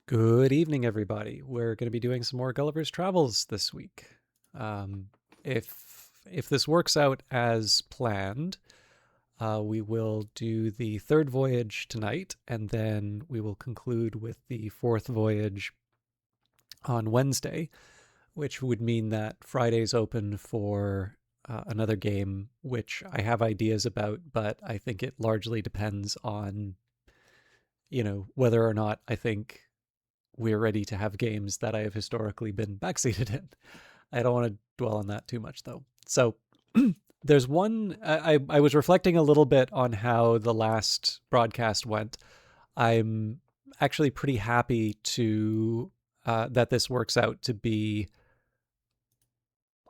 Good evening, everybody. We're going to be doing some more Gulliver's Travels this week. Um, if this works out as planned, we will do the third voyage tonight, and then we will conclude with the fourth voyage on Wednesday, which would mean that Friday's open for another game, which I have ideas about, but I think it largely depends on, whether or not I think we're ready to have games that I have historically been backseated in. I don't want to dwell on that too much, though. So there's one. I was reflecting a little bit on how the last broadcast went. I'm actually pretty happy to that this works out to be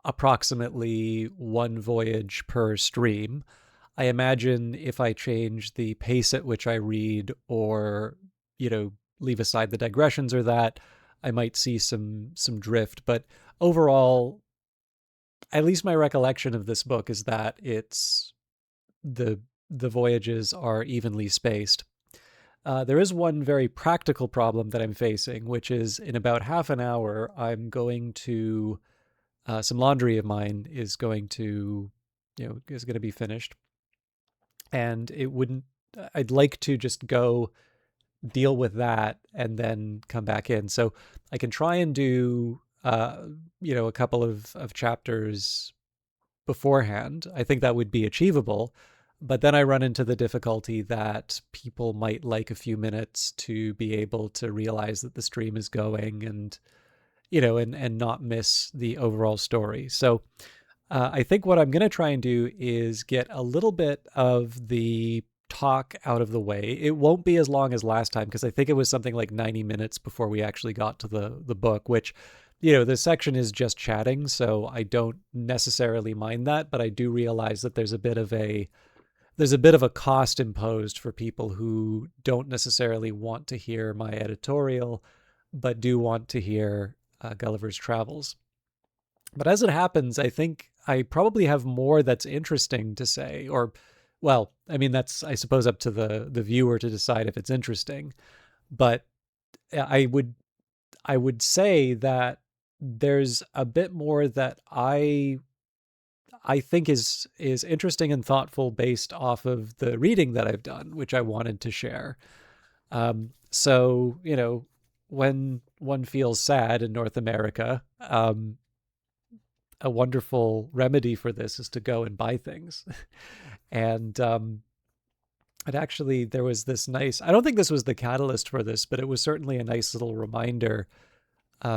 approximately one voyage per stream. I imagine if I change the pace at which I read or, leave aside the digressions or that, I might see some drift. But overall, at least my recollection of this book is that it's the the voyages are evenly spaced. There is one very practical problem that I'm facing, which is in about half an hour, I'm going to some laundry of mine is going to, is going to be finished, and it wouldn't. I'd like to just go deal with that and then come back in. So I can try and do, a couple of chapters beforehand. I think that would be achievable. But then I run into the difficulty that people might like a few minutes to be able to realize that the stream is going and, and not miss the overall story. So I think what I'm going to try and do is get a little bit of the talk out of the way. It won't be as long as last time because I think it was something like 90 minutes before we actually got to the book, which, the section is just chatting, so I don't necessarily mind that, but I do realize that there's a bit of a cost imposed for people who don't necessarily want to hear my editorial, but do want to hear Gulliver's Travels. But as it happens, I think I probably have more that's interesting to say, or, well, I mean, that's, I suppose, up to the viewer to decide if it's interesting. But I would I would say that there's a bit more that I think is interesting and thoughtful based off of the reading that I've done, which I wanted to share. So, when one feels sad in North America, a wonderful remedy for this is to go and buy things. And it actually, there was this nice, I don't think this was the catalyst for this, but it was certainly a nice little reminder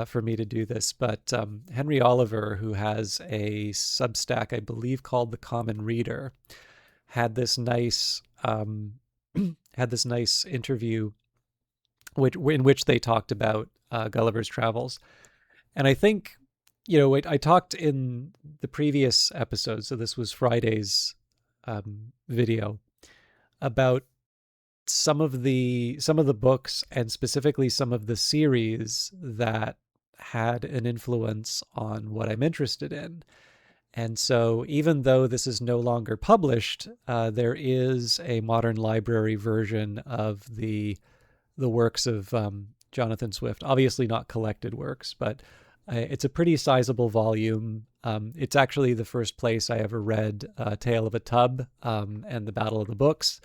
for me to do this. But Henry Oliver, who has a Substack, I believe, called The Common Reader, had this nice had this nice interview in which they talked about Gulliver's Travels. And I think, I talked in the previous episode, so this was Friday's video, about some of the books and specifically some of the series that had an influence on what I'm interested in. And so even though this is no longer published, there is a modern library version of the works of Jonathan Swift. Obviously not collected works, but it's a pretty sizable volume. It's actually the first place I ever read Tale of a Tub and the Battle of the Books.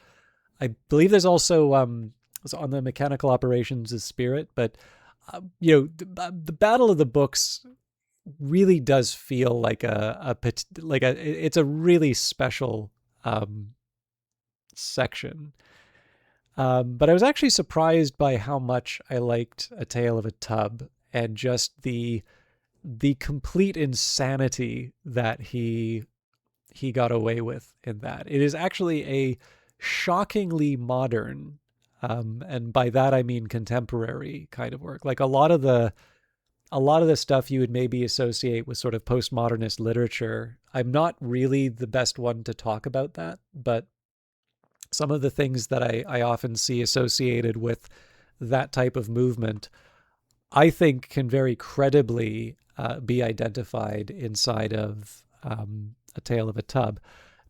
I believe there's also on the Mechanical Operations is Spirit, but the Battle of the Books really does feel like it's a really special section. But I was actually surprised by how much I liked A Tale of a Tub and just the complete insanity that he got away with in that. It is actually a shockingly modern, and by that I mean contemporary kind of work. Like a lot of the stuff you would maybe associate with sort of postmodernist literature. I'm not really the best one to talk about that, but some of the things that I often see associated with that type of movement, I think can very credibly be identified inside of A Tale of a Tub.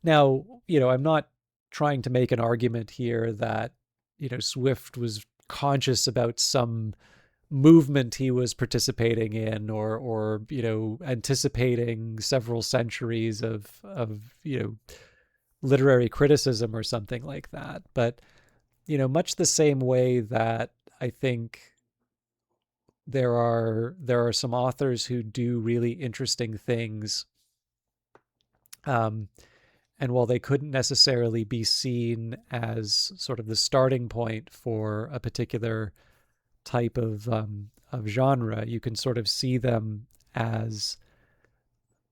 Now, I'm not trying to make an argument here that, Swift was conscious about some movement he was participating in, or anticipating several centuries of literary criticism or something like that. But much the same way that I think there are some authors who do really interesting things, um, and while they couldn't necessarily be seen as sort of the starting point for a particular type of genre, you can sort of see them as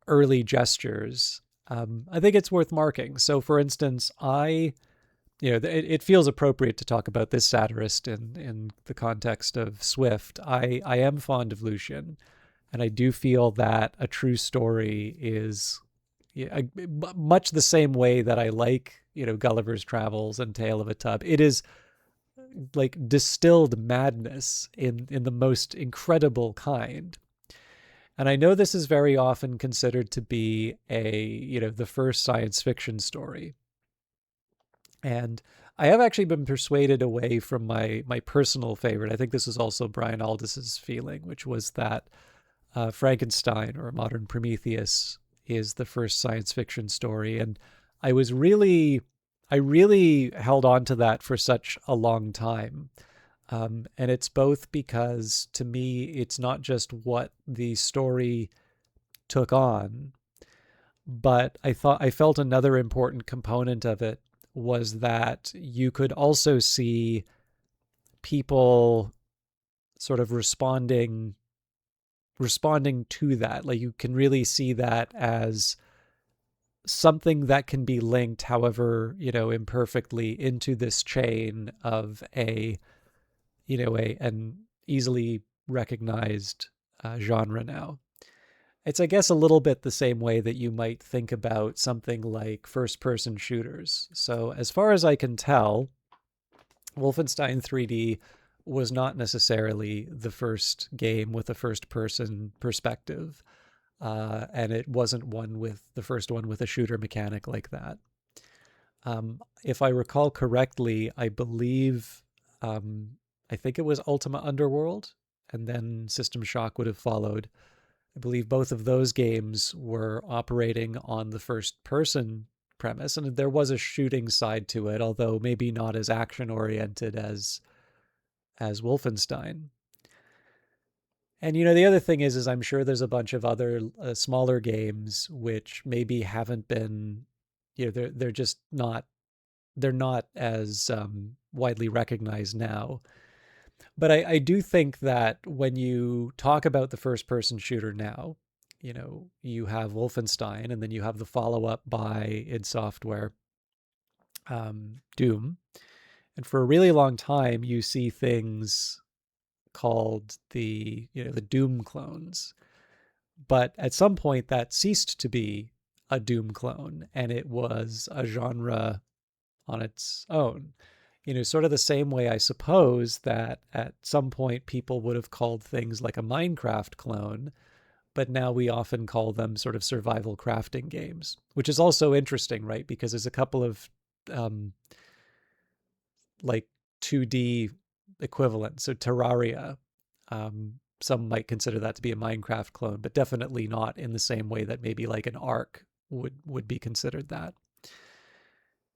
early gestures. I think it's worth marking. So, for instance, it feels appropriate to talk about this satirist in the context of Swift. I am fond of Lucian, and I do feel that A True Story is, yeah, much the same way that I like Gulliver's Travels and Tale of a Tub. It is like distilled madness in the most incredible kind. And I know this is very often considered to be the first science fiction story. And I have actually been persuaded away from my personal favorite. I think this is also Brian Aldiss's feeling, which was that Frankenstein or Modern Prometheus is the first science fiction story. And I was really, I really held on to that for such a long time. And it's both because to me, it's not just what the story took on, but I felt another important component of it was that you could also see people sort of responding to that. Like you can really see that as something that can be linked, however, imperfectly, into this chain of an easily recognized genre now. It's, I guess, a little bit the same way that you might think about something like first person shooters. So, as far as I can tell, Wolfenstein 3D was not necessarily the first game with a first person perspective. And it wasn't the first one with a shooter mechanic like that. If I recall correctly, I think it was Ultima Underworld, and then System Shock would have followed. I believe both of those games were operating on the first person premise, and there was a shooting side to it, although maybe not as action oriented as Wolfenstein. And the other thing is I'm sure there's a bunch of other smaller games which maybe haven't been, they're just not they're not as widely recognized now. But I do think that when you talk about the first person shooter now, you have Wolfenstein, and then you have the follow up by id Software, Doom. And for a really long time, you see things called the Doom clones. But at some point, that ceased to be a Doom clone, and it was a genre on its own. Sort of the same way, I suppose, that at some point people would have called things like a Minecraft clone, but now we often call them sort of survival crafting games, which is also interesting, right? Because there's a couple of um, like 2D equivalents. So Terraria, some might consider that to be a Minecraft clone, but definitely not in the same way that maybe like an Ark would be considered that.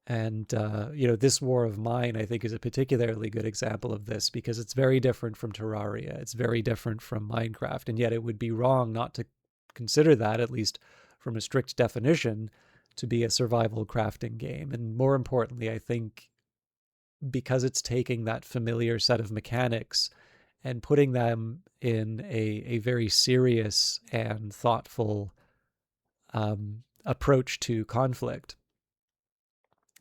And, This War of Mine, I think, is a particularly good example of this because it's very different from Terraria. It's very different from Minecraft. And yet it would be wrong not to consider that, at least from a strict definition, to be a survival crafting game. And more importantly, I think because it's taking that familiar set of mechanics and putting them in a very serious and thoughtful approach to conflict.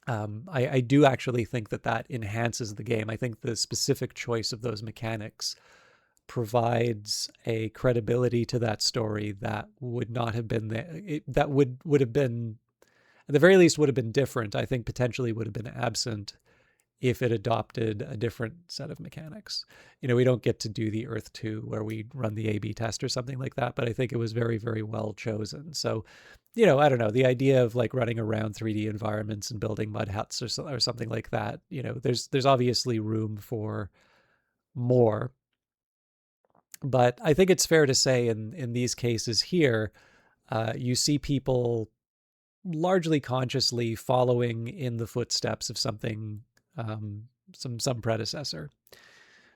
I do actually think that enhances the game. I think the specific choice of those mechanics provides a credibility to that story that would not have been there. That would have been, at the very least, would have been different. I think potentially would have been absent if it adopted a different set of mechanics. We don't get to do the Earth 2 where we run the A/B test or something like that, but I think it was very, very well chosen. So, I don't know, the idea of like running around 3D environments and building mud huts or something like that, there's obviously room for more. But I think it's fair to say in these cases here, you see people largely consciously following in the footsteps of something, some predecessor.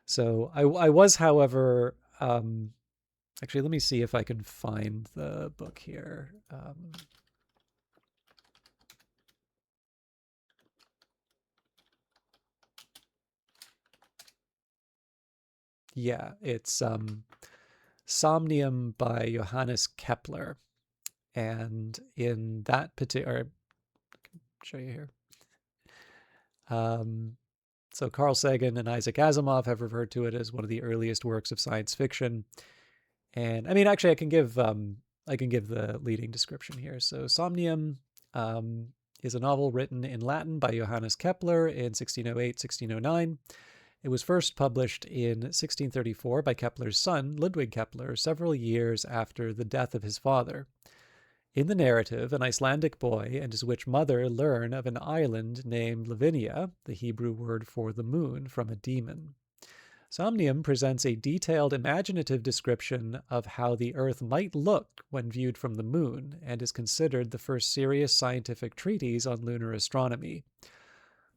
So I was, however, actually, let me see if I can find the book here. Yeah, it's Somnium by Johannes Kepler. And in that particular, show you here. So Carl Sagan and Isaac Asimov have referred to it as one of the earliest works of science fiction. And I mean, actually, I can give the leading description here. So Somnium is a novel written in Latin by Johannes Kepler in 1608, 1609. It was first published in 1634 by Kepler's son, Ludwig Kepler, several years after the death of his father. In the narrative, an Icelandic boy and his witch mother learn of an island named Lavinia, the Hebrew word for the moon, from a demon. Somnium presents a detailed imaginative description of how the Earth might look when viewed from the moon, and is considered the first serious scientific treatise on lunar astronomy.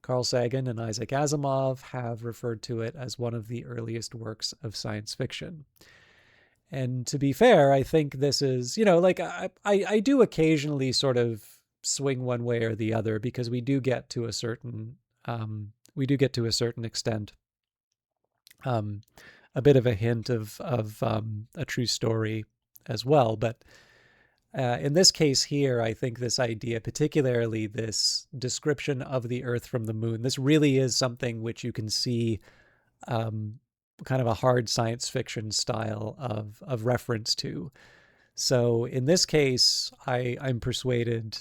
Carl Sagan and Isaac Asimov have referred to it as one of the earliest works of science fiction. And to be fair, I think this is, like I do occasionally sort of swing one way or the other, because we do get to a certain extent a bit of a hint of a true story as well. But in this case here, I think this idea, particularly this description of the Earth from the moon, this really is something which you can see kind of a hard science fiction style of reference to. So in this case, I'm persuaded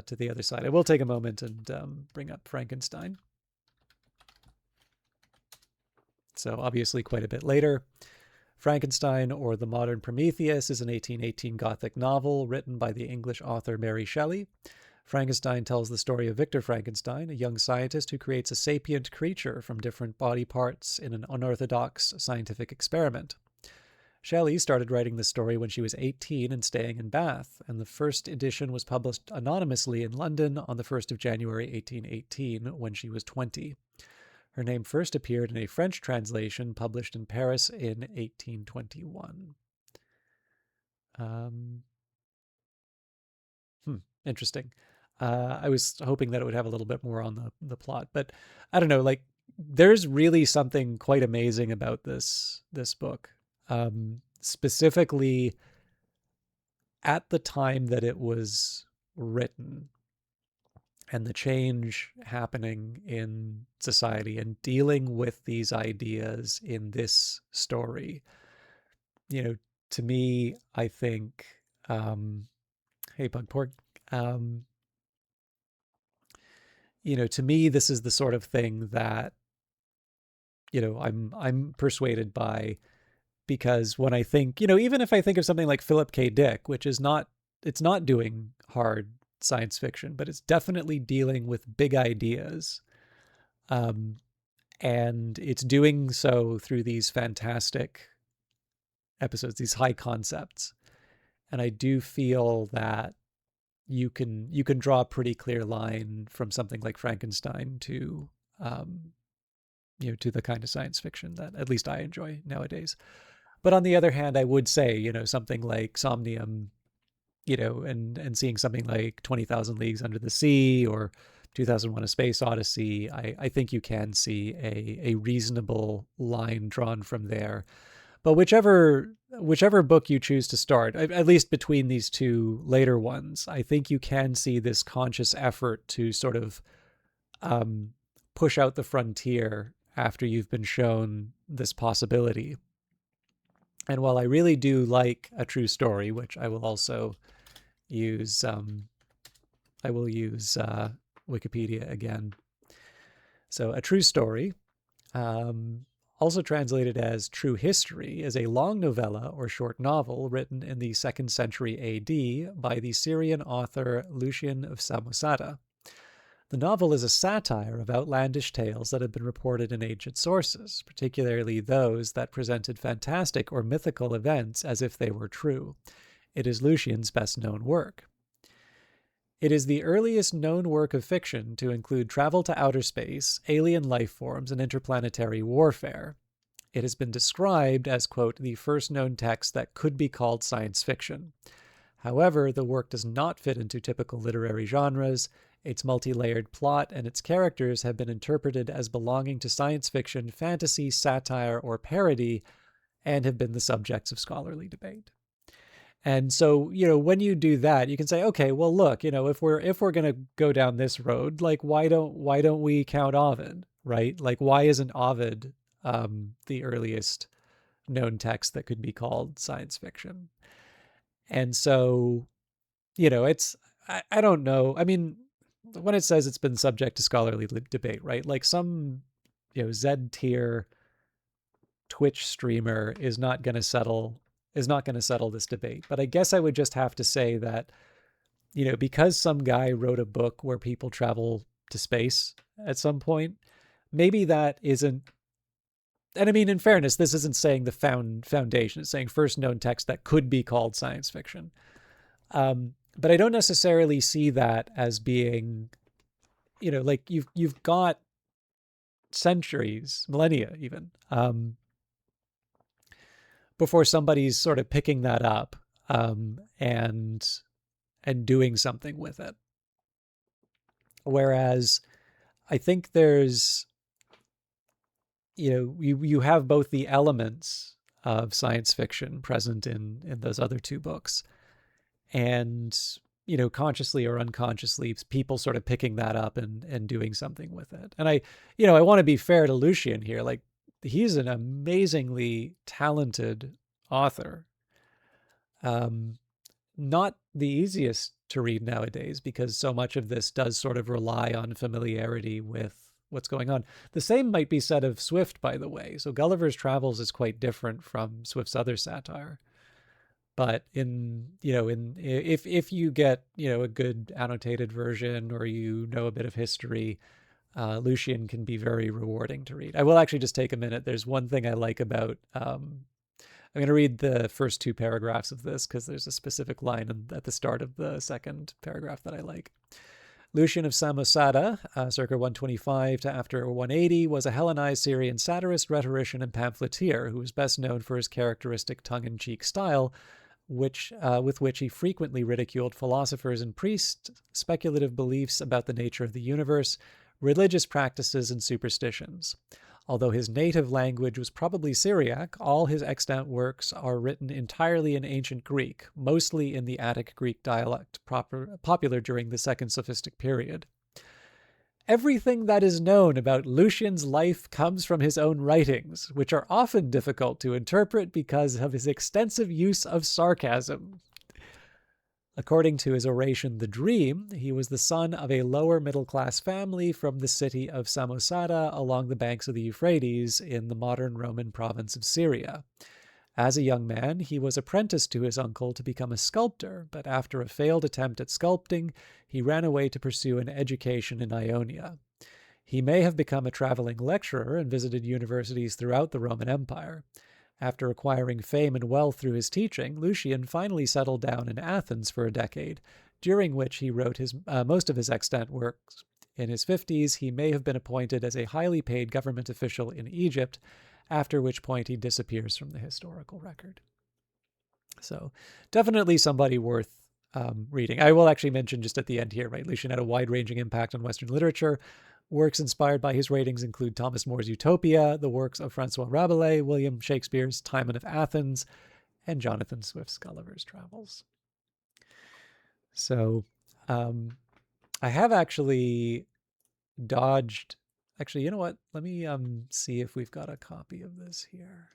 to the other side. I will take a moment and bring up Frankenstein. So obviously quite a bit later. Frankenstein, or The Modern Prometheus, is an 1818 Gothic novel written by the English author Mary Shelley. Frankenstein tells the story of Victor Frankenstein, a young scientist who creates a sapient creature from different body parts in an unorthodox scientific experiment. Shelley started writing the story when she was 18 and staying in Bath, and the first edition was published anonymously in London on the 1st of January 1818 when she was 20. Her name first appeared in a French translation published in Paris in 1821. Interesting. I was hoping that it would have a little bit more on the plot, but I don't know. Like, there's really something quite amazing about this book, specifically at the time that it was written, and the change happening in society and dealing with these ideas in this story. To me, I think, hey, Bug Pork, to me, this is the sort of thing that, I'm persuaded by, because when I think, even if I think of something like Philip K. Dick, which is it's not doing hard science fiction, but it's definitely dealing with big ideas. And it's doing so through these fantastic episodes, these high concepts. And I do feel that you can draw a pretty clear line from something like Frankenstein to to the kind of science fiction that at least I enjoy nowadays. But on the other hand, I would say, something like Somnium, and seeing something like 20,000 Leagues Under the Sea or 2001: A Space Odyssey, I think you can see a reasonable line drawn from there. But whichever book you choose to start, at least between these two later ones, I think you can see this conscious effort to sort of push out the frontier after you've been shown this possibility. And while I really do like a true story, which I will also use, Wikipedia again. So a true story, also translated as true history, is a long novella or short novel written in the 2nd century AD by the Syrian author Lucian of Samosata. The novel is a satire of outlandish tales that have been reported in ancient sources, particularly those that presented fantastic or mythical events as if they were true. It is Lucian's best-known work. It is the earliest known work of fiction to include travel to outer space, alien life forms, and interplanetary warfare. It has been described as, quote, the first known text that could be called science fiction. However, the work does not fit into typical literary genres. Its multi-layered plot and its characters have been interpreted as belonging to science fiction, fantasy, satire, or parody, and have been the subjects of scholarly debate. And so, when you do that, you can say, okay, well, look, if we're going to go down this road, like, why don't we count Ovid, right? Like, why isn't Ovid the earliest known text that could be called science fiction? And so, it's, I don't know. I mean, when it says it's been subject to scholarly debate, right? Like some, Z tier Twitch streamer is not going to settle this debate. But I guess I would just have to say that, because some guy wrote a book where people travel to space at some point, maybe that isn't. And I mean, in fairness, this isn't saying the foundation. It's saying first known text that could be called science fiction. But I don't necessarily see that as being, like you've got centuries, millennia even, before somebody's sort of picking that up and doing something with it. Whereas I think there's, you have both the elements of science fiction present in those other two books, and consciously or unconsciously people sort of picking that up and doing something with it. And I want to be fair to Lucian here. Like, he's an amazingly talented author. Not the easiest to read nowadays because so much of this does sort of rely on familiarity with what's going on. The same might be said of Swift, by the way. So Gulliver's Travels is quite different from Swift's other satire. But if you get, a good annotated version or a bit of history, Lucian can be very rewarding to read. I will actually just take a minute. There's one thing I like about, I'm going to read the first two paragraphs of this because there's a specific line at the start of the second paragraph that I like. Lucian of Samosata, circa 125 to after 180, was a Hellenized Syrian satirist, rhetorician, and pamphleteer who was best known for his characteristic tongue-in-cheek style, with which he frequently ridiculed philosophers and priests, speculative beliefs about the nature of the universe, religious practices, and superstitions. Although his native language was probably Syriac, all his extant works are written entirely in ancient Greek, mostly in the Attic Greek dialect popular during the Second Sophistic period. Everything that is known about Lucian's life comes from his own writings, which are often difficult to interpret because of his extensive use of sarcasm. According to his oration The Dream, he was the son of a lower middle-class family from the city of Samosata along the banks of the Euphrates in the modern Roman province of Syria. As a young man, he was apprenticed to his uncle to become a sculptor, but after a failed attempt at sculpting, he ran away to pursue an education in Ionia. He may have become a traveling lecturer and visited universities throughout the Roman Empire. After acquiring fame and wealth through his teaching, Lucian finally settled down in Athens for a decade, during which he wrote most of his extant works. In his 50s, he may have been appointed as a highly paid government official in Egypt, after which point he disappears from the historical record. So definitely somebody worth reading. I will actually mention just at the end here, right? Lucian had a wide-ranging impact on Western literature. Works inspired by his ratings include Thomas More's Utopia, the works of Francois Rabelais, William Shakespeare's Timon of Athens, and Jonathan Swift's Gulliver's Travels. So I have actually dodged... Actually, you know what? Let me see if we've got a copy of this here.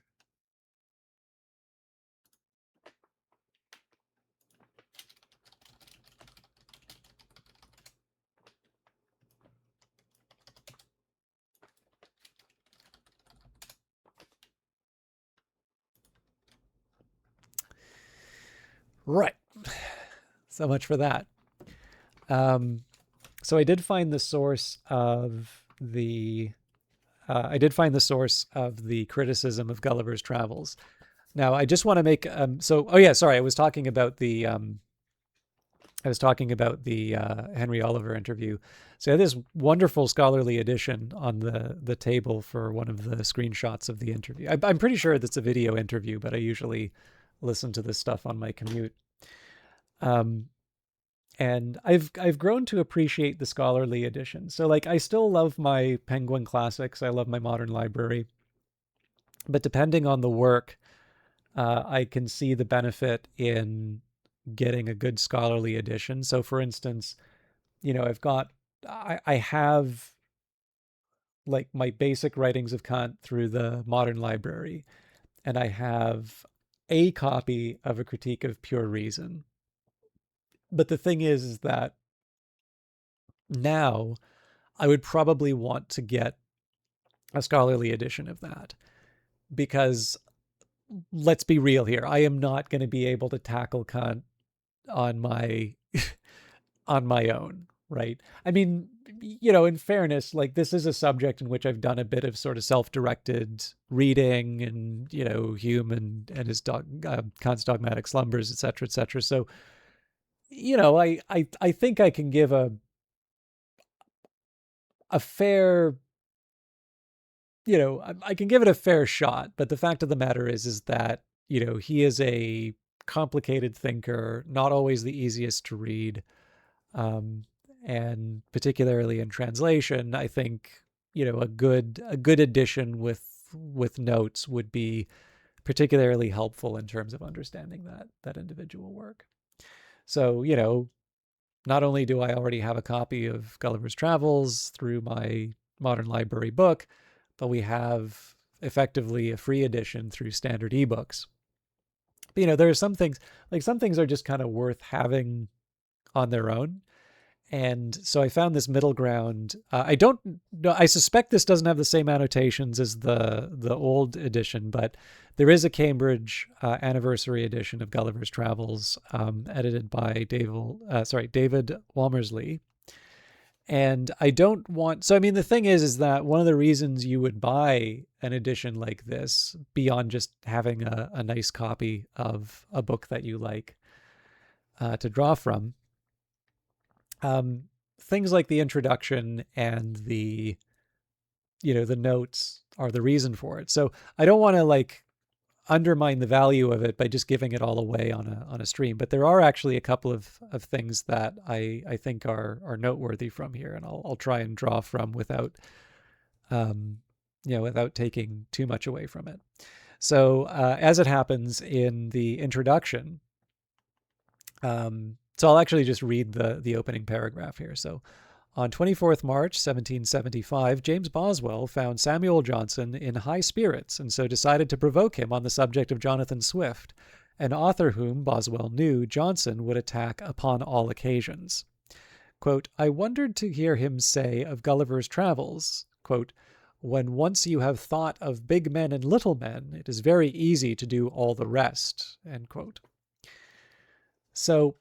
Right. So much for that. So I did find the source of the criticism of Gulliver's Travels. Now, I just want to make oh yeah, sorry, I was talking about the Henry Oliver interview. So I had this wonderful scholarly edition on the table for one of the screenshots of the interview. I'm pretty sure that's a video interview, but I usually listen to this stuff on my commute. Um, and I've grown to appreciate the scholarly edition. So like I still love my Penguin classics. I love my modern library, but depending on the work, I can see the benefit in getting a good scholarly edition. So for instance, I have like my basic writings of Kant through the modern library, and I have a copy of a critique of pure reason. But the thing is that now I would probably want to get a scholarly edition of that because let's be real here. I am not going to be able to tackle Kant on my on my own, right? I mean, in fairness, like this is a subject in which I've done a bit of sort of self-directed reading and, Hume and his Kant's dogmatic slumbers, et cetera, et cetera. So, I think I can give a fair, I can give it a fair shot. But the fact of the matter is that, he is a complicated thinker, not always the easiest to read. Um, and particularly in translation, I think a good edition with notes would be particularly helpful in terms of understanding that individual work. So not only do I already have a copy of Gulliver's Travels through my modern library book, but we have effectively a free edition through standard ebooks. But there are some things are just kind of worth having on their own. And so I found this middle ground. I don't know. I suspect this doesn't have the same annotations as the old edition, but there is a Cambridge anniversary edition of Gulliver's Travels, edited by David Walmersley. And I don't want. So I mean, the thing is that one of the reasons you would buy an edition like this, beyond just having a nice copy of a book that you like to draw from, um, things like the introduction and the notes are the reason for it. So I don't want to like undermine the value of it by just giving it all away on a stream. But there are actually a couple of things that I think are noteworthy from here, and I'll try and draw from without without taking too much away from it. So as it happens in the introduction, so I'll actually just read the opening paragraph here. So on 24th March 1775, James Boswell found Samuel Johnson in high spirits and so decided to provoke him on the subject of Jonathan Swift, an author whom Boswell knew Johnson would attack upon all occasions. Quote, I wondered to hear him say of Gulliver's Travels, quote, when once you have thought of big men and little men, it is very easy to do all the rest, end quote. So,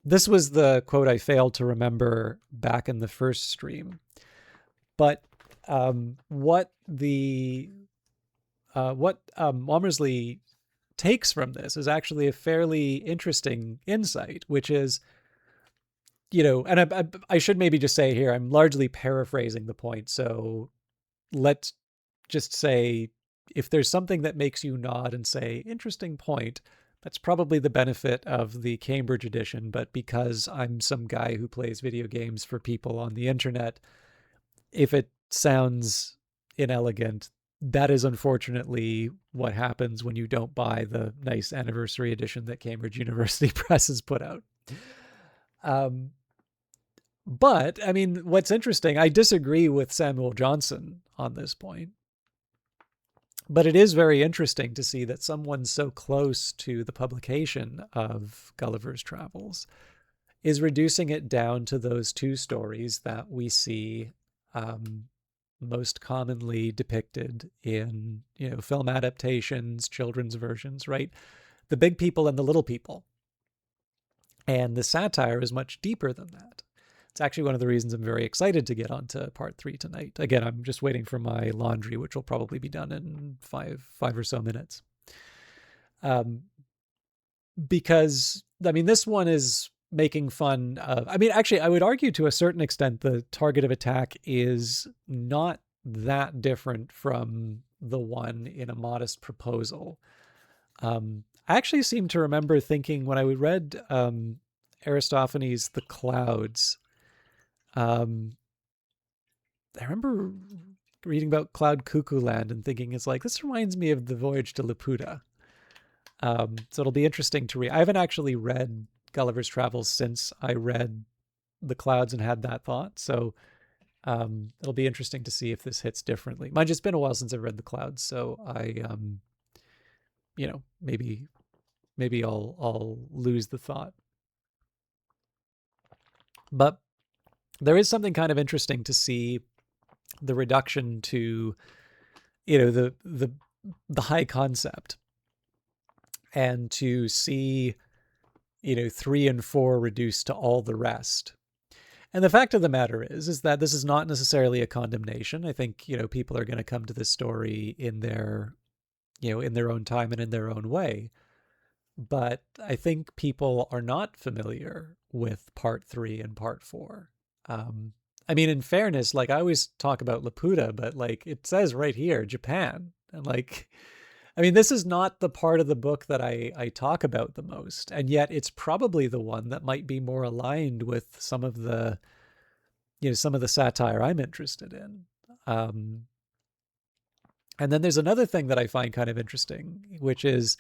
this was the quote I failed to remember back in the first stream. But what Walmersley takes from this is actually a fairly interesting insight, which is, and I should maybe just say here, I'm largely paraphrasing the point. So let's just say if there's something that makes you nod and say, interesting point, that's probably the benefit of the Cambridge edition. But because I'm some guy who plays video games for people on the internet, if it sounds inelegant, that is unfortunately what happens when you don't buy the nice anniversary edition that Cambridge University Press has put out. But I mean, what's interesting, I disagree with Samuel Johnson on this point. But it is very interesting to see that someone so close to the publication of Gulliver's Travels is reducing it down to those two stories that we see most commonly depicted in, film adaptations, children's versions, right? The big people and the little people. And the satire is much deeper than that. It's actually one of the reasons I'm very excited to get onto part 3 tonight. Again, I'm just waiting for my laundry, which will probably be done in five or so minutes. Um, because I mean, this one is making fun of. I mean, actually, I would argue to a certain extent the target of attack is not that different from the one in A Modest Proposal. I actually seem to remember thinking when I read Aristophanes' The Clouds. I remember reading about Cloud Cuckoo Land and thinking it's like, this reminds me of the Voyage to Laputa. So it'll be interesting to read. I haven't actually read Gulliver's Travels since I read The Clouds and had that thought. So it'll be interesting to see if this hits differently. Mind you, it's been a while since I've read The Clouds, so I, maybe I'll lose the thought. But there is something kind of interesting to see the reduction to, the high concept, and to see, 3 and 4 reduced to all the rest. And the fact of the matter is that this is not necessarily a condemnation. I think, people are going to come to this story in their, in their own time and in their own way. But I think people are not familiar with part 3 and part 4. I mean, in fairness, like I always talk about Laputa, but like it says right here, Japan. And like, I mean, this is not the part of the book that I talk about the most. And yet it's probably the one that might be more aligned with some of the, some of the satire I'm interested in. And then there's another thing that I find kind of interesting, which is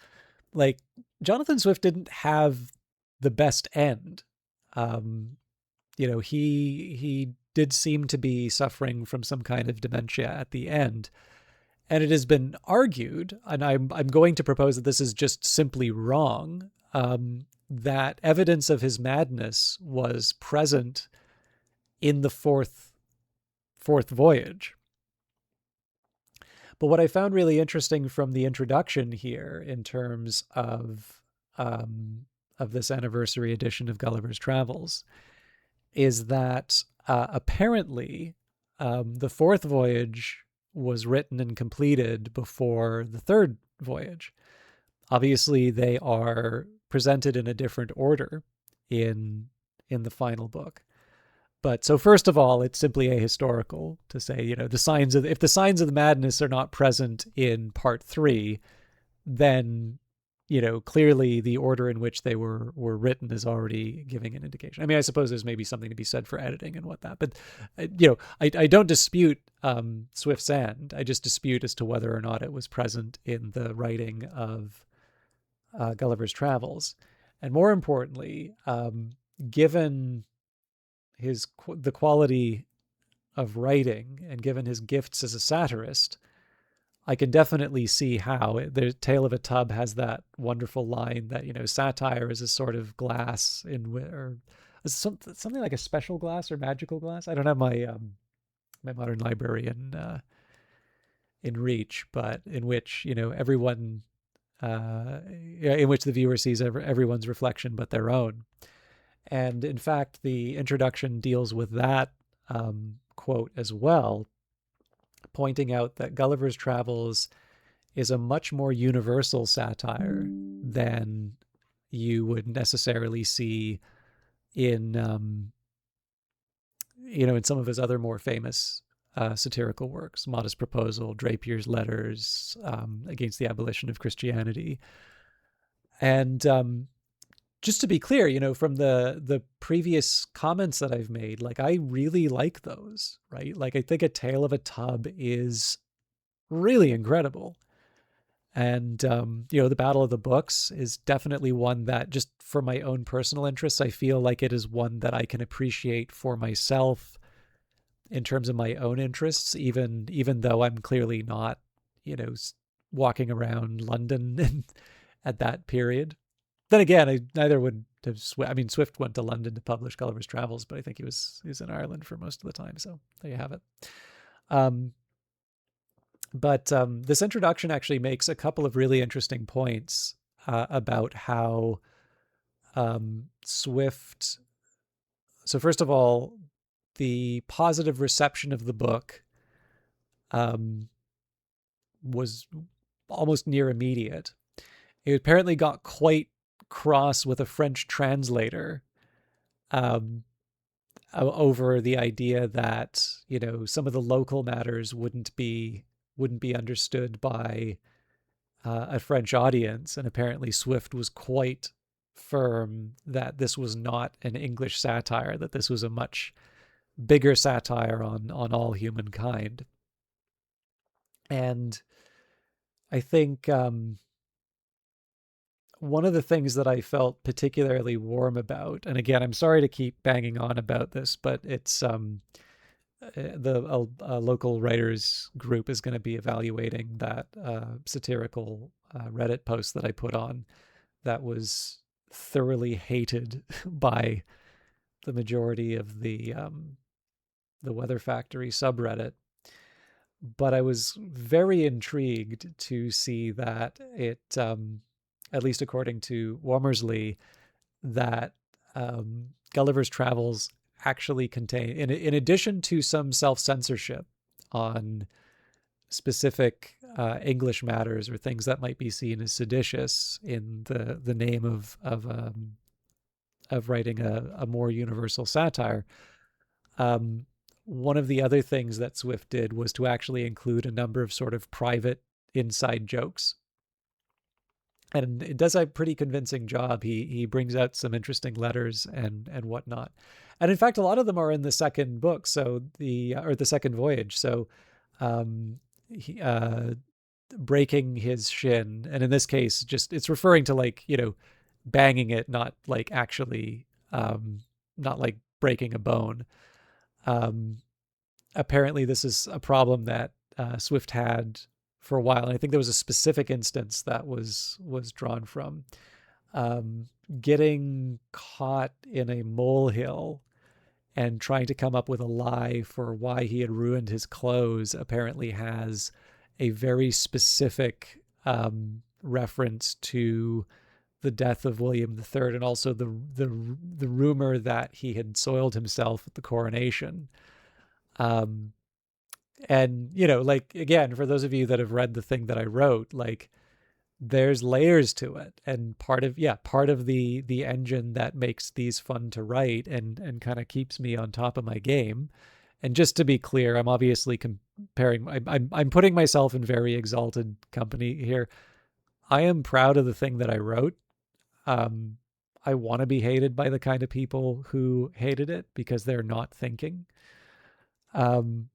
like Jonathan Swift didn't have the best end. He did seem to be suffering from some kind of dementia at the end. And it has been argued, and I'm going to propose that this is just simply wrong, that evidence of his madness was present in the fourth voyage. But what I found really interesting from the introduction here, in terms of this anniversary edition of Gulliver's Travels, is that apparently the fourth voyage was written and completed before the third voyage. Obviously, they are presented in a different order in the final book. But so first of all, it's simply ahistorical to say, if the signs of the madness are not present in part 3, then clearly the order in which they were written is already giving an indication. I mean, I suppose there's maybe something to be said for editing and whatnot, but I don't dispute Swift's end. I just dispute as to whether or not it was present in the writing of Gulliver's Travels. And more importantly, given the quality of writing and given his gifts as a satirist, I can definitely see how the Tale of a Tub has that wonderful line that, satire is a sort of glass or something like a special glass or magical glass. I don't have my my modern library in reach, but in which, everyone, in which the viewer sees everyone's reflection but their own. And in fact, the introduction deals with that quote as well, pointing out that Gulliver's Travels is a much more universal satire than you would necessarily see in, in some of his other more famous satirical works, Modest Proposal, Drapier's Letters, Against the Abolition of Christianity. And just to be clear, from the previous comments that I've made, like I really like those, right? Like I think A Tale of a Tub is really incredible. And, the Battle of the Books is definitely one that, just for my own personal interests, I feel like it is one that I can appreciate for myself in terms of my own interests, even though I'm clearly not, walking around London at that period. Then again, neither would have. Swift went to London to publish Gulliver's Travels, but I think he was in Ireland for most of the time. So there you have it. But this introduction actually makes a couple of really interesting points about how Swift. So first of all, the positive reception of the book um, was almost near immediate. It apparently got quite cross with a French translator um, over the idea that some of the local matters wouldn't be understood by a French audience, and apparently Swift was quite firm that this was not an English satire, that this was a much bigger satire on all humankind. And I think one of the things that I felt particularly warm about, and again, I'm sorry to keep banging on about this, but it's the local writers group is going to be evaluating that satirical Reddit post that I put on that was thoroughly hated by the majority of the Weather Factory subreddit. But I was very intrigued to see that it, at least according to Womersley, that Gulliver's Travels actually contain, in addition to some self-censorship on specific English matters or things that might be seen as seditious in the name of writing a more universal satire. Um, One of the other things that Swift did was to actually include a number of sort of private inside jokes, and it does a pretty convincing job. He brings out some interesting letters and whatnot, and in fact, a lot of them are in the second book. So the second voyage. So, he breaking his shin, and in this case, just it's referring to like banging it, not like actually, not like breaking a bone. Um, Apparently, this is a problem that Swift had for a while, and I think there was a specific instance that was drawn from um, getting caught in a molehill and trying to come up with a lie for why he had ruined his clothes. Apparently, has a very specific reference to the death of William III, and also the rumor that he had soiled himself at the coronation. Um, and like, again, for those of you that have read the thing that I wrote, like, there's layers to it, and part of the engine that makes these fun to write and kind of keeps me on top of my game. And just to be clear, I'm obviously comparing. I'm putting myself in very exalted company here. I am proud of the thing that I wrote. Um, I want to be hated by the kind of people who hated it because they're not thinking. Um,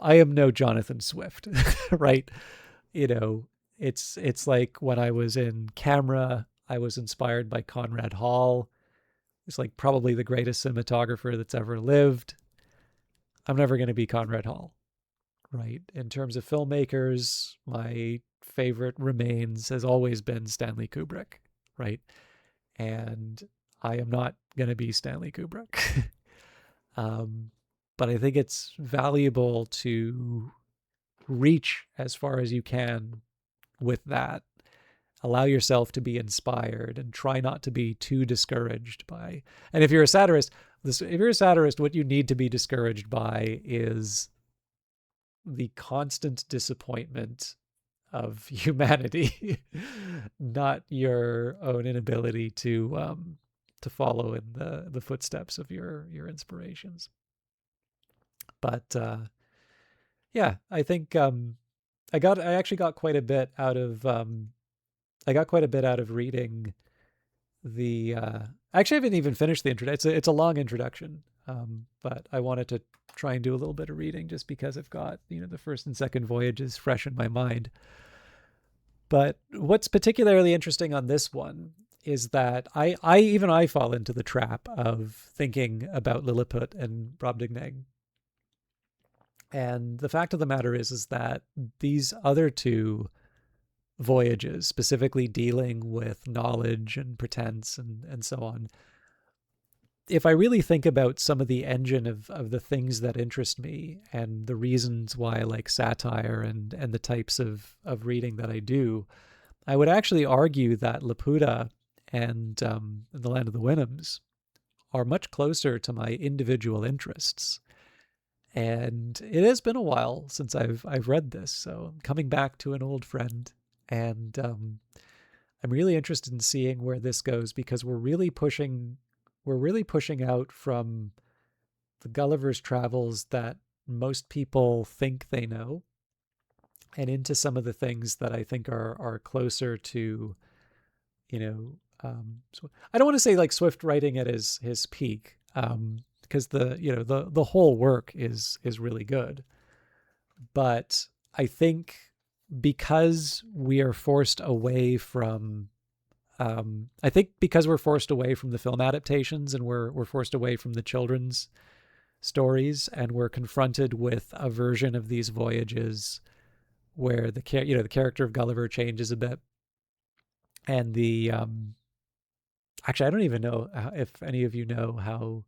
I am no Jonathan Swift, right? You know, it's like when I was in camera, I was inspired by Conrad Hall. He's like probably the greatest cinematographer that's ever lived. I'm never going to be Conrad Hall, right? In terms of filmmakers, my favorite remains has always been Stanley Kubrick, right? And I am not going to be Stanley Kubrick. um, but I think it's valuable to reach as far as you can with that. Allow yourself to be inspired and try not to be too discouraged by. And if you're a satirist, what you need to be discouraged by is the constant disappointment of humanity, not your own inability to follow in the footsteps of your inspirations. But yeah, I think I actually got quite a bit out of reading the actually I haven't even finished the intro. It's a long introduction. But I wanted to try and do a little bit of reading just because I've got, the first and second voyages fresh in my mind. But what's particularly interesting on this one is that I fall into the trap of thinking about Lilliput and Brobdingnag. And the fact of the matter is that these other two voyages, specifically dealing with knowledge and pretense and so on, if I really think about some of the engine of the things that interest me and the reasons why I like satire and the types of reading that I do, I would actually argue that Laputa and the Land of the Winhams are much closer to my individual interests. And it has been a while since I've read this, so I'm coming back to an old friend, and I'm really interested in seeing where this goes because we're really pushing out from the Gulliver's Travels that most people think they know, and into some of the things that I think are closer to, you know, so I don't want to say like Swift writing at his peak, because the whole work is really good, but I think because we are forced away from I think because we're forced away from the film adaptations, and we're forced away from the children's stories, and we're confronted with a version of these voyages where the character of Gulliver changes a bit, and the actually I don't even know if any of you know how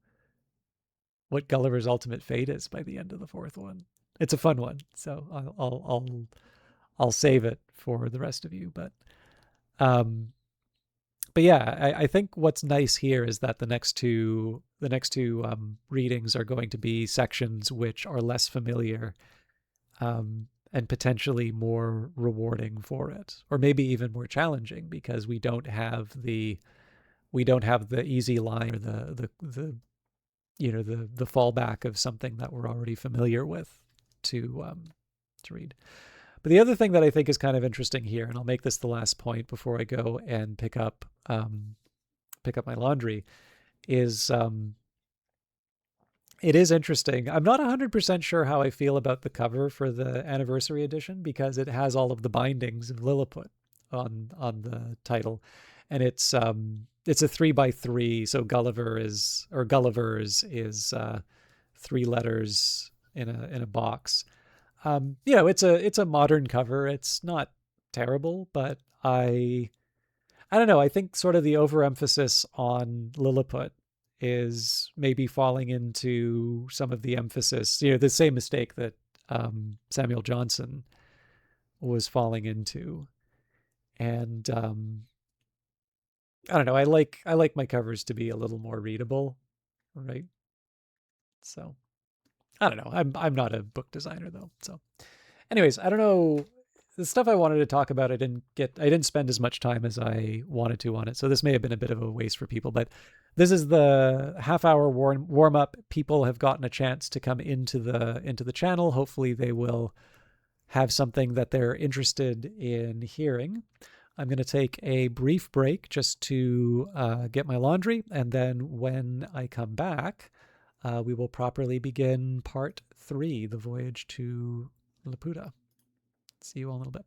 what Gulliver's ultimate fate is by the end of the fourth one. It's a fun one, so I'll save it for the rest of you. Um, but yeah, I think what's nice here is that the next two readings are going to be sections which are less familiar, and potentially more rewarding for it, or maybe even more challenging because we don't have the easy line, or the fallback of something that we're already familiar with to read. But the other thing that I think is kind of interesting here, and I'll make this the last point before I go and pick up my laundry, is it is interesting. I'm not 100% sure how I feel about the cover for the anniversary edition because it has all of the bindings of Lilliput on the title, and it's a 3 by 3. So Gulliver's is three letters in a box. It's a modern cover. It's not terrible, but I don't know. I think sort of the overemphasis on Lilliput is maybe falling into some of the emphasis, the same mistake that Samuel Johnson was falling into. And I don't know. I like my covers to be a little more readable, right? So I don't know. I'm not a book designer though. So anyways, I don't know. The stuff I wanted to talk about, I didn't spend as much time as I wanted to on it. So this may have been a bit of a waste for people, but this is the half-hour warm up. People have gotten a chance to come into the channel. Hopefully they will have something that they're interested in hearing. I'm going to take a brief break just to get my laundry, and then when I come back, we will properly begin part 3, the voyage to Laputa. See you all in a little bit.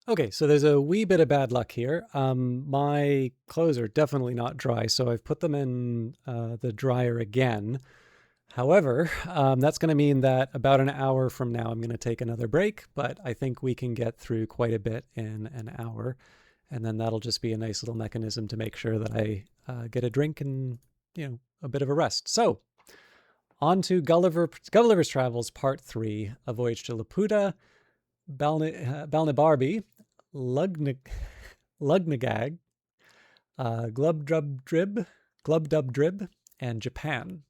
Okay, so there's a wee bit of bad luck here. My clothes are definitely not dry, so I've put them in the dryer again. However, that's going to mean that about an hour from now, I'm going to take another break, but I think we can get through quite a bit in an hour. And then that'll just be a nice little mechanism to make sure that I get a drink and, a bit of a rest. So, on to Gulliver's Travels Part 3, A Voyage to Laputa, Balnibarbi, Lugnig, Lugnagag, Glubdubdrib, and Japan.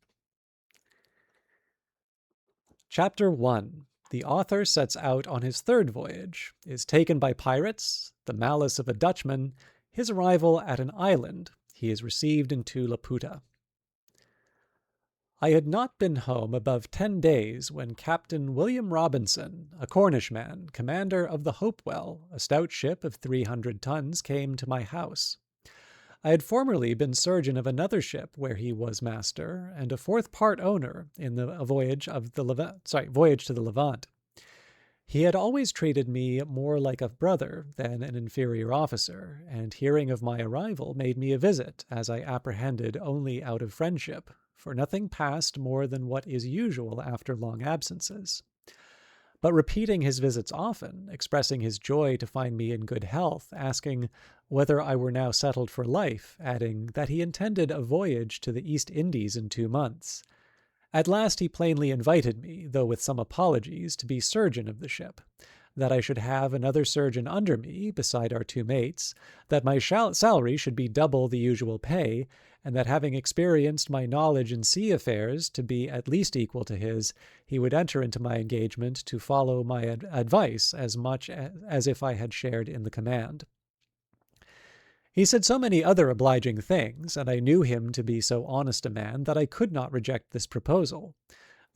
Chapter 1. The author sets out on his third voyage, is taken by pirates, the malice of a Dutchman, his arrival at an island, he is received into Laputa. I had not been home above 10 days when Captain William Robinson, a Cornishman, commander of the Hopewell, a stout ship of 300 tons, came to my house. I had formerly been surgeon of another ship where he was master, and a fourth part owner in the voyage to the Levant. He had always treated me more like a brother than an inferior officer, and hearing of my arrival made me a visit, as I apprehended only out of friendship, for nothing passed more than what is usual after long absences. But repeating his visits often, expressing his joy to find me in good health, asking whether I were now settled for life, adding that he intended a voyage to the East Indies in 2 months. At last he plainly invited me, though with some apologies, to be surgeon of the ship, that I should have another surgeon under me, beside our 2 mates, that my salary should be double the usual pay, and that having experienced my knowledge in sea affairs to be at least equal to his, he would enter into my engagement to follow my advice as much as if I had shared in the command. He said so many other obliging things, and I knew him to be so honest a man that I could not reject this proposal.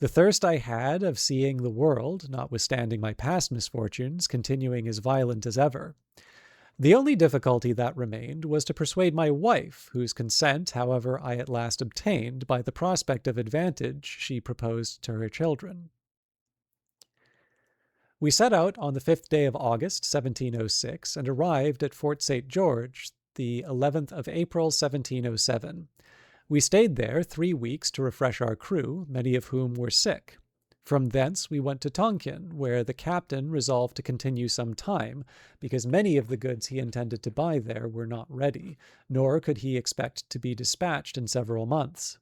The thirst I had of seeing the world, notwithstanding my past misfortunes, continuing as violent as ever. The only difficulty that remained was to persuade my wife, whose consent, however, I at last obtained by the prospect of advantage she proposed to her children. We set out on the 5th day of August, 1706, and arrived at Fort St. George, the 11th of April, 1707. We stayed there 3 weeks to refresh our crew, many of whom were sick. From thence we went to Tonkin, where the captain resolved to continue some time, because many of the goods he intended to buy there were not ready, nor could he expect to be dispatched in several months.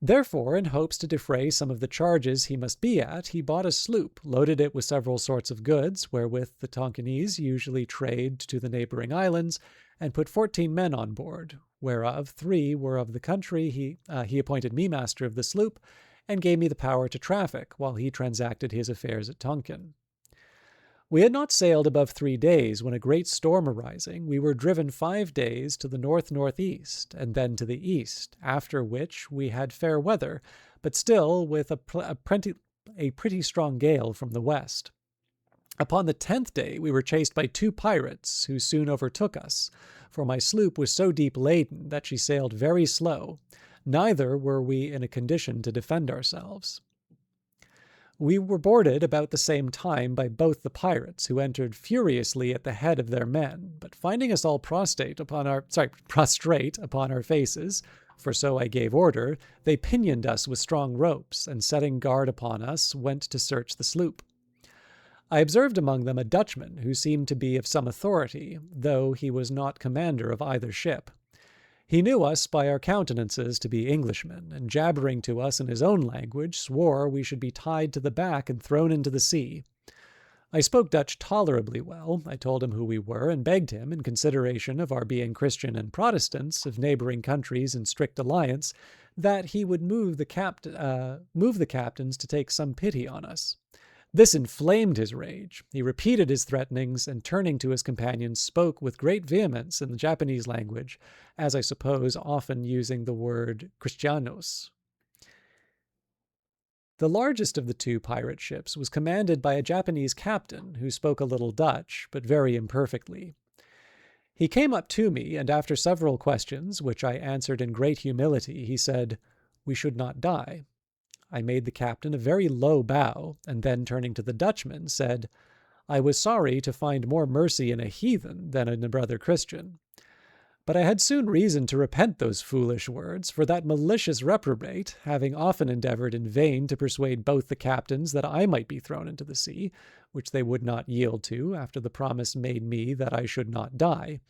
Therefore, in hopes to defray some of the charges he must be at, he bought a sloop, loaded it with several sorts of goods, wherewith the Tonkinese usually trade to the neighboring islands, and put 14 men on board, whereof 3 were of the country. He appointed me master of the sloop, and gave me the power to traffic, while he transacted his affairs at Tonkin. We had not sailed above 3 days when a great storm arising, we were driven 5 days to the north-northeast, and then to the east, after which we had fair weather, but still with a pretty strong gale from the west. Upon the 10th day we were chased by 2 pirates, who soon overtook us, for my sloop was so deep laden that she sailed very slow. Neither were we in a condition to defend ourselves. We were boarded about the same time by both the pirates, who entered furiously at the head of their men, but finding us all prostrate upon our faces, for so I gave order, they pinioned us with strong ropes, and setting guard upon us, went to search the sloop. I observed among them a Dutchman, who seemed to be of some authority, though he was not commander of either ship. He knew us by our countenances to be Englishmen, and jabbering to us in his own language, swore we should be tied to the back and thrown into the sea. I spoke Dutch tolerably well. I told him who we were, and begged him, in consideration of our being Christian and Protestants, of neighboring countries in strict alliance, that he would move the captains to take some pity on us. This inflamed his rage. He repeated his threatenings, and turning to his companions, spoke with great vehemence in the Japanese language, as I suppose often using the word Christianos. The largest of the 2 pirate ships was commanded by a Japanese captain who spoke a little Dutch, but very imperfectly. He came up to me, and after several questions, which I answered in great humility, he said, "We should not die." I made the captain a very low bow, and then turning to the Dutchman, said, I was sorry to find more mercy in a heathen than in a brother Christian. But I had soon reason to repent those foolish words, for that malicious reprobate, having often endeavoured in vain to persuade both the captains that I might be thrown into the sea, which they would not yield to after the promise made me that I should not die,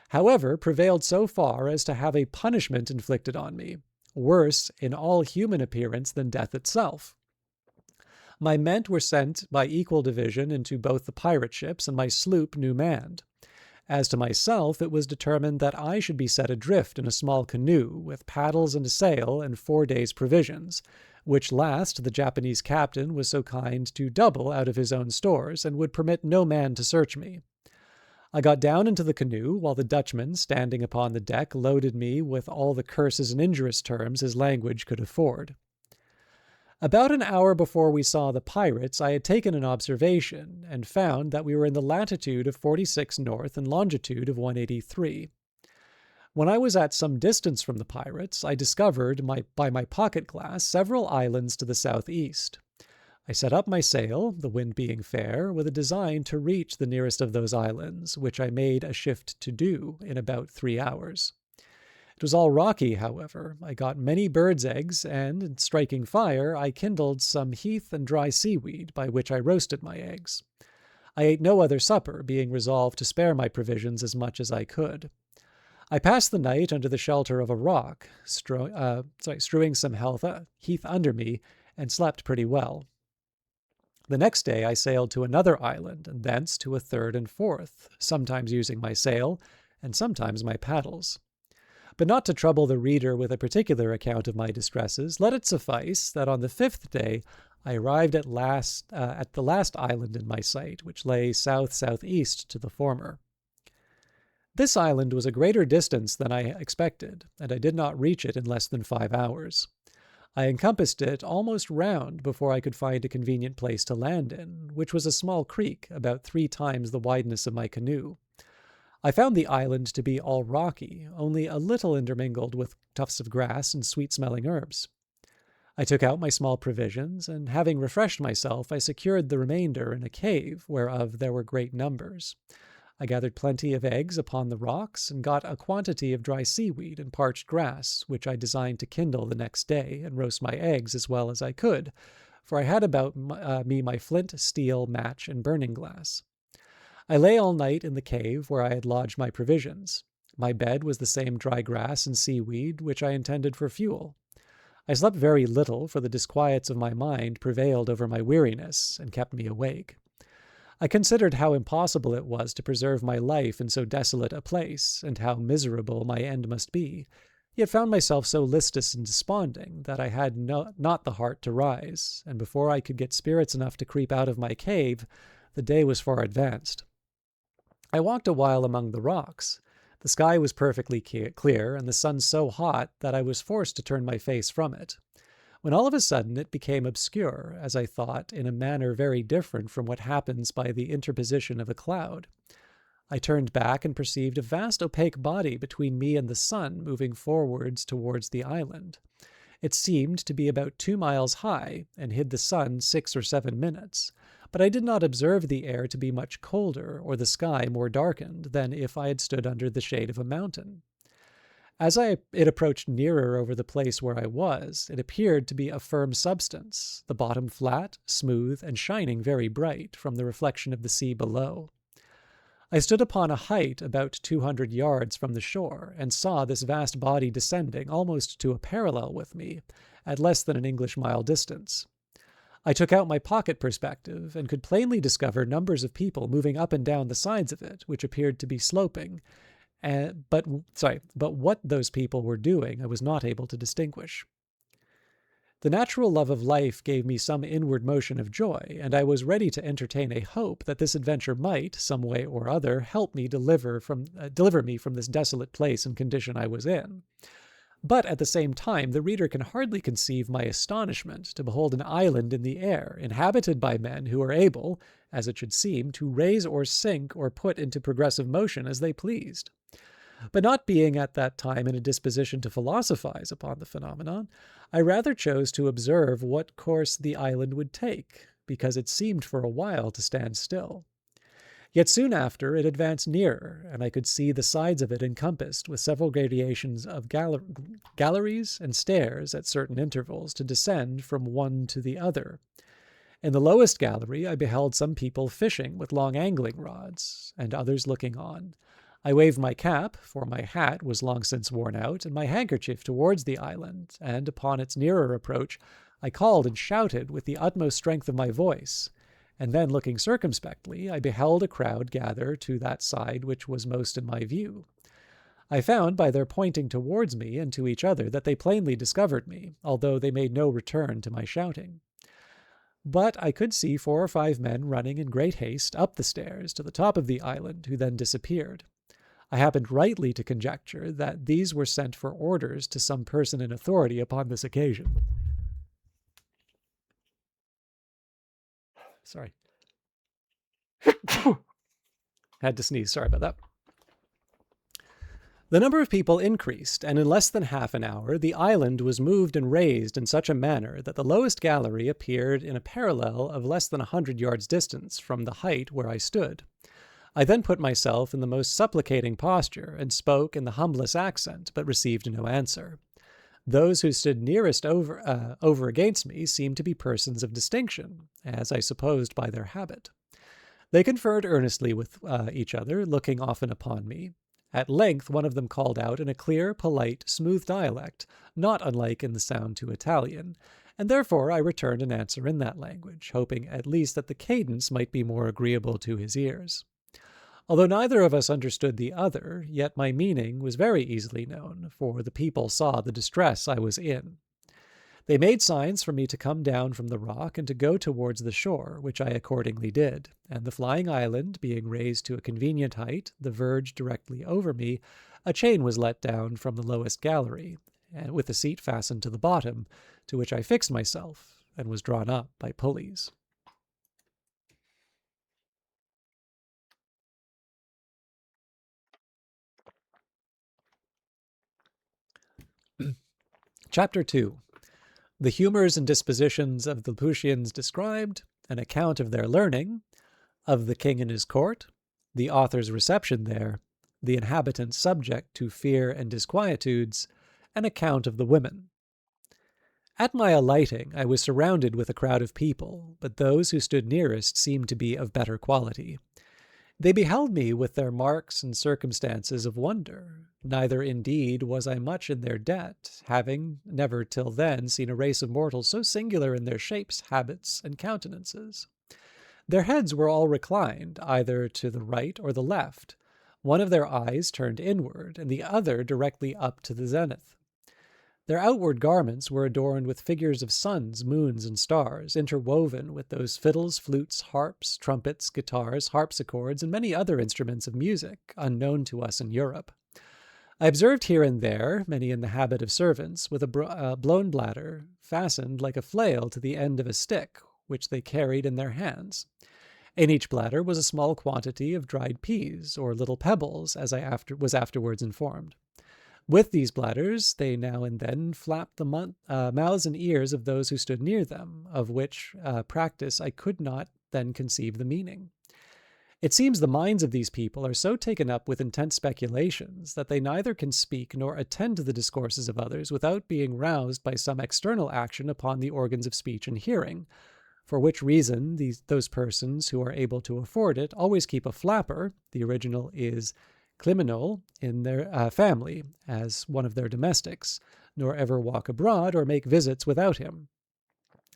however, prevailed so far as to have a punishment inflicted on me, worse in all human appearance than death itself. My men were sent by equal division into both the pirate ships and my sloop new manned. As to myself, it was determined that I should be set adrift in a small canoe with paddles and a sail and 4 days' provisions, which last the Japanese captain was so kind to double out of his own stores and would permit no man to search me. I got down into the canoe, while the Dutchman, standing upon the deck, loaded me with all the curses and injurious terms his language could afford. About an hour before we saw the pirates, I had taken an observation, and found that we were in the latitude of 46 north and longitude of 183. When I was at some distance from the pirates, I discovered by my pocket glass several islands to the southeast. I set up my sail, the wind being fair, with a design to reach the nearest of those islands, which I made a shift to do in about 3 hours. It was all rocky, however. I got many birds' eggs, and, striking fire, I kindled some heath and dry seaweed, by which I roasted my eggs. I ate no other supper, being resolved to spare my provisions as much as I could. I passed the night under the shelter of a rock, strewing some heath under me, and slept pretty well. The next day I sailed to another island, and thence to a third and fourth, sometimes using my sail, and sometimes my paddles. But not to trouble the reader with a particular account of my distresses, let it suffice that on the 5th day I arrived at the last island in my sight, which lay south-southeast to the former. This island was a greater distance than I expected, and I did not reach it in less than 5 hours. I encompassed it almost round before I could find a convenient place to land in, which was a small creek about 3 times the wideness of my canoe. I found the island to be all rocky, only a little intermingled with tufts of grass and sweet-smelling herbs. I took out my small provisions, and having refreshed myself, I secured the remainder in a cave, whereof there were great numbers. I gathered plenty of eggs upon the rocks, and got a quantity of dry seaweed and parched grass, which I designed to kindle the next day, and roast my eggs as well as I could, for I had about me my flint, steel, match, and burning glass. I lay all night in the cave where I had lodged my provisions. My bed was the same dry grass and seaweed which I intended for fuel. I slept very little, for the disquiets of my mind prevailed over my weariness, and kept me awake. I considered how impossible it was to preserve my life in so desolate a place, and how miserable my end must be, yet found myself so listless and desponding that I had not the heart to rise, and before I could get spirits enough to creep out of my cave, the day was far advanced. I walked a while among the rocks. The sky was perfectly clear, and the sun so hot that I was forced to turn my face from it, when all of a sudden it became obscure, as I thought, in a manner very different from what happens by the interposition of a cloud. I turned back and perceived a vast opaque body between me and the sun moving forwards towards the island. It seemed to be about 2 miles high, and hid the sun 6 or 7 minutes. But I did not observe the air to be much colder, or the sky more darkened, than if I had stood under the shade of a mountain. As it approached nearer over the place where I was, it appeared to be a firm substance, the bottom flat, smooth, and shining very bright from the reflection of the sea below. I stood upon a height about 200 yards from the shore, and saw this vast body descending almost to a parallel with me, at less than an English mile distance. I took out my pocket perspective, and could plainly discover numbers of people moving up and down the sides of it, which appeared to be sloping. But what those people were doing I was not able to distinguish. The natural love of life gave me some inward motion of joy, and I was ready to entertain a hope that this adventure might, some way or other, help me deliver me from this desolate place and condition I was in. But at the same time, the reader can hardly conceive my astonishment to behold an island in the air, inhabited by men who are able, as it should seem, to raise or sink or put into progressive motion as they pleased. But not being at that time in a disposition to philosophize upon the phenomenon, I rather chose to observe what course the island would take, because it seemed for a while to stand still. Yet soon after it advanced nearer, and I could see the sides of it encompassed with several gradations of galleries and stairs at certain intervals to descend from one to the other. In the lowest gallery I beheld some people fishing with long angling rods, and others looking on. I waved my cap, for my hat was long since worn out, and my handkerchief towards the island, and upon its nearer approach I called and shouted with the utmost strength of my voice. And then, looking circumspectly, I beheld a crowd gather to that side which was most in my view. I found by their pointing towards me and to each other that they plainly discovered me, although they made no return to my shouting. But I could see 4 or 5 men running in great haste up the stairs to the top of the island, who then disappeared. I happened rightly to conjecture that these were sent for orders to some person in authority upon this occasion. Sorry. Had to sneeze. Sorry about that. The number of people increased, and in less than half an hour the island was moved and raised in such a manner that the lowest gallery appeared in a parallel of less than 100 yards distance from the height where I stood. I then put myself in the most supplicating posture, and spoke in the humblest accent, but received no answer. Those who stood nearest over against me seemed to be persons of distinction, as I supposed by their habit. They conferred earnestly with each other, looking often upon me. At length one of them called out in a clear, polite, smooth dialect, not unlike in the sound to Italian, and therefore I returned an answer in that language, hoping at least that the cadence might be more agreeable to his ears. Although neither of us understood the other, yet my meaning was very easily known, for the people saw the distress I was in. They made signs for me to come down from the rock and to go towards the shore, which I accordingly did, and the flying island being raised to a convenient height, the verge directly over me, a chain was let down from the lowest gallery, and with a seat fastened to the bottom, to which I fixed myself, and was drawn up by pulleys. Chapter 2. The humors and dispositions of the Laputians described, an account of their learning, of the king and his court, the author's reception there, the inhabitants subject to fear and disquietudes, an account of the women. At my alighting I was surrounded with a crowd of people, but those who stood nearest seemed to be of better quality. They beheld me with their marks and circumstances of wonder. Neither, indeed, was I much in their debt, having never till then seen a race of mortals so singular in their shapes, habits, and countenances. Their heads were all reclined, either to the right or the left, one of their eyes turned inward, and the other directly up to the zenith. Their outward garments were adorned with figures of suns, moons, and stars, interwoven with those fiddles, flutes, harps, trumpets, guitars, harpsichords, and many other instruments of music, unknown to us in Europe. I observed here and there many in the habit of servants, with a blown bladder, fastened like a flail to the end of a stick, which they carried in their hands. In each bladder was a small quantity of dried peas, or little pebbles, as I was afterwards informed. With these bladders they now and then flapped the mouths and ears of those who stood near them, of which practice I could not then conceive the meaning. It seems the minds of these people are so taken up with intense speculations that they neither can speak nor attend to the discourses of others without being roused by some external action upon the organs of speech and hearing, for which reason those persons who are able to afford it always keep a flapper, the original is criminal, in their family as one of their domestics, nor ever walk abroad or make visits without him.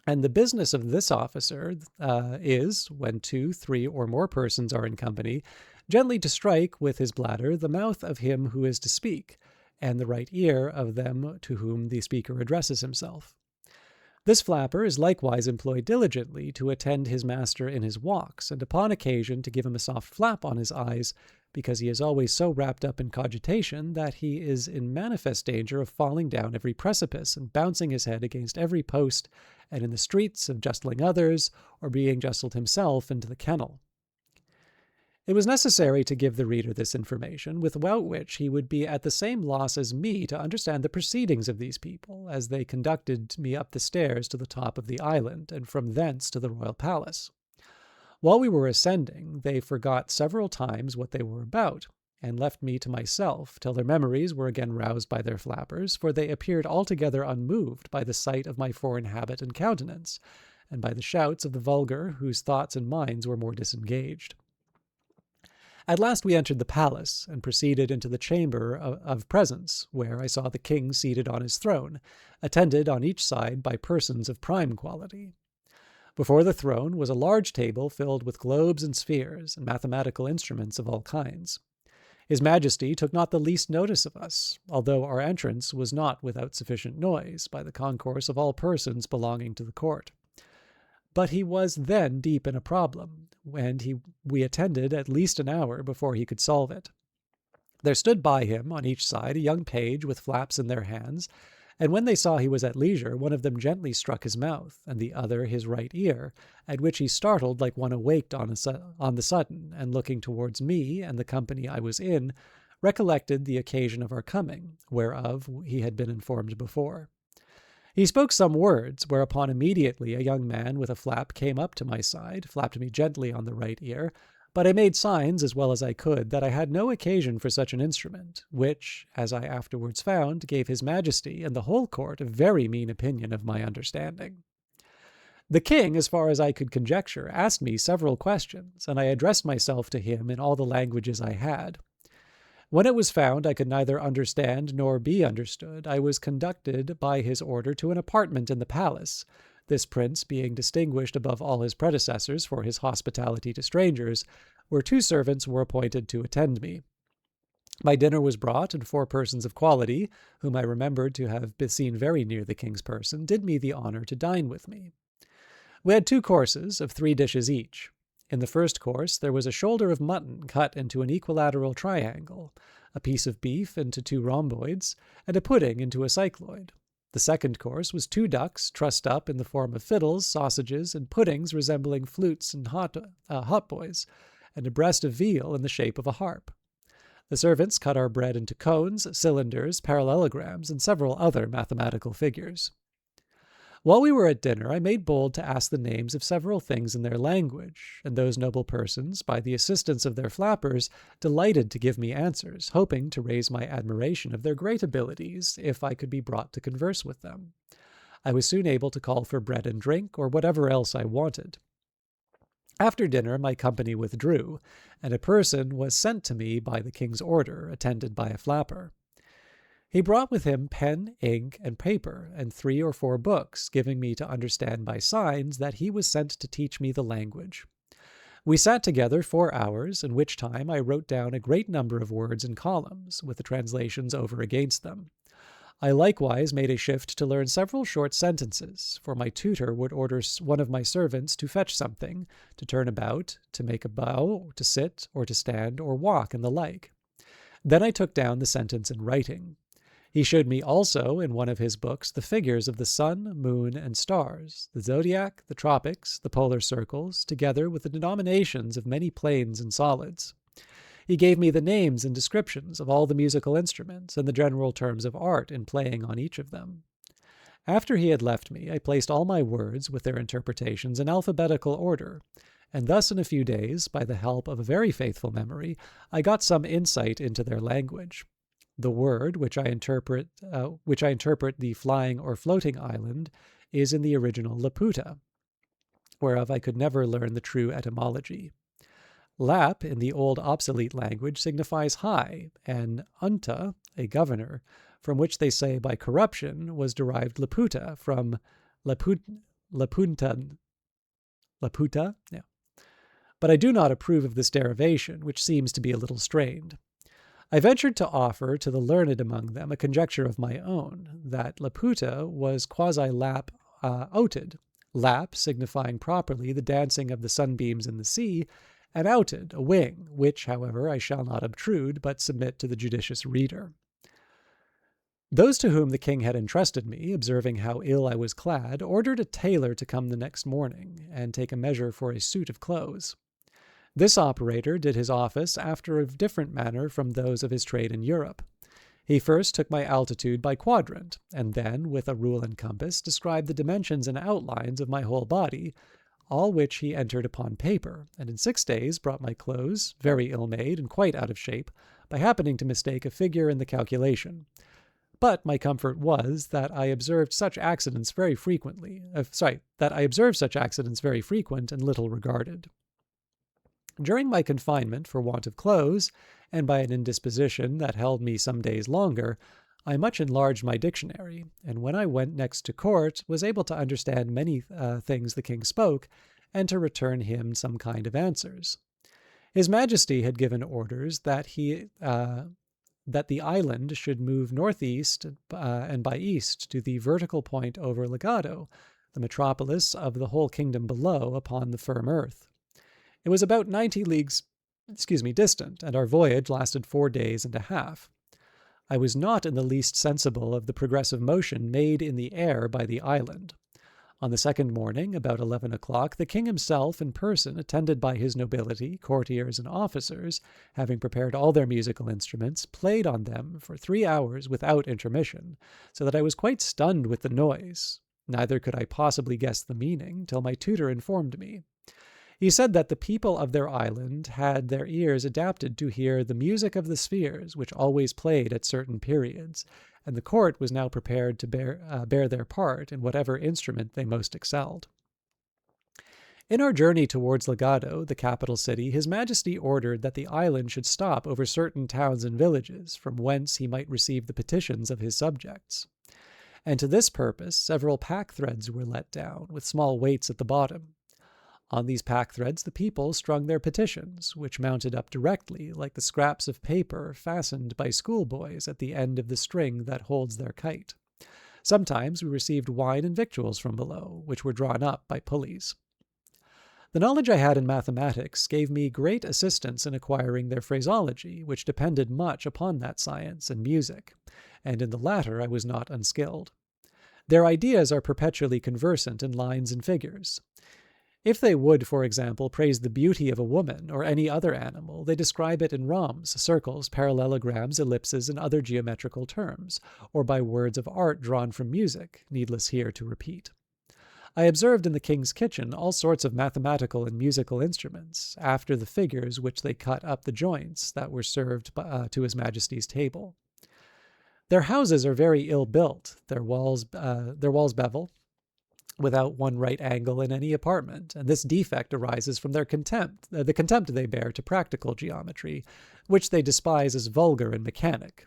And the business of this officer is, when 2, 3, or more persons are in company, gently to strike with his bladder the mouth of him who is to speak, and the right ear of them to whom the speaker addresses himself. This flapper is likewise employed diligently to attend his master in his walks, and upon occasion to give him a soft flap on his eyes, because he is always so wrapped up in cogitation that he is in manifest danger of falling down every precipice and bouncing his head against every post, and in the streets of justling others, or being justled himself into the kennel. It was necessary to give the reader this information, without which he would be at the same loss as me to understand the proceedings of these people, as they conducted me up the stairs to the top of the island, and from thence to the royal palace. While we were ascending, they forgot several times what they were about, and left me to myself till their memories were again roused by their flappers, for they appeared altogether unmoved by the sight of my foreign habit and countenance, and by the shouts of the vulgar, whose thoughts and minds were more disengaged. At last we entered the palace, and proceeded into the chamber of presence, where I saw the king seated on his throne, attended on each side by persons of prime quality. Before the throne was a large table filled with globes and spheres, and mathematical instruments of all kinds. His Majesty took not the least notice of us, although our entrance was not without sufficient noise, by the concourse of all persons belonging to the court. But he was then deep in a problem, and we attended at least an hour before he could solve it. There stood by him on each side a young page with flaps in their hands, and when they saw he was at leisure, one of them gently struck his mouth, and the other his right ear, at which he startled like one awaked on the sudden, and looking towards me and the company I was in, recollected the occasion of our coming, whereof he had been informed before. He spoke some words, whereupon immediately a young man with a flap came up to my side, flapped me gently on the right ear, but I made signs as well as I could that I had no occasion for such an instrument, which, as I afterwards found, gave his Majesty and the whole court a very mean opinion of my understanding. The king, as far as I could conjecture, asked me several questions, and I addressed myself to him in all the languages I had. When it was found I could neither understand nor be understood, I was conducted by his order to an apartment in the palace, this prince being distinguished above all his predecessors for his hospitality to strangers, where 2 servants were appointed to attend me. My dinner was brought, and 4 persons of quality, whom I remembered to have been seen very near the king's person, did me the honor to dine with me. We had 2 courses of 3 dishes each. In the first course there was a shoulder of mutton cut into an equilateral triangle, a piece of beef into 2 rhomboids, and a pudding into a cycloid. The second course was 2 ducks trussed up in the form of fiddles, sausages, and puddings resembling flutes and hautboys, and a breast of veal in the shape of a harp. The servants cut our bread into cones, cylinders, parallelograms, and several other mathematical figures. While we were at dinner, I made bold to ask the names of several things in their language, and those noble persons, by the assistance of their flappers, delighted to give me answers, hoping to raise my admiration of their great abilities if I could be brought to converse with them. I was soon able to call for bread and drink, or whatever else I wanted. After dinner my company withdrew, and a person was sent to me by the king's order, attended by a flapper. He brought with him pen, ink, and paper, and 3 or 4 books, giving me to understand by signs that he was sent to teach me the language. We sat together 4 hours, in which time I wrote down a great number of words in columns, with the translations over against them. I likewise made a shift to learn several short sentences, for my tutor would order one of my servants to fetch something, to turn about, to make a bow, to sit, or to stand, or walk, and the like. Then I took down the sentence in writing. He showed me also, in one of his books, the figures of the sun, moon, and stars, the zodiac, the tropics, the polar circles, together with the denominations of many planes and solids. He gave me the names and descriptions of all the musical instruments, and the general terms of art in playing on each of them. After he had left me, I placed all my words, with their interpretations, in alphabetical order, and thus in a few days, by the help of a very faithful memory, I got some insight into their language. The word which I interpret the flying or floating island is in the original Laputa, whereof I could never learn the true etymology. Lap in the old obsolete language signifies high, and unta, a governor, from which they say by corruption was derived Laputa from Lapunta. Laputa? Yeah. But I do not approve of this derivation, which seems to be a little strained. I ventured to offer to the learned among them a conjecture of my own, that Laputa was quasi-lap outed, lap signifying properly the dancing of the sunbeams in the sea, and outed, a wing, which, however, I shall not obtrude, but submit to the judicious reader. Those to whom the king had entrusted me, observing how ill I was clad, ordered a tailor to come the next morning, and take a measure for a suit of clothes. This operator did his office after a different manner from those of his trade in Europe. He first took my altitude by quadrant, and then, with a rule and compass, described the dimensions and outlines of my whole body, all which he entered upon paper, and in 6 days brought my clothes, very ill-made and quite out of shape, by happening to mistake a figure in the calculation. But my comfort was that I observed such accidents very frequent and little regarded. During my confinement for want of clothes, and by an indisposition that held me some days longer, I much enlarged my dictionary, and when I went next to court, was able to understand many things the king spoke, and to return him some kind of answers. His Majesty had given orders that the island should move northeast and by east to the vertical point over Legado, the metropolis of the whole kingdom below upon the firm earth. It was about 90 leagues distant, and our voyage lasted 4 days and a half. I was not in the least sensible of the progressive motion made in the air by the island. On the second morning, about 11 o'clock, the king himself in person, attended by his nobility, courtiers, and officers, having prepared all their musical instruments, played on them for 3 hours without intermission, so that I was quite stunned with the noise. Neither could I possibly guess the meaning till my tutor informed me. He said that the people of their island had their ears adapted to hear the music of the spheres, which always played at certain periods, and the court was now prepared to bear their part in whatever instrument they most excelled. In our journey towards Legado, the capital city, His Majesty ordered that the island should stop over certain towns and villages, from whence he might receive the petitions of his subjects. And to this purpose several pack-threads were let down, with small weights at the bottom. On these pack-threads the people strung their petitions, which mounted up directly, like the scraps of paper fastened by schoolboys at the end of the string that holds their kite. Sometimes we received wine and victuals from below, which were drawn up by pulleys. The knowledge I had in mathematics gave me great assistance in acquiring their phraseology, which depended much upon that science, and music, and in the latter I was not unskilled. Their ideas are perpetually conversant in lines and figures. If they would, for example, praise the beauty of a woman or any other animal, they describe it in rhombs, circles, parallelograms, ellipses, and other geometrical terms, or by words of art drawn from music, needless here to repeat. I observed in the king's kitchen all sorts of mathematical and musical instruments, after the figures which they cut up the joints that were served to His Majesty's table. Their houses are very ill built, their walls bevel, without one right angle in any apartment, and this defect arises from their the contempt they bear to practical geometry, which they despise as vulgar and mechanic.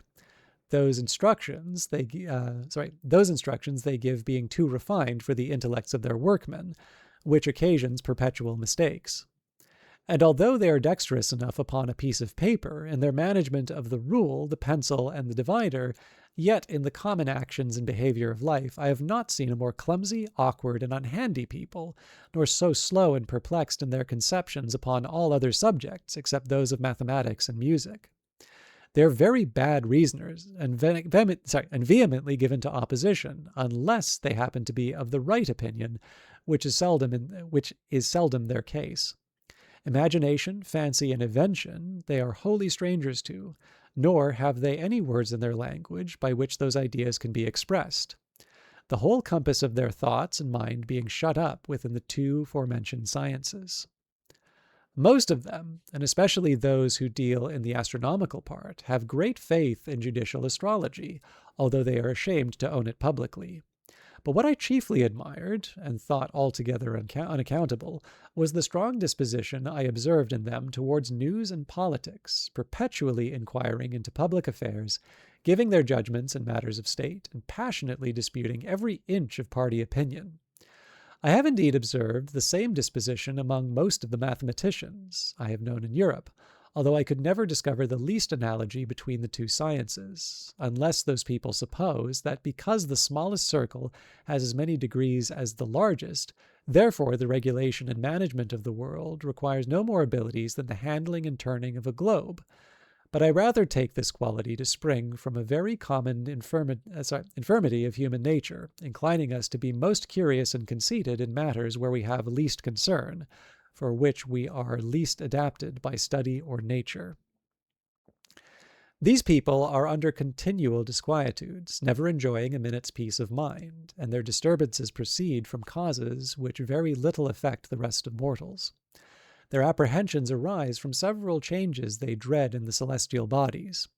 Those instructions they give being too refined for the intellects of their workmen, which occasions perpetual mistakes. And although they are dexterous enough upon a piece of paper in their management of the rule, the pencil, and the divider, yet in the common actions and behavior of life I have not seen a more clumsy, awkward, and unhandy people, nor so slow and perplexed in their conceptions upon all other subjects except those of mathematics and music. They are very bad reasoners, and vehemently given to opposition, unless they happen to be of the right opinion, which is seldom their case. Imagination, fancy, and invention they are wholly strangers to, nor have they any words in their language by which those ideas can be expressed, the whole compass of their thoughts and mind being shut up within the two forementioned sciences. Most of them, and especially those who deal in the astronomical part, have great faith in judicial astrology, although they are ashamed to own it publicly. But what I chiefly admired, and thought altogether unaccountable, was the strong disposition I observed in them towards news and politics, perpetually inquiring into public affairs, giving their judgments in matters of state, and passionately disputing every inch of party opinion. I have indeed observed the same disposition among most of the mathematicians I have known in Europe, although I could never discover the least analogy between the two sciences, unless those people suppose that because the smallest circle has as many degrees as the largest, therefore the regulation and management of the world requires no more abilities than the handling and turning of a globe. But I rather take this quality to spring from a very common infirmity of human nature, inclining us to be most curious and conceited in matters where we have least concern, for which we are least adapted by study or nature. These people are under continual disquietudes, never enjoying a minute's peace of mind, and their disturbances proceed from causes which very little affect the rest of mortals. Their apprehensions arise from several changes they dread in the celestial bodies.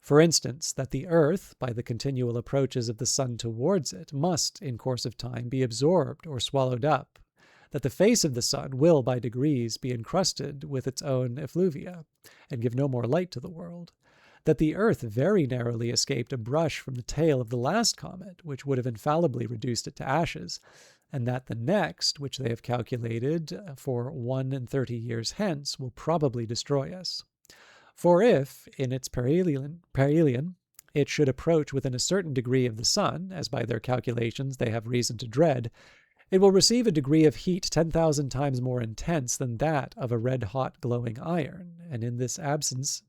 For instance, that the earth, by the continual approaches of the sun towards it, must, in course of time, be absorbed or swallowed up, that the face of the sun will by degrees be encrusted with its own effluvia, and give no more light to the world, that the earth very narrowly escaped a brush from the tail of the last comet, which would have infallibly reduced it to ashes, and that the next, which they have calculated for 31 hence, will probably destroy us. For if, in its perihelion, it should approach within a certain degree of the sun, as by their calculations they have reason to dread, it will receive a degree of heat 10,000 times more intense than that of a red-hot glowing iron, and in its absence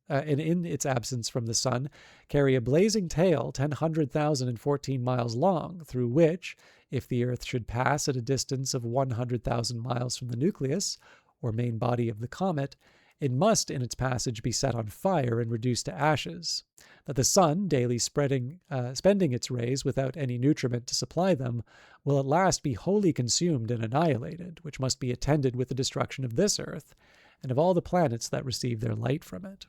from the sun, carry a blazing tail 10,114 miles long, through which, if the earth should pass at a distance of 100,000 miles from the nucleus, or main body of the comet, it must in its passage be set on fire and reduced to ashes, that the sun, daily spending its rays without any nutriment to supply them, will at last be wholly consumed and annihilated, which must be attended with the destruction of this earth, and of all the planets that receive their light from it.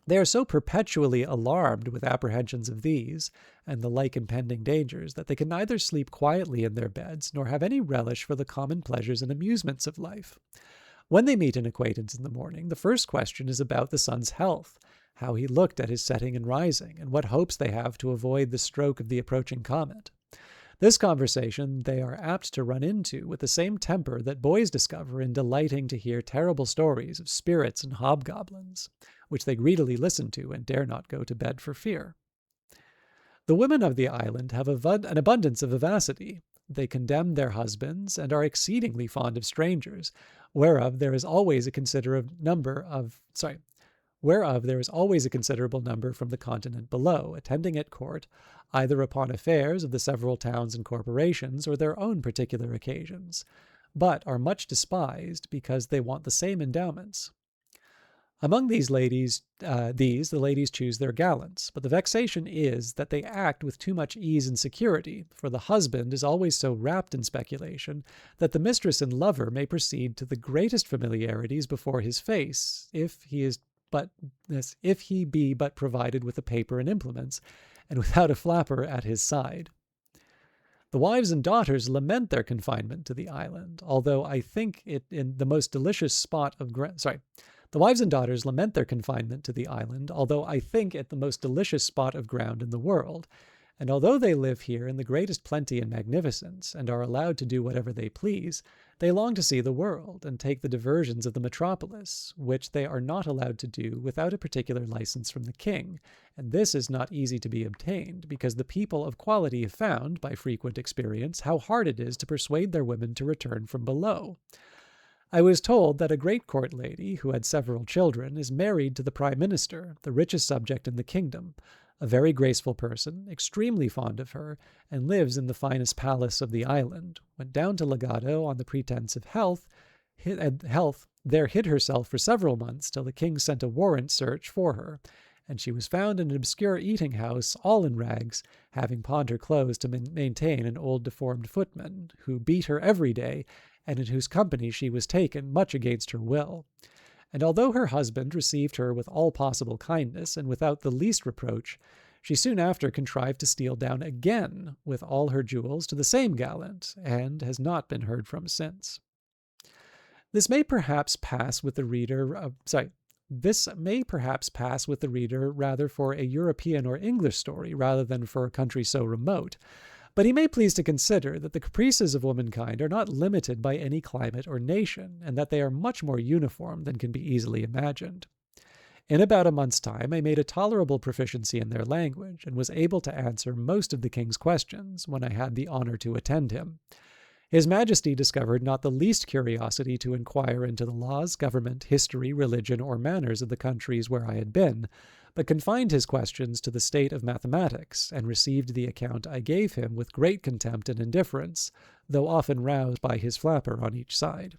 They are so perpetually alarmed with apprehensions of these and the like impending dangers that they can neither sleep quietly in their beds nor have any relish for the common pleasures and amusements of life. When they meet an acquaintance in the morning, the first question is about the sun's health, how he looked at his setting and rising, and what hopes they have to avoid the stroke of the approaching comet. This conversation they are apt to run into with the same temper that boys discover in delighting to hear terrible stories of spirits and hobgoblins, which they greedily listen to and dare not go to bed for fear. The women of the island have an abundance of vivacity. They condemn their husbands and are exceedingly fond of strangers, whereof there is always a considerable number from the continent below, attending at court, either upon affairs of the several towns and corporations or their own particular occasions, but are much despised because they want the same endowments. Among the ladies choose their gallants, but the vexation is that they act with too much ease and security, for the husband is always so wrapped in speculation that the mistress and lover may proceed to the greatest familiarities before his face, if he be but provided with a paper and implements, and without a flapper at his side. The wives and daughters lament their confinement to the island, although I think it in the most delicious spot of The wives and daughters lament their confinement to the island, although I think it the most delicious spot of ground in the world, and although they live here in the greatest plenty and magnificence, and are allowed to do whatever they please, they long to see the world, and take the diversions of the metropolis, which they are not allowed to do without a particular license from the king, and this is not easy to be obtained, because the people of quality have found, by frequent experience, how hard it is to persuade their women to return from below. I was told that a great court lady, who had several children, is married to the prime minister, the richest subject in the kingdom, a very graceful person, extremely fond of her, and lives in the finest palace of the island, went down to Legado on the pretence of health, there hid herself for several months till the king sent a warrant search for her, and she was found in an obscure eating-house, all in rags, having pawned her clothes to maintain an old deformed footman, who beat her every day, and in whose company she was taken, much against her will. And although her husband received her with all possible kindness, and without the least reproach, she soon after contrived to steal down again, with all her jewels, to the same gallant, and has not been heard from since. This may perhaps pass with the reader rather for a European or English story rather than for a country so remote, but he may please to consider that the caprices of womankind are not limited by any climate or nation, and that they are much more uniform than can be easily imagined. In about a month's time I made a tolerable proficiency in their language, and was able to answer most of the king's questions, when I had the honor to attend him. His Majesty discovered not the least curiosity to inquire into the laws, government, history, religion, or manners of the countries where I had been, but confined his questions to the state of mathematics, and received the account I gave him with great contempt and indifference, though often roused by his flapper on each side.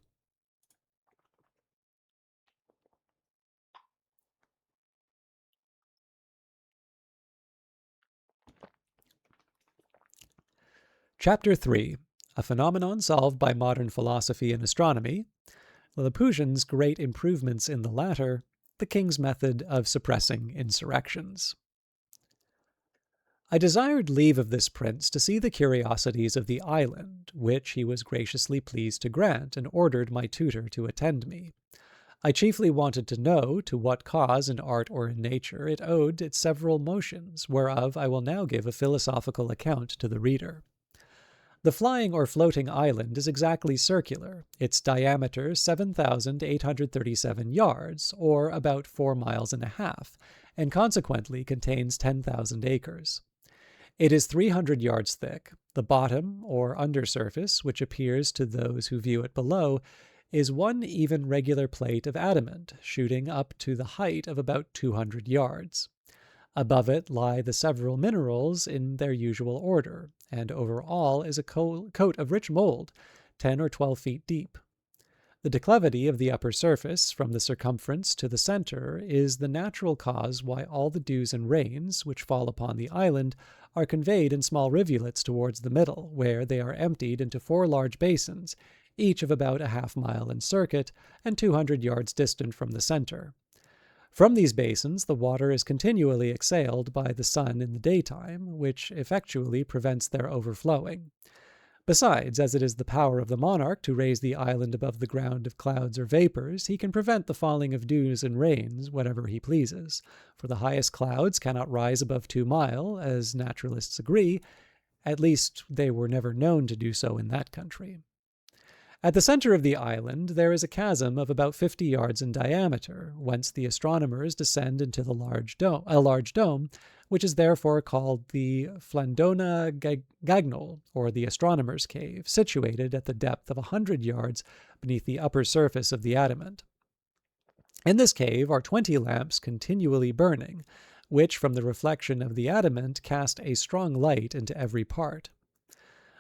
Chapter 3. A phenomenon solved by modern philosophy and astronomy, Lilliputian's great improvements in the latter, the king's method of suppressing insurrections. I desired leave of this prince to see the curiosities of the island, which he was graciously pleased to grant, and ordered my tutor to attend me. I chiefly wanted to know to what cause in art or in nature it owed its several motions, whereof I will now give a philosophical account to the reader. The flying or floating island is exactly circular, its diameter 7,837 yards, or about 4 miles and a half, and consequently contains 10,000 acres. It is 300 yards thick. The bottom, or undersurface, which appears to those who view it below, is one even regular plate of adamant, shooting up to the height of about 200 yards. Above it lie the several minerals in their usual order, and over all is a coat of rich mold, 10 or 12 feet deep. The declivity of the upper surface, from the circumference to the center, is the natural cause why all the dews and rains, which fall upon the island, are conveyed in small rivulets towards the middle, where they are emptied into 4 large basins, each of about a half-mile in circuit, and 200 yards distant from the center. From these basins the water is continually exhaled by the sun in the daytime, which effectually prevents their overflowing. Besides, as it is the power of the monarch to raise the island above the ground of clouds or vapors, he can prevent the falling of dews and rains whenever he pleases, for the highest clouds cannot rise above 2 miles, as naturalists agree. At least they were never known to do so in that country. At the center of the island there is a chasm of about 50 yards in diameter, whence the astronomers descend into a large dome, which is therefore called the Flandona Gagnol, or the astronomer's cave, situated at the depth of 100 yards beneath the upper surface of the adamant. In this cave are 20 lamps continually burning, which from the reflection of the adamant cast a strong light into every part.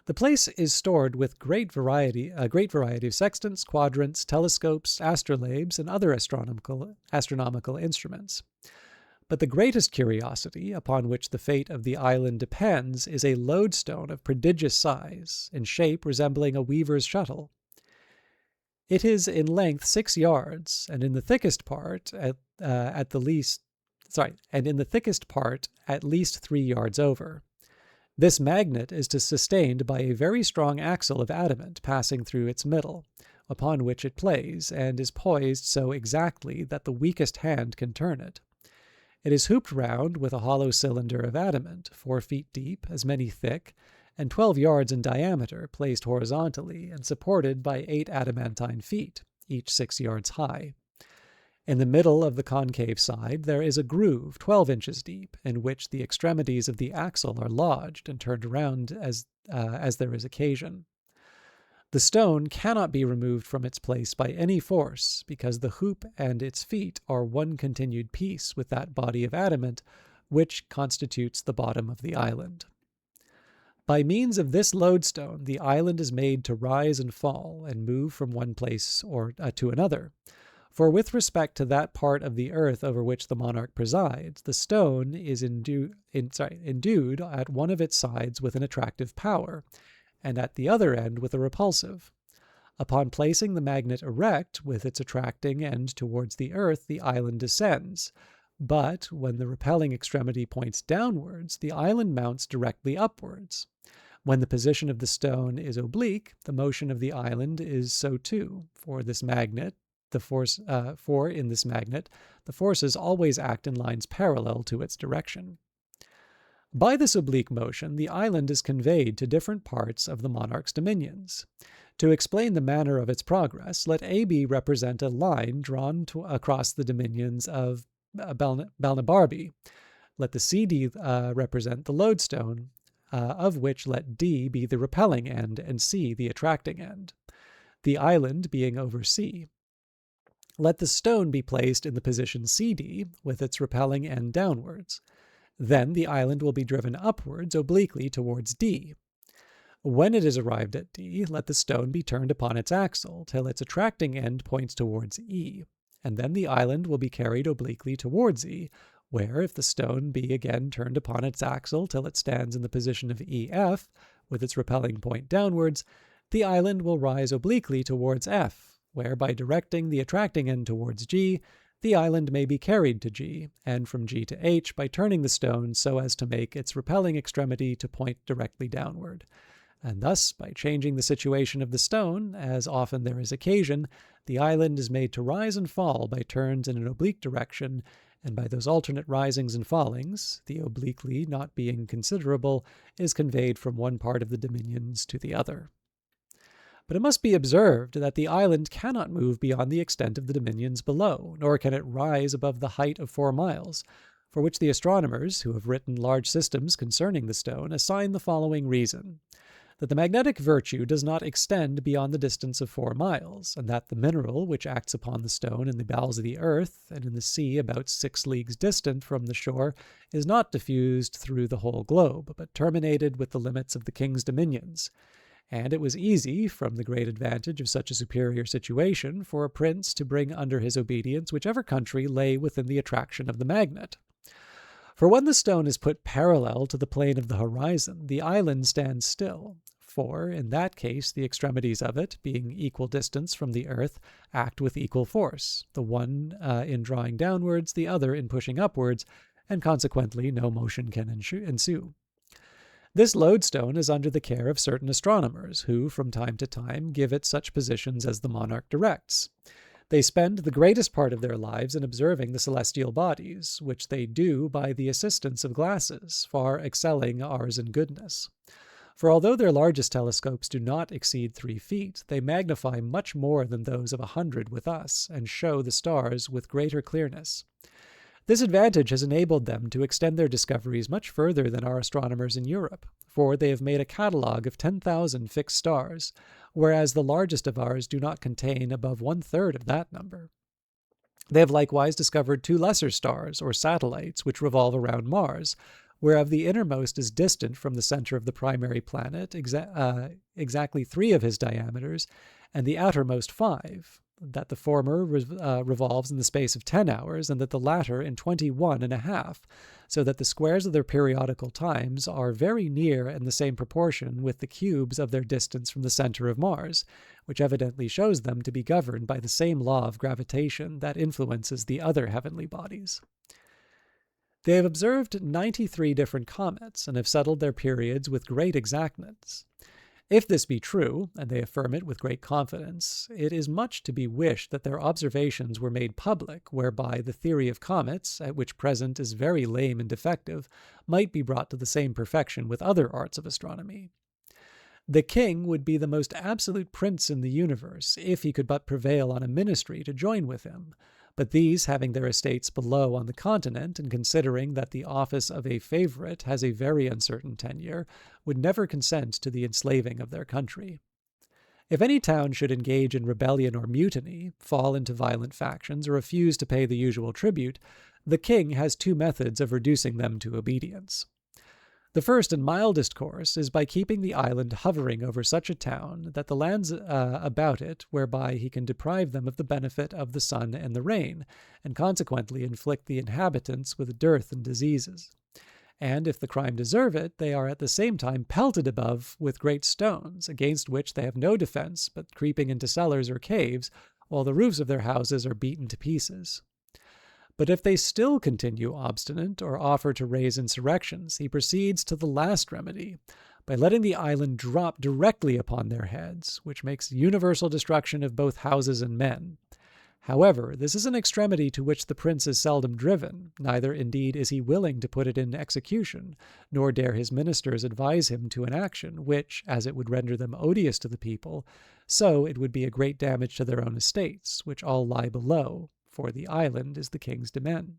The place is stored with a great variety of sextants, quadrants, telescopes, astrolabes, and other astronomical instruments. But the greatest curiosity, upon which the fate of the island depends, is a lodestone of prodigious size, in shape resembling a weaver's shuttle. It is in length 6 yards, and in the thickest part at least 3 yards over. This magnet is sustained by a very strong axle of adamant passing through its middle, upon which it plays, and is poised so exactly that the weakest hand can turn it. It is hooped round with a hollow cylinder of adamant, 4 feet deep, as many thick, and 12 yards in diameter, placed horizontally and supported by 8 adamantine feet, each 6 yards high. In the middle of the concave side there is a groove 12 inches deep, in which the extremities of the axle are lodged and turned around as there is occasion. The stone cannot be removed from its place by any force, because the hoop and its feet are one continued piece with that body of adamant which constitutes the bottom of the island. By means of this lodestone the island is made to rise and fall, and move from one place to another. For with respect to that part of the earth over which the monarch presides, the stone is endued at one of its sides with an attractive power, and at the other end with a repulsive. Upon placing the magnet erect, with its attracting end towards the earth, the island descends, but when the repelling extremity points downwards, the island mounts directly upwards. When the position of the stone is oblique, the motion of the island is so too, for in this magnet the forces always act in lines parallel to its direction. By this oblique motion the island is conveyed to different parts of the monarch's dominions. To explain the manner of its progress, let AB represent a line drawn across the dominions of Balnibarbi. Let the CD represent the lodestone, of which let D be the repelling end and C the attracting end, the island being over C. Let the stone be placed in the position CD, with its repelling end downwards. Then the island will be driven upwards obliquely towards D. When it is arrived at D, let the stone be turned upon its axle till its attracting end points towards E, and then the island will be carried obliquely towards E, where, if the stone be again turned upon its axle till it stands in the position of EF, with its repelling point downwards, the island will rise obliquely towards F, where by directing the attracting end towards G, the island may be carried to G, and from G to H by turning the stone so as to make its repelling extremity to point directly downward. And thus, by changing the situation of the stone, as often there is occasion, the island is made to rise and fall by turns in an oblique direction, and by those alternate risings and fallings, the obliquely not being considerable, is conveyed from one part of the dominions to the other. But it must be observed that the island cannot move beyond the extent of the dominions below, nor can it rise above the height of 4 miles, for which the astronomers, who have written large systems concerning the stone, assign the following reason: that the magnetic virtue does not extend beyond the distance of 4 miles, and that the mineral which acts upon the stone in the bowels of the earth and in the sea about 6 leagues distant from the shore is not diffused through the whole globe, but terminated with the limits of the king's dominions. And it was easy, from the great advantage of such a superior situation, for a prince to bring under his obedience whichever country lay within the attraction of the magnet. For when the stone is put parallel to the plane of the horizon, the island stands still, for in that case the extremities of it, being equal distance from the earth, act with equal force, the one in drawing downwards, the other in pushing upwards, and consequently no motion can ensue. This lodestone is under the care of certain astronomers, who from time to time give it such positions as the monarch directs. They spend the greatest part of their lives in observing the celestial bodies, which they do by the assistance of glasses, far excelling ours in goodness. For although their largest telescopes do not exceed 3 feet, they magnify much more than those of 100 with us, and show the stars with greater clearness. This advantage has enabled them to extend their discoveries much further than our astronomers in Europe, for they have made a catalogue of 10,000 fixed stars, whereas the largest of ours do not contain above 1/3 of that number. They have likewise discovered 2 lesser stars, or satellites, which revolve around Mars, whereof the innermost is distant from the center of the primary planet, exactly 3 of his diameters, and the outermost 5, that the former revolves in the space of 10 hours, and that the latter in 21.5, so that the squares of their periodical times are very near in the same proportion with the cubes of their distance from the center of Mars, which evidently shows them to be governed by the same law of gravitation that influences the other heavenly bodies. They have observed 93 different comets, and have settled their periods with great exactness. If this be true, and they affirm it with great confidence, it is much to be wished that their observations were made public, whereby the theory of comets, at which present is very lame and defective, might be brought to the same perfection with other arts of astronomy. The king would be the most absolute prince in the universe, if he could but prevail on a ministry to join with him. But these, having their estates below on the continent, and considering that the office of a favorite has a very uncertain tenure, would never consent to the enslaving of their country. If any town should engage in rebellion or mutiny, fall into violent factions, or refuse to pay the usual tribute, the king has 2 methods of reducing them to obedience. The first and mildest course is by keeping the island hovering over such a town that the lands about it, whereby he can deprive them of the benefit of the sun and the rain, and consequently inflict the inhabitants with dearth and diseases. And if the crime deserve it, they are at the same time pelted above with great stones, against which they have no defense but creeping into cellars or caves, while the roofs of their houses are beaten to pieces. But if they still continue obstinate or offer to raise insurrections, he proceeds to the last remedy, by letting the island drop directly upon their heads, which makes universal destruction of both houses and men. However, this is an extremity to which the prince is seldom driven, neither indeed is he willing to put it in execution, nor dare his ministers advise him to an action which, as it would render them odious to the people, so it would be a great damage to their own estates, which all lie below, for the island is the king's demesne.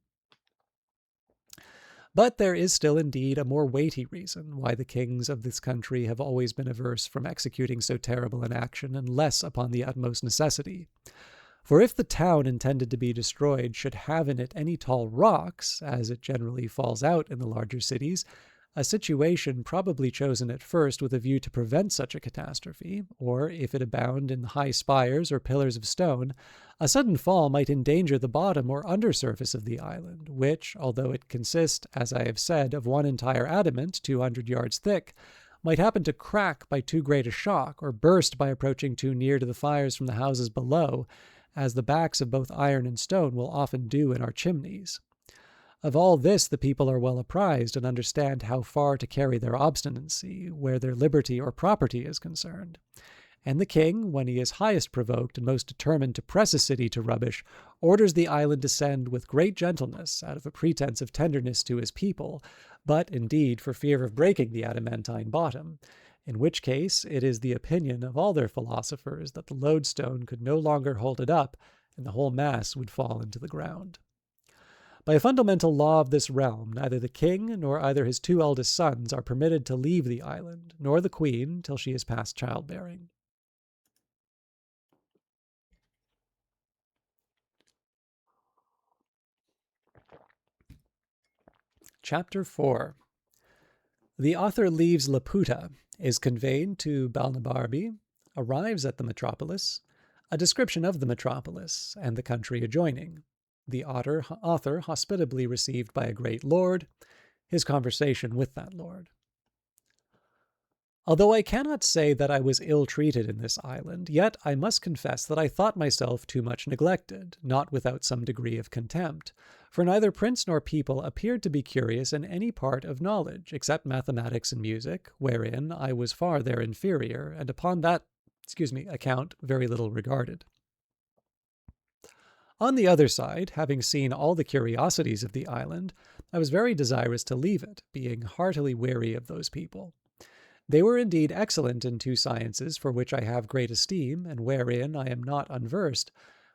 But there is still indeed a more weighty reason why the kings of this country have always been averse from executing so terrible an action, and less upon the utmost necessity. For if the town intended to be destroyed should have in it any tall rocks, as it generally falls out in the larger cities, a situation probably chosen at first with a view to prevent such a catastrophe, or if it abound in high spires or pillars of stone, a sudden fall might endanger the bottom or under surface of the island, which, although it consist, as I have said, of one entire adamant 200 yards thick, might happen to crack by too great a shock, or burst by approaching too near to the fires from the houses below, as the backs of both iron and stone will often do in our chimneys. Of all this the people are well apprised, and understand how far to carry their obstinacy, where their liberty or property is concerned. And the king, when he is highest provoked and most determined to press a city to rubbish, orders the island descend with great gentleness, out of a pretence of tenderness to his people, but indeed for fear of breaking the adamantine bottom, in which case it is the opinion of all their philosophers that the lodestone could no longer hold it up, and the whole mass would fall into the ground. By a fundamental law of this realm, neither the king nor either his two eldest sons are permitted to leave the island, nor the queen till she is past childbearing. Chapter 4. The author leaves Laputa, is conveyed to Balnibarbi, arrives at the metropolis, a description of the metropolis and the country adjoining, the author hospitably received by a great lord, his conversation with that lord. Although I cannot say that I was ill-treated in this island, yet I must confess that I thought myself too much neglected, not without some degree of contempt, for neither prince nor people appeared to be curious in any part of knowledge, except mathematics and music, wherein I was far their inferior, and upon that account very little regarded. On the other side, having seen all the curiosities of the island, I was very desirous to leave it, being heartily weary of those people. They were indeed excellent in two sciences for which I have great esteem, and wherein I am not unversed,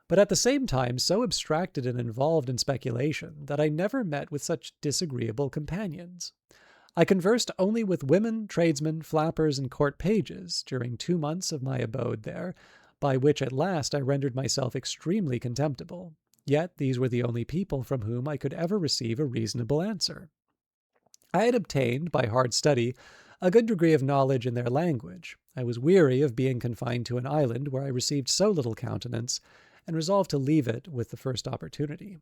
but at the same time so abstracted and involved in speculation that I never met with such disagreeable companions. I conversed only with women, tradesmen, flappers, and court pages during 2 months of my abode there, by which at last I rendered myself extremely contemptible. Yet these were the only people from whom I could ever receive a reasonable answer. I had obtained, by hard study, a good degree of knowledge in their language. I was weary of being confined to an island where I received so little countenance, and resolved to leave it with the first opportunity.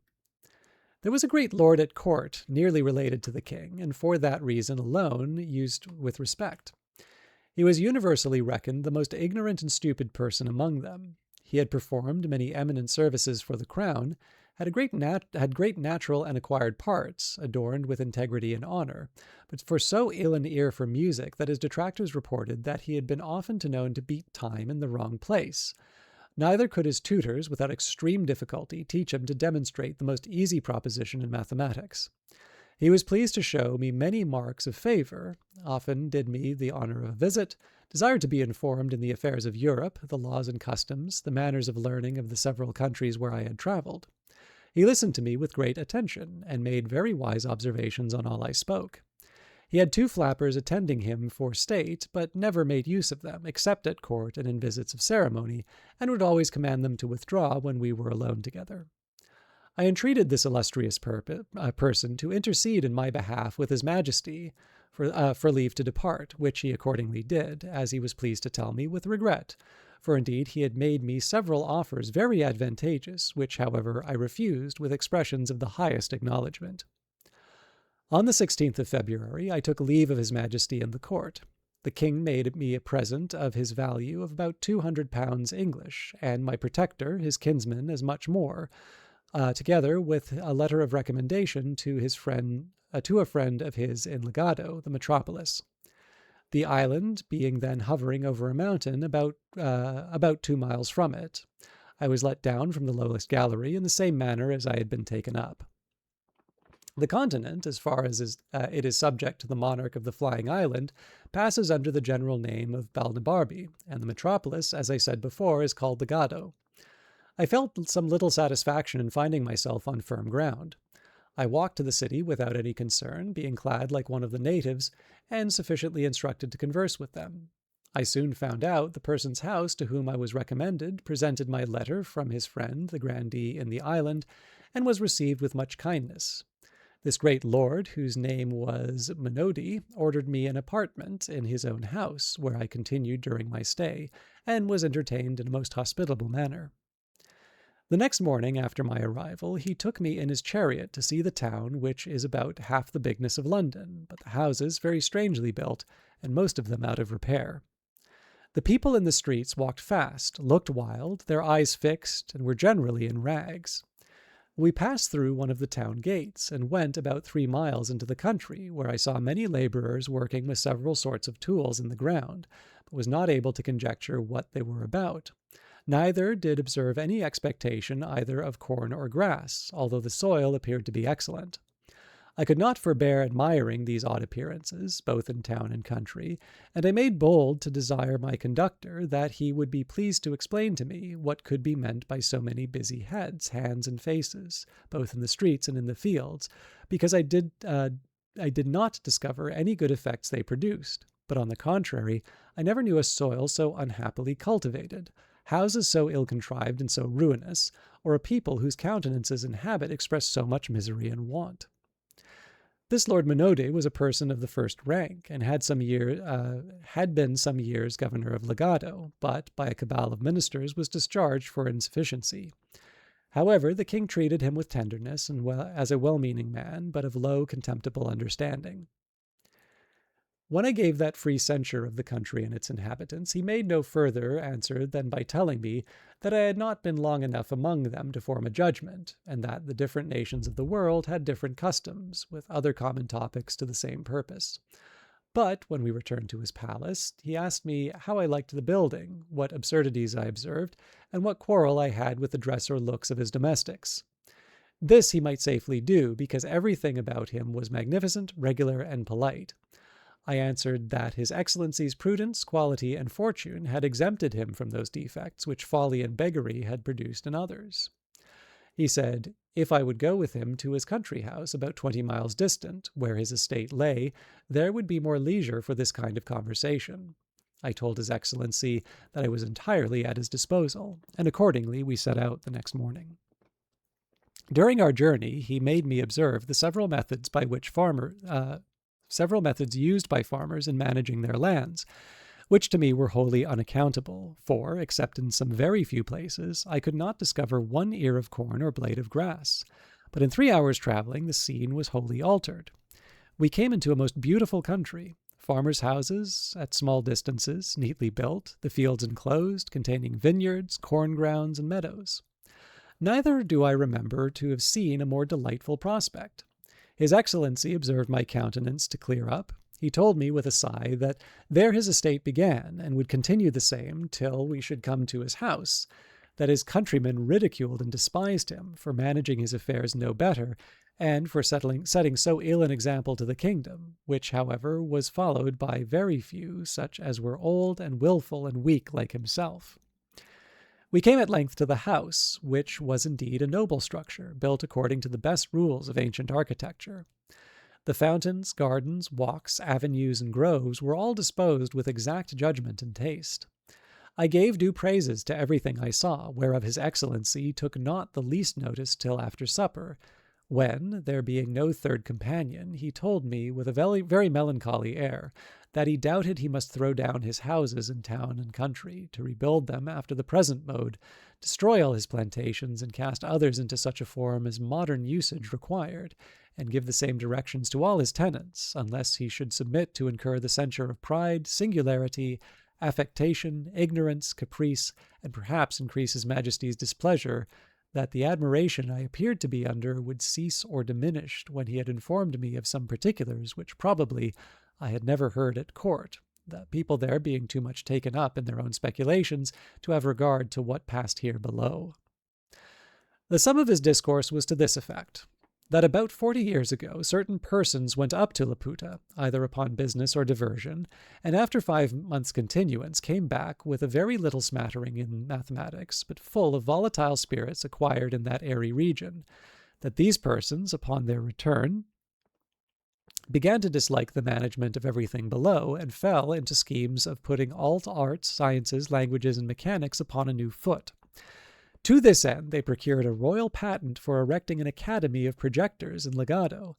There was a great lord at court, nearly related to the king, and for that reason alone used with respect. He was universally reckoned the most ignorant and stupid person among them. He had performed many eminent services for the crown, had great natural and acquired parts, adorned with integrity and honor, but for so ill an ear for music that his detractors reported that he had been often known to beat time in the wrong place. Neither could his tutors, without extreme difficulty, teach him to demonstrate the most easy proposition in mathematics. He was pleased to show me many marks of favor, often did me the honor of a visit, desired to be informed in the affairs of Europe, the laws and customs, the manners of learning of the several countries where I had traveled. He listened to me with great attention, and made very wise observations on all I spoke. He had 2 flappers attending him for state, but never made use of them, except at court and in visits of ceremony, and would always command them to withdraw when we were alone together. I entreated this illustrious person to intercede in my behalf with his majesty for leave to depart, which he accordingly did, as he was pleased to tell me, with regret, for indeed he had made me several offers very advantageous, which, however, I refused with expressions of the highest acknowledgment. On the 16th of February I took leave of his majesty in the court. The king made me a present of his value of about £200 English, and my protector, his kinsman, as much more, together with a letter of recommendation to a friend of his in Legado, the metropolis. The island being then hovering over a mountain about 2 miles from it, I was let down from the lowest gallery in the same manner as I had been taken up. The continent, as far as it is subject to the monarch of the flying island, passes under the general name of Balnibarbi, and the metropolis, as I said before, is called Legado. I felt some little satisfaction in finding myself on firm ground. I walked to the city without any concern, being clad like one of the natives, and sufficiently instructed to converse with them. I soon found out the person's house to whom I was recommended presented my letter from his friend, the grandee in the island, and was received with much kindness. This great lord, whose name was Minodi, ordered me an apartment in his own house, where I continued during my stay, and was entertained in a most hospitable manner. The next morning after my arrival, he took me in his chariot to see the town, which is about half the bigness of London, but the houses very strangely built, and most of them out of repair. The people in the streets walked fast, looked wild, their eyes fixed, and were generally in rags. We passed through one of the town gates, and went about 3 miles into the country, where I saw many labourers working with several sorts of tools in the ground, but was not able to conjecture what they were about. Neither did observe any expectation either of corn or grass, although the soil appeared to be excellent. I could not forbear admiring these odd appearances, both in town and country, and I made bold to desire my conductor that he would be pleased to explain to me what could be meant by so many busy heads, hands, and faces, both in the streets and in the fields, because I did not discover any good effects they produced, but on the contrary, I never knew a soil so unhappily cultivated, houses so ill-contrived and so ruinous, or a people whose countenances and habit expressed so much misery and want. This Lord Monode was a person of the first rank, and had been some years governor of Legado, but by a cabal of ministers was discharged for insufficiency. However, the king treated him with tenderness and as a well-meaning man, but of low, contemptible understanding. When I gave that free censure of the country and its inhabitants, he made no further answer than by telling me that I had not been long enough among them to form a judgment, and that the different nations of the world had different customs, with other common topics to the same purpose. But when we returned to his palace, he asked me how I liked the building, what absurdities I observed, and what quarrel I had with the dress or looks of his domestics. This he might safely do, because everything about him was magnificent, regular, and polite. I answered that His Excellency's prudence, quality, and fortune had exempted him from those defects which folly and beggary had produced in others. He said, if I would go with him to his country house about 20 miles distant, where his estate lay, there would be more leisure for this kind of conversation. I told His Excellency that I was entirely at his disposal, and accordingly we set out the next morning. During our journey, he made me observe the several methods used by farmers in managing their lands, which to me were wholly unaccountable, for, except in some very few places, I could not discover one ear of corn or blade of grass. But in 3 hours' travelling, the scene was wholly altered. We came into a most beautiful country, farmers' houses at small distances, neatly built, the fields enclosed, containing vineyards, corn grounds, and meadows. Neither do I remember to have seen a more delightful prospect. His Excellency observed my countenance to clear up. He told me with a sigh that there his estate began, and would continue the same till we should come to his house, that his countrymen ridiculed and despised him for managing his affairs no better, and for setting so ill an example to the kingdom, which, however, was followed by very few, such as were old and wilful and weak like himself. We came at length to the house, which was indeed a noble structure, built according to the best rules of ancient architecture. The fountains, gardens, walks, avenues, and groves were all disposed with exact judgment and taste. I gave due praises to everything I saw, whereof His Excellency took not the least notice till after supper, when, there being no third companion, he told me with a very melancholy air that he doubted he must throw down his houses in town and country, to rebuild them after the present mode, destroy all his plantations, and cast others into such a form as modern usage required, and give the same directions to all his tenants, unless he should submit to incur the censure of pride, singularity, affectation, ignorance, caprice, and perhaps increase His Majesty's displeasure, that the admiration I appeared to be under would cease or diminish when he had informed me of some particulars which probably I had never heard at court, the people there being too much taken up in their own speculations to have regard to what passed here below. The sum of his discourse was to this effect, that about 40 years ago certain persons went up to Laputa, either upon business or diversion, and after 5 months' continuance came back with a very little smattering in mathematics, but full of volatile spirits acquired in that airy region, that these persons, upon their return, began to dislike the management of everything below, and fell into schemes of putting all arts, sciences, languages, and mechanics upon a new foot. To this end, they procured a royal patent for erecting an academy of projectors in Legado,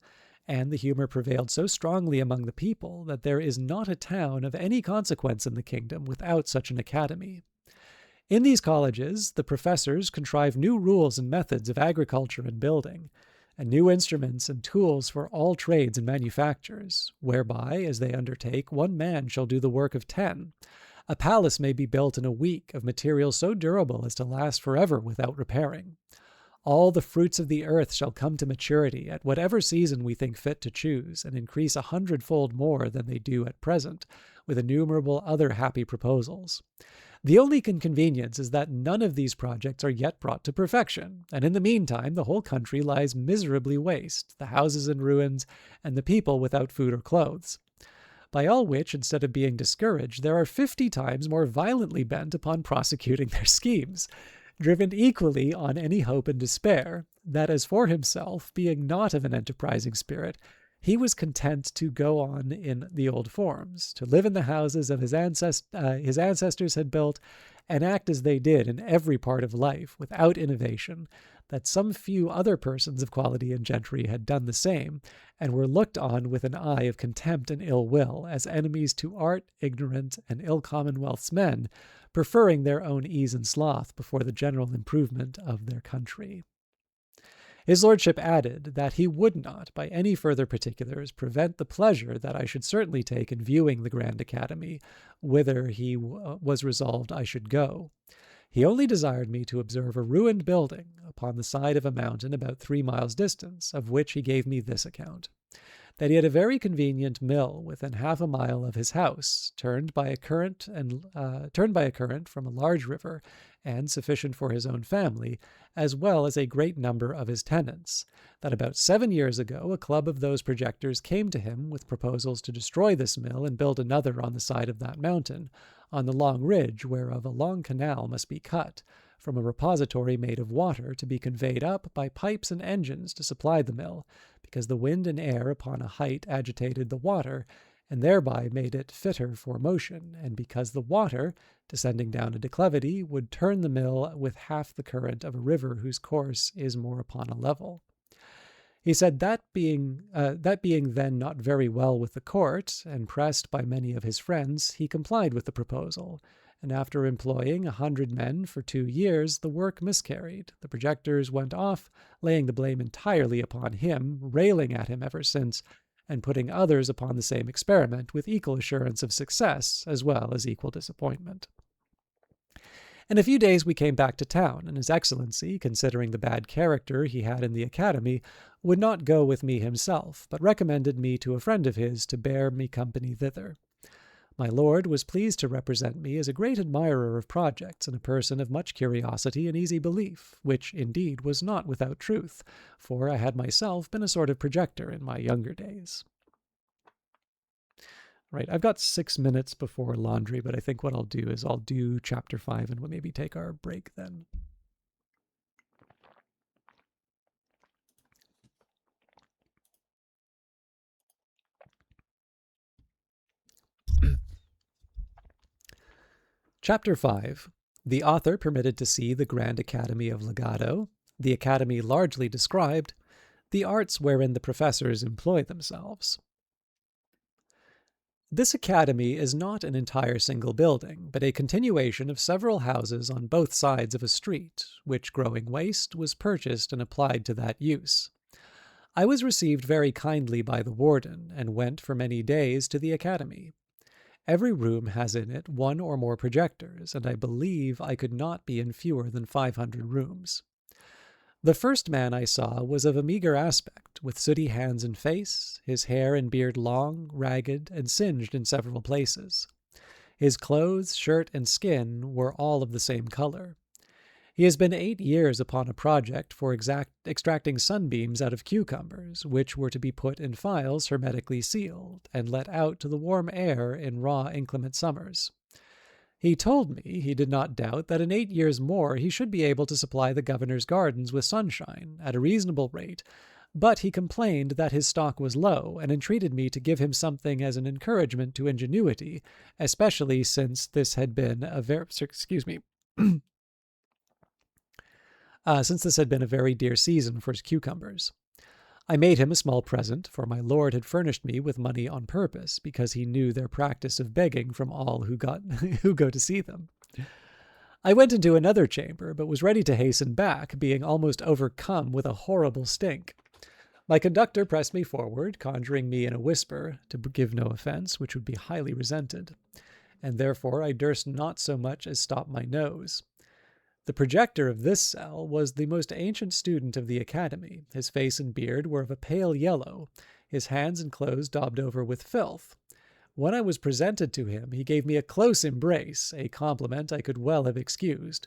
and the humor prevailed so strongly among the people that there is not a town of any consequence in the kingdom without such an academy. In these colleges, the professors contrive new rules and methods of agriculture and building, and new instruments and tools for all trades and manufactures, whereby, as they undertake, one man shall do the work of 10. A palace may be built in a week of materials so durable as to last forever without repairing. All the fruits of the earth shall come to maturity at whatever season we think fit to choose, and increase 100-fold more than they do at present, with innumerable other happy proposals. The only inconvenience is that none of these projects are yet brought to perfection, and in the meantime the whole country lies miserably waste, the houses in ruins, and the people without food or clothes. By all which, instead of being discouraged, there are 50 times more violently bent upon prosecuting their schemes, driven equally on any hope and despair, that as for himself, being not of an enterprising spirit, he was content to go on in the old forms, to live in the houses of his ancestors had built, and act as they did in every part of life, without innovation, that some few other persons of quality and gentry had done the same, and were looked on with an eye of contempt and ill will, as enemies to art, ignorant, and ill commonwealth's men, preferring their own ease and sloth before the general improvement of their country. His lordship added that he would not, by any further particulars, prevent the pleasure that I should certainly take in viewing the Grand Academy, whither he was resolved I should go. He only desired me to observe a ruined building upon the side of a mountain about 3 miles distance, of which he gave me this account: that he had a very convenient mill within half a mile of his house, turned by a current from a large river, and sufficient for his own family, as well as a great number of his tenants, that about 7 years ago a club of those projectors came to him with proposals to destroy this mill and build another on the side of that mountain, on the long ridge whereof a long canal must be cut, from a repository made of water to be conveyed up by pipes and engines to supply the mill, because the wind and air upon a height agitated the water, and thereby made it fitter for motion, and because the water, descending down a declivity, would turn the mill with half the current of a river whose course is more upon a level. He said that being then not very well with the court, and pressed by many of his friends, he complied with the proposal, and after employing 100 men for 2 years, the work miscarried. The projectors went off, laying the blame entirely upon him, railing at him ever since, and putting others upon the same experiment with equal assurance of success as well as equal disappointment. In a few days we came back to town, and His Excellency, considering the bad character he had in the academy, would not go with me himself, but recommended me to a friend of his to bear me company thither. My lord was pleased to represent me as a great admirer of projects and a person of much curiosity and easy belief, which indeed was not without truth, for I had myself been a sort of projector in my younger days. Right, I've got 6 minutes before laundry, but I think what I'll do is I'll do chapter 5 and we'll maybe take our break then. Chapter 5. The author permitted to see the Grand Academy of Legado, the Academy largely described, the arts wherein the professors employ themselves. This academy is not an entire single building, but a continuation of several houses on both sides of a street, which, growing waste, was purchased and applied to that use. I was received very kindly by the warden, and went for many days to the academy. Every room has in it 1 or more projectors, and I believe I could not be in fewer than 500 rooms. The first man I saw was of a meagre aspect, with sooty hands and face, his hair and beard long, ragged, and singed in several places. His clothes, shirt, and skin were all of the same color. He has been 8 years upon a project for extracting sunbeams out of cucumbers, which were to be put in phials hermetically sealed, and let out to the warm air in raw inclement summers. He told me he did not doubt that in 8 years more he should be able to supply the governor's gardens with sunshine at a reasonable rate, but he complained that his stock was low, and entreated me to give him something as an encouragement to ingenuity, especially since this had been a very dear season for his cucumbers. I made him a small present, for my lord had furnished me with money on purpose, because he knew their practice of begging from all who go to see them. I went into another chamber, but was ready to hasten back, being almost overcome with a horrible stink. My conductor pressed me forward, conjuring me in a whisper to give no offense, which would be highly resented, and therefore I durst not so much as stop my nose. The projector of this cell was the most ancient student of the academy. His face and beard were of a pale yellow, his hands and clothes daubed over with filth. When I was presented to him, he gave me a close embrace, a compliment I could well have excused.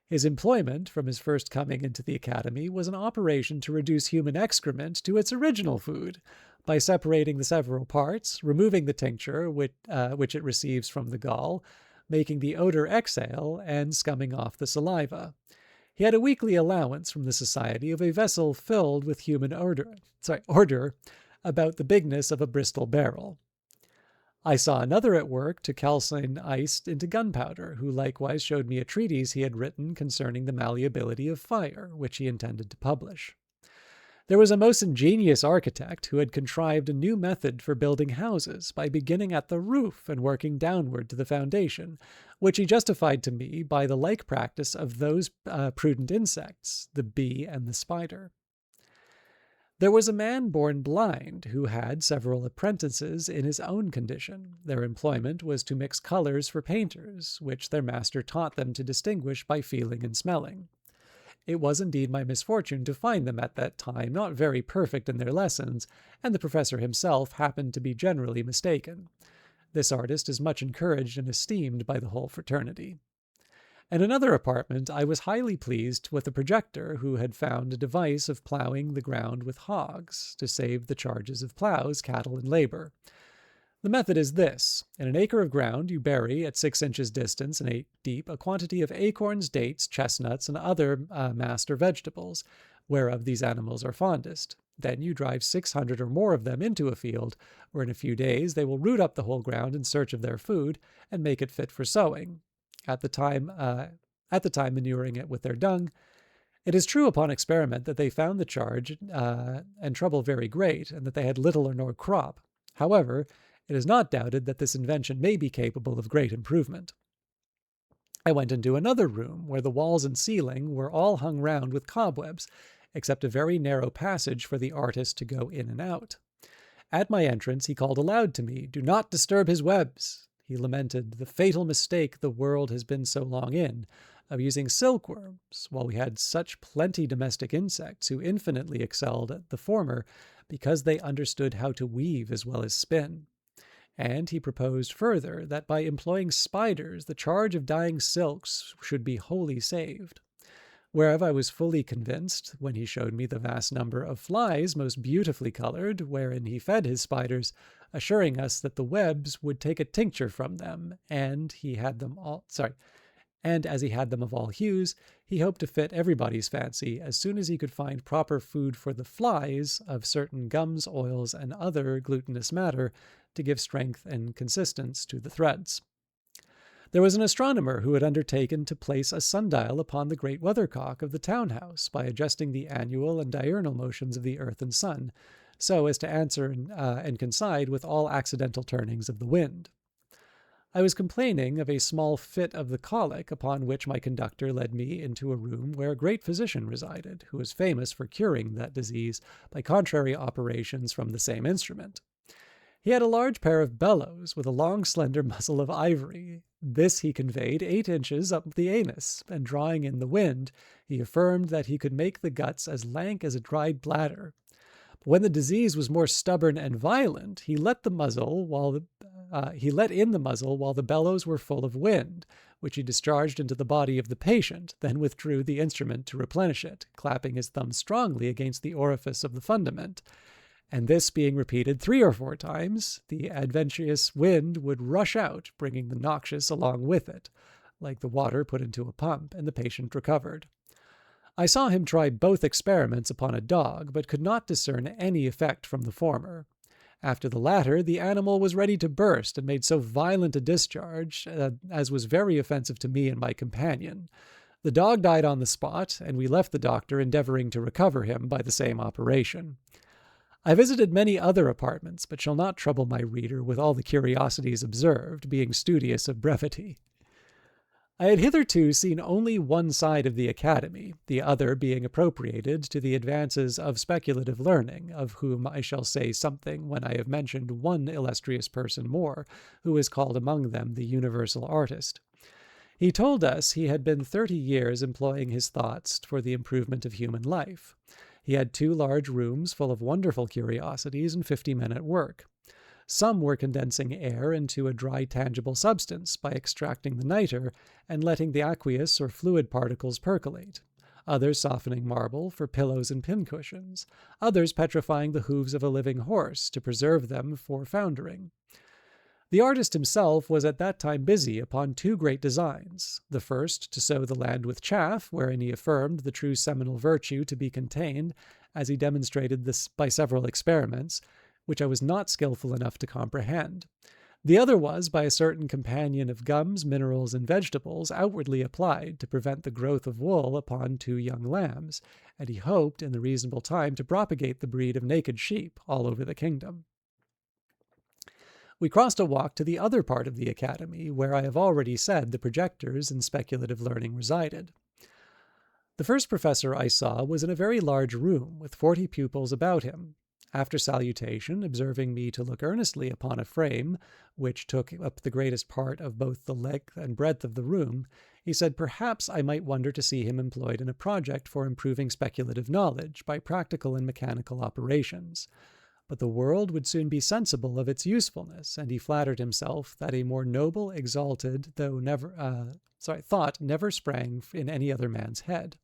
His employment, from his first coming into the academy, was an operation to reduce human excrement to its original food, by separating the several parts, removing the tincture which it receives from the gall, making the odor exhale, and scumming off the saliva. He had a weekly allowance from the society of a vessel filled with human order about the bigness of a Bristol barrel. I saw another at work to calcine ice into gunpowder, who likewise showed me a treatise he had written concerning the malleability of fire, which he intended to publish. There was a most ingenious architect who had contrived a new method for building houses by beginning at the roof and working downward to the foundation, which he justified to me by the like practice of those prudent insects, the bee and the spider. There was a man born blind who had several apprentices in his own condition. Their employment was to mix colors for painters, which their master taught them to distinguish by feeling and smelling. It was indeed my misfortune to find them at that time not very perfect in their lessons, and the professor himself happened to be generally mistaken. This artist is much encouraged and esteemed by the whole fraternity. In another apartment I was highly pleased with a projector who had found a device of ploughing the ground with hogs, to save the charges of ploughs, cattle, and labor. The method is this. In an acre of ground you bury, at 6 inches distance and 8 deep, a quantity of acorns, dates, chestnuts, and other mast or vegetables, whereof these animals are fondest. Then you drive 600 or more of them into a field, where in a few days they will root up the whole ground in search of their food, and make it fit for sowing, at the time manuring it with their dung. It is true upon experiment that they found the charge and trouble very great, and that they had little or no crop. However, it is not doubted that this invention may be capable of great improvement. I went into another room, where the walls and ceiling were all hung round with cobwebs, except a very narrow passage for the artist to go in and out. At my entrance he called aloud to me, "Do not disturb his webs." He lamented the fatal mistake the world has been so long in, of using silkworms, while we had such plenty domestic insects who infinitely excelled at the former, because they understood how to weave as well as spin. And he proposed further that by employing spiders the charge of dyeing silks should be wholly saved. Whereof I was fully convinced, when he showed me the vast number of flies most beautifully colored, wherein he fed his spiders, assuring us that the webs would take a tincture from them, and as he had them of all hues, he hoped to fit everybody's fancy as soon as he could find proper food for the flies of certain gums, oils, and other glutinous matter to give strength and consistence to the threads. There was an astronomer who had undertaken to place a sundial upon the great weathercock of the town-house by adjusting the annual and diurnal motions of the earth and sun, so as to answer and coincide with all accidental turnings of the wind. I was complaining of a small fit of the colic, upon which my conductor led me into a room where a great physician resided, who was famous for curing that disease by contrary operations from the same instrument. He had a large pair of bellows with a long slender muzzle of ivory. This he conveyed 8 inches up the anus, and drawing in the wind, he affirmed that he could make the guts as lank as a dried bladder. But when the disease was more stubborn and violent, he let in the muzzle while the bellows were full of wind, which he discharged into the body of the patient, then withdrew the instrument to replenish it, clapping his thumb strongly against the orifice of the fundament. And this being repeated 3 or 4 times, the adventitious wind would rush out, bringing the noxious along with it, like the water put into a pump, and the patient recovered. I saw him try both experiments upon a dog, but could not discern any effect from the former. After the latter, the animal was ready to burst, and made so violent a discharge as was very offensive to me and my companion. The dog died on the spot, and we left the doctor endeavoring to recover him by the same operation. I visited many other apartments, but shall not trouble my reader with all the curiosities observed, being studious of brevity. I had hitherto seen only one side of the academy, the other being appropriated to the advances of speculative learning, of whom I shall say something when I have mentioned one illustrious person more, who is called among them the universal artist. He told us he had been 30 years employing his thoughts for the improvement of human life. He had 2 large rooms full of wonderful curiosities and 50 men at work. Some were condensing air into a dry tangible substance by extracting the niter and letting the aqueous or fluid particles percolate. Others softening marble for pillows and pincushions. Others petrifying the hooves of a living horse to preserve them for foundering. The artist himself was at that time busy upon 2 great designs. The first, to sow the land with chaff, wherein he affirmed the true seminal virtue to be contained, as he demonstrated this by several experiments, which I was not skilful enough to comprehend. The other was by a certain companion of gums, minerals, and vegetables outwardly applied to prevent the growth of wool upon 2 young lambs, and he hoped in the reasonable time to propagate the breed of naked sheep all over the kingdom. We crossed a walk to the other part of the academy, where I have already said the projectors and speculative learning resided. The first professor I saw was in a very large room, with 40 pupils about him. After salutation, observing me to look earnestly upon a frame, which took up the greatest part of both the length and breadth of the room, he said perhaps I might wonder to see him employed in a project for improving speculative knowledge by practical and mechanical operations. But the world would soon be sensible of its usefulness, and he flattered himself that a more noble, exalted, thought never sprang in any other man's head.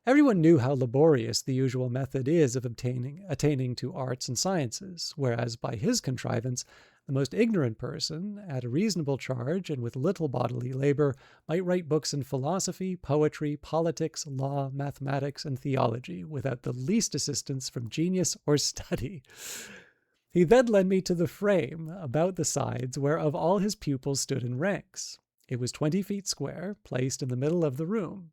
Everyone knew how laborious the usual method is of attaining to arts and sciences, whereas by his contrivance the most ignorant person, at a reasonable charge and with little bodily labor, might write books in philosophy, poetry, politics, law, mathematics, and theology, without the least assistance from genius or study. He then led me to the frame, about the sides whereof all his pupils stood in ranks. It was 20 feet square, placed in the middle of the room.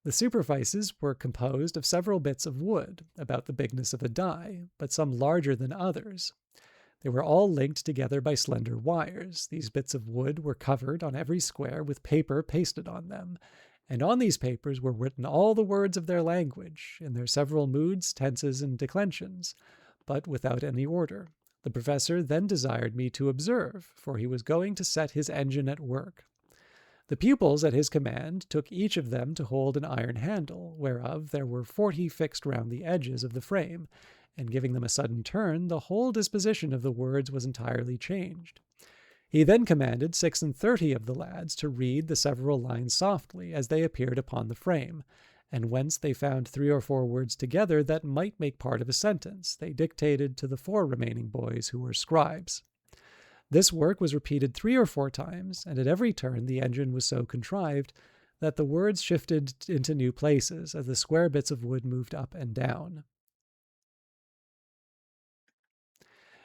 The superfices were composed of several bits of wood, about the bigness of a die, but some larger than others. They were all linked together by slender wires. These bits of wood were covered on every square with paper pasted on them, and on these papers were written all the words of their language, in their several moods, tenses, and declensions, but without any order. The professor then desired me to observe, for he was going to set his engine at work. The pupils at his command took each of them to hold an iron handle, whereof there were 40 fixed round the edges of the frame, and giving them a sudden turn, the whole disposition of the words was entirely changed. He then commanded 36 of the lads to read the several lines softly as they appeared upon the frame, and whence they found 3 or 4 words together that might make part of a sentence, they dictated to the 4 remaining boys who were scribes. This work was repeated 3 or 4 times, and at every turn the engine was so contrived that the words shifted into new places as the square bits of wood moved up and down.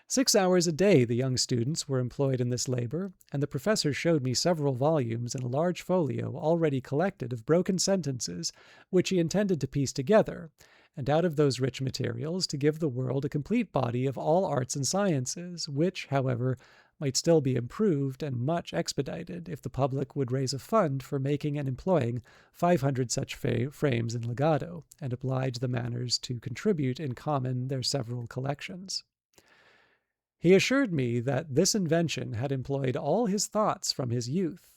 6 hours a day the young students were employed in this labor, and the professor showed me several volumes in a large folio already collected of broken sentences which he intended to piece together, and out of those rich materials to give the world a complete body of all arts and sciences, which, however, might still be improved and much expedited if the public would raise a fund for making and employing 500 such frames in legado, and oblige the manors to contribute in common their several collections. He assured me that this invention had employed all his thoughts from his youth,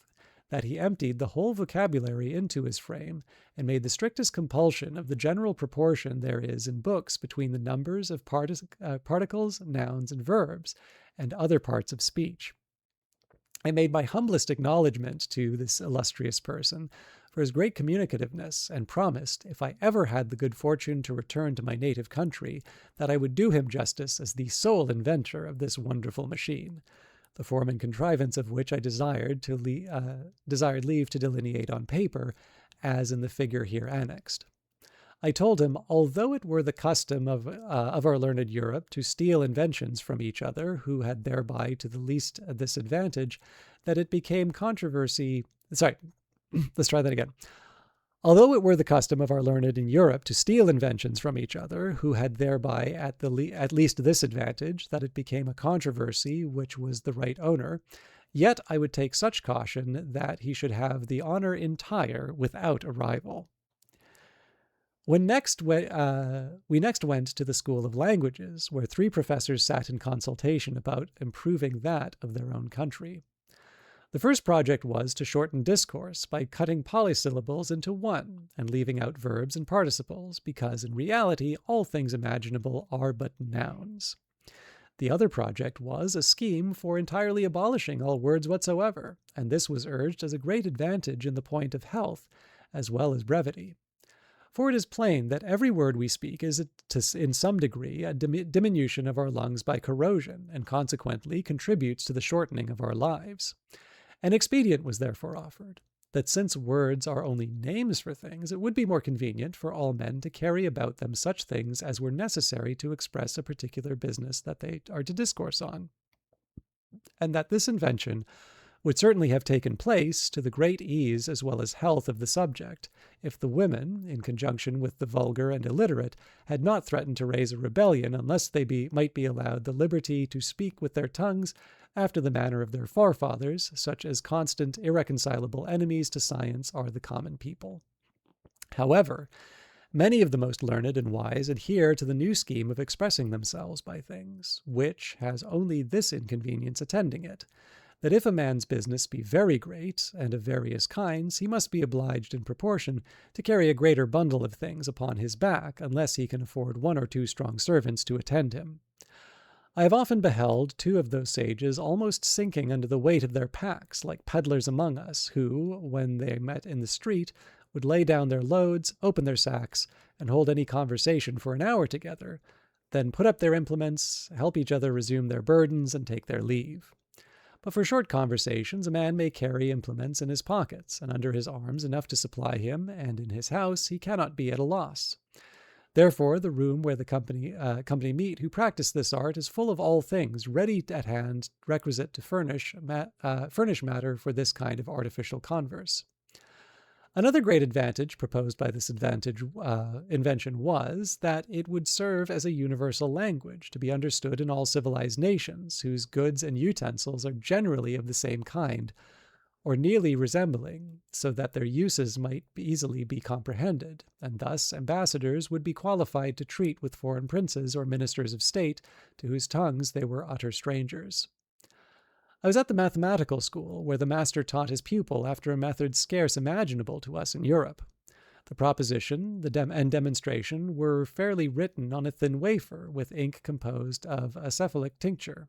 that he emptied the whole vocabulary into his frame, and made the strictest compulsion of the general proportion there is in books between the numbers of particles, nouns, and verbs, and other parts of speech. I made my humblest acknowledgment to this illustrious person for his great communicativeness, and promised, if I ever had the good fortune to return to my native country, that I would do him justice as the sole inventor of this wonderful machine, the form and contrivance of which I desired leave to delineate on paper, as in the figure here annexed. I told him, although it were the custom of our learned Europe to steal inventions from each other, who had thereby to the least disadvantage, that it became controversy. Let's try that again. Although it were the custom of our learned in Europe to steal inventions from each other, who had thereby at least this advantage, that it became a controversy which was the right owner, Yet I would take such caution that he should have the honor entire without a rival. We next went to the School of Languages, where 3 professors sat in consultation about improving that of their own country. The first project was to shorten discourse by cutting polysyllables into one and leaving out verbs and participles, because in reality all things imaginable are but nouns. The other project was a scheme for entirely abolishing all words whatsoever, and this was urged as a great advantage in the point of health as well as brevity. For it is plain that every word we speak is, in some degree, a diminution of our lungs by corrosion, and consequently contributes to the shortening of our lives. An expedient was therefore offered, that since words are only names for things, it would be more convenient for all men to carry about them such things as were necessary to express a particular business that they are to discourse on, and that this invention would certainly have taken place to the great ease as well as health of the subject, if the women, in conjunction with the vulgar and illiterate, had not threatened to raise a rebellion unless they might be allowed the liberty to speak with their tongues after the manner of their forefathers, such as constant, irreconcilable enemies to science are the common people. However, many of the most learned and wise adhere to the new scheme of expressing themselves by things, which has only this inconvenience attending it, that if a man's business be very great, and of various kinds, he must be obliged in proportion to carry a greater bundle of things upon his back, unless he can afford 1 or 2 strong servants to attend him. I have often beheld 2 of those sages almost sinking under the weight of their packs, like peddlers among us, who, when they met in the street, would lay down their loads, open their sacks, and hold any conversation for an hour together, then put up their implements, help each other resume their burdens, and take their leave. But for short conversations a man may carry implements in his pockets, and under his arms enough to supply him, and in his house he cannot be at a loss. Therefore the room where the company meet who practice this art is full of all things ready at hand requisite to furnish matter for this kind of artificial converse. Another great advantage proposed by this invention was that it would serve as a universal language to be understood in all civilized nations, whose goods and utensils are generally of the same kind, or nearly resembling, so that their uses might easily be comprehended, and thus ambassadors would be qualified to treat with foreign princes or ministers of state to whose tongues they were utter strangers. I was at the mathematical school, where the master taught his pupil after a method scarce imaginable to us in Europe. The proposition and demonstration were fairly written on a thin wafer, with ink composed of a cephalic tincture.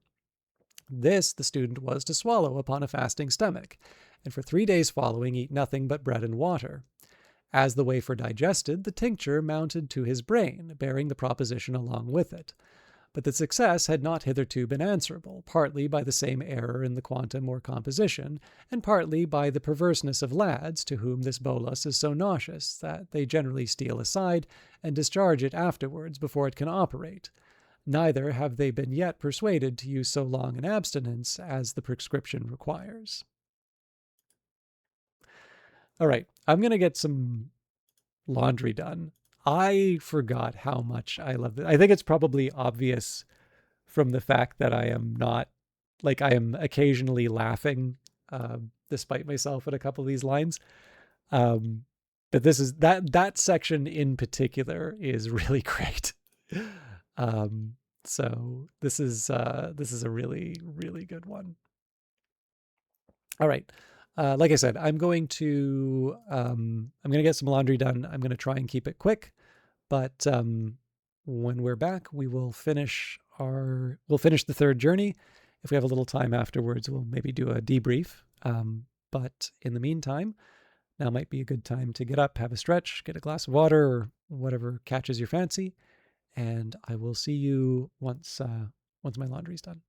This the student was to swallow upon a fasting stomach, and for 3 days following eat nothing but bread and water. As the wafer digested, the tincture mounted to his brain, bearing the proposition along with it. But the success had not hitherto been answerable, partly by the same error in the quantum or composition, and partly by the perverseness of lads, to whom this bolus is so nauseous that they generally steal aside and discharge it afterwards before it can operate. Neither have they been yet persuaded to use so long an abstinence as the prescription requires. All right, I'm going to get some laundry done. I forgot how much I love it. I think it's probably obvious from the fact that I am not, like, I am occasionally laughing, despite myself at a couple of these lines. But this is that section in particular is really great. So this is a really, really good one. All right. Like I said, I'm going to get some laundry done. I'm going to try and keep it quick, but when we're back, we'll finish the 3rd journey. If we have a little time afterwards, we'll maybe do a debrief. But in the meantime, now might be a good time to get up, have a stretch, get a glass of water, or whatever catches your fancy, and I will see you once my laundry's done.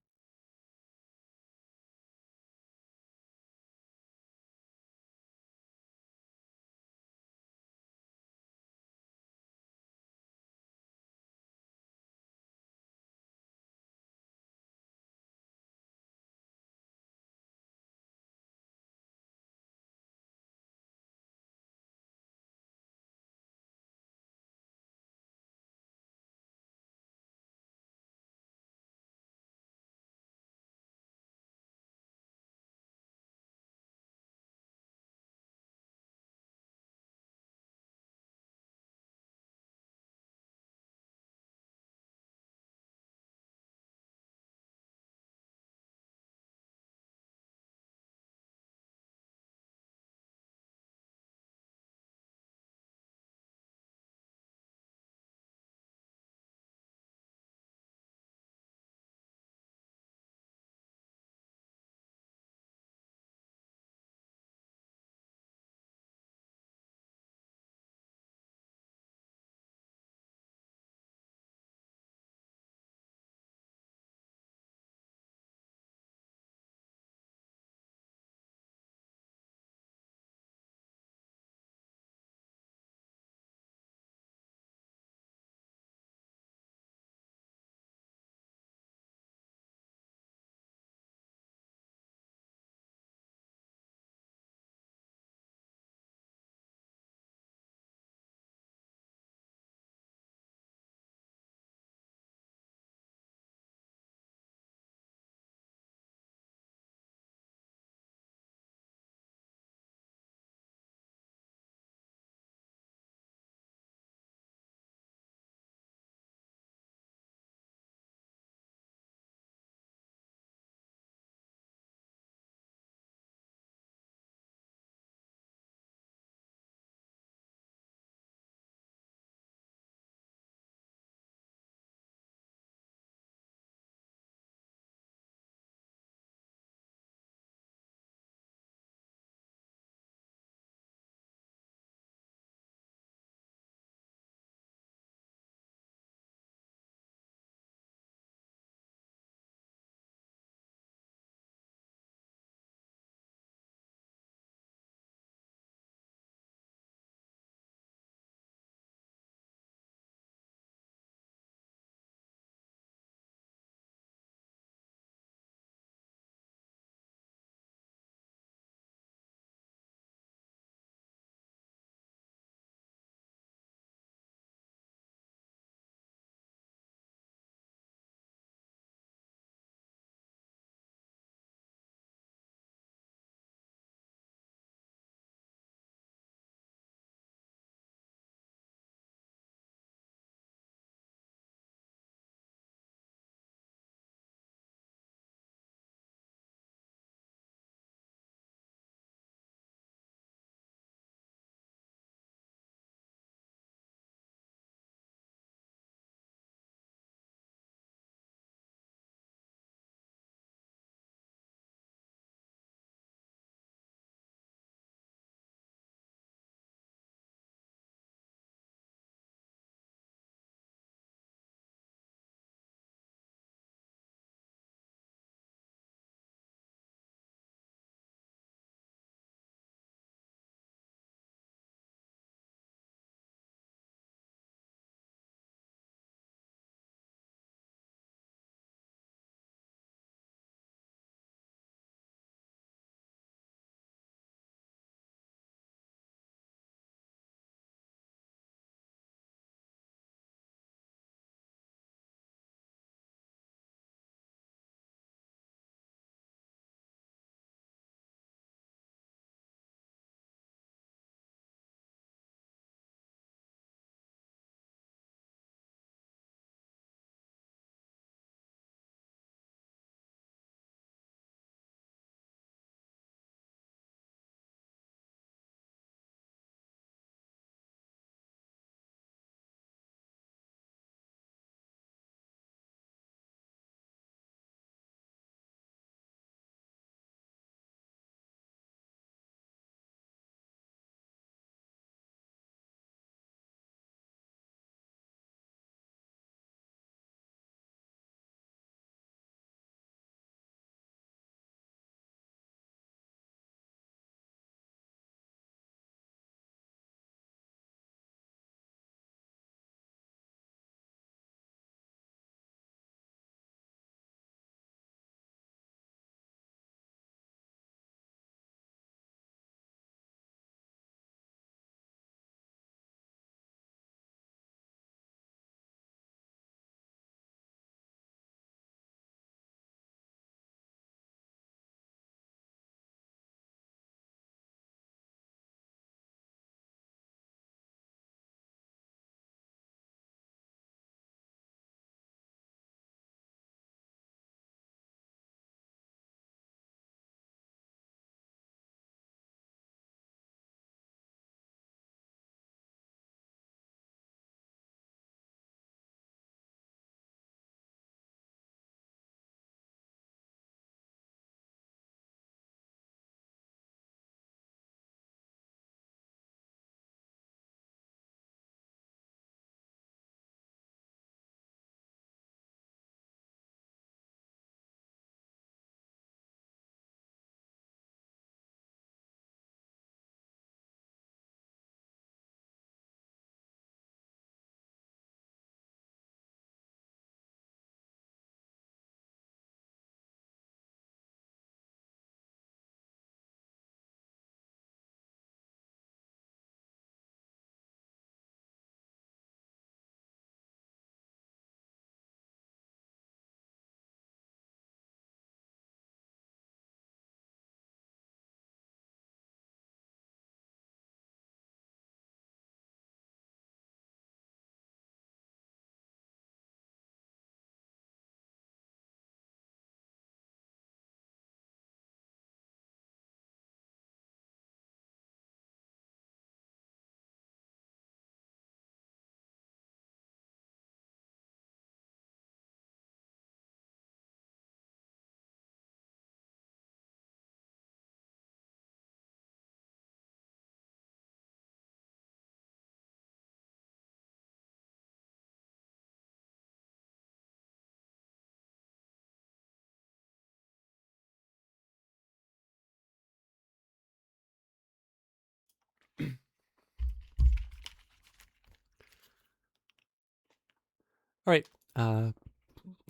All right.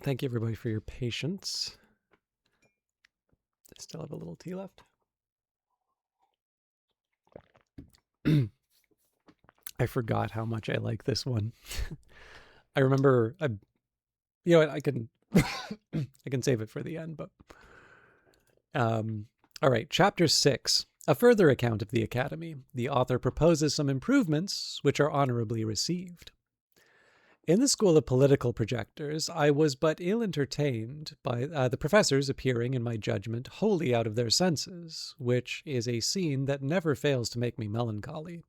Thank you, everybody, for your patience. I still have a little tea left. I forgot how much I like this one. I remember, you know what, I can I can save it for the end, but all right, chapter 6. A further account of the Academy. The author proposes some improvements which are honorably received. In the school of political projectors, I was but ill entertained by the professors appearing, in my judgment, wholly out of their senses, which is a scene that never fails to make me melancholy.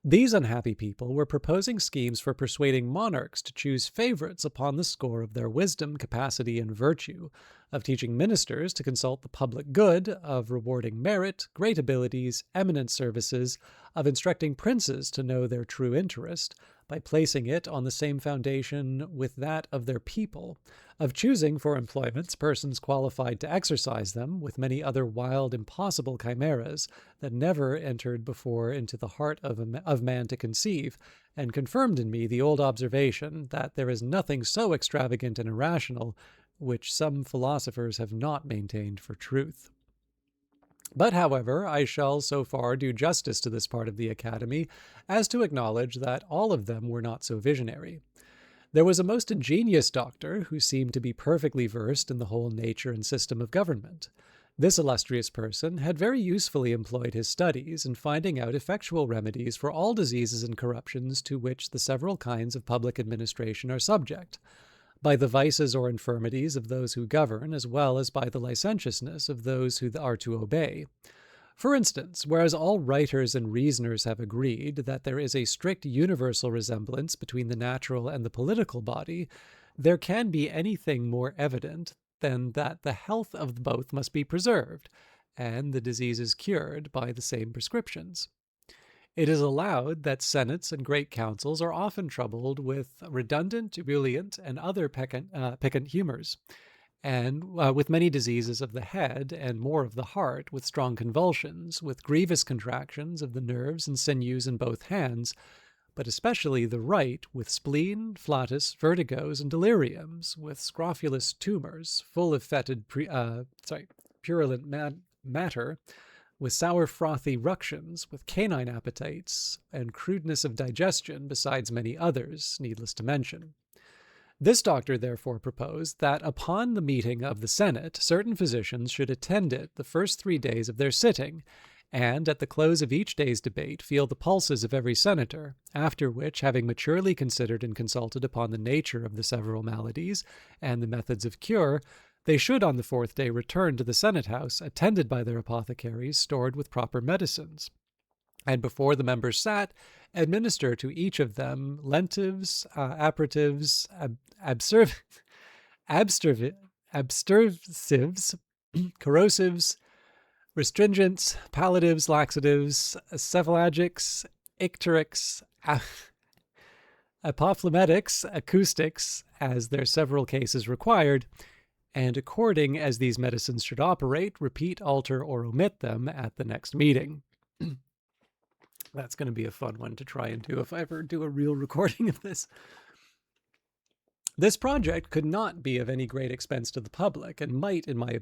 These unhappy people were proposing schemes for persuading monarchs to choose favorites upon the score of their wisdom, capacity, and virtue, of teaching ministers to consult the public good, of rewarding merit, great abilities, eminent services, of instructing princes to know their true interest, by placing it on the same foundation with that of their people, of choosing for employments persons qualified to exercise them, with many other wild, impossible chimeras that never entered before into the heart of man to conceive, and confirmed in me the old observation that there is nothing so extravagant and irrational which some philosophers have not maintained for truth. But, however, I shall so far do justice to this part of the Academy as to acknowledge that all of them were not so visionary. There was a most ingenious doctor who seemed to be perfectly versed in the whole nature and system of government. This illustrious person had very usefully employed his studies in finding out effectual remedies for all diseases and corruptions to which the several kinds of public administration are subject, by the vices or infirmities of those who govern, as well as by the licentiousness of those who are to obey. For instance, whereas all writers and reasoners have agreed that there is a strict universal resemblance between the natural and the political body, there can be anything more evident than that the health of both must be preserved, and the diseases cured by the same prescriptions. It is allowed that senates and great councils are often troubled with redundant, ebullient, and other peccant humors, and with many diseases of the head and more of the heart, with strong convulsions, with grievous contractions of the nerves and sinews in both hands, but especially the right, with spleen, flatus, vertigos, and deliriums, with scrofulous tumors, full of fetid, purulent matter, with sour frothy ructions, with canine appetites, and crudeness of digestion, besides many others, needless to mention. This doctor therefore proposed that upon the meeting of the Senate, certain physicians should attend it the first 3 days of their sitting, and at the close of each day's debate feel the pulses of every senator, after which, having maturely considered and consulted upon the nature of the several maladies and the methods of cure, they should on the 4th day return to the Senate House, attended by their apothecaries stored with proper medicines, and before the members sat, administer to each of them lentives, aperitives, abstersives, corrosives, restringents, palliatives, laxatives, cephalagics, icterics, apophlegmatics, acoustics, as their several cases required, and according as these medicines should operate, repeat, alter, or omit them at the next meeting. That's going to be a fun one to try and do if I ever do a real recording of this. This project could not be of any great expense to the public, and might, in my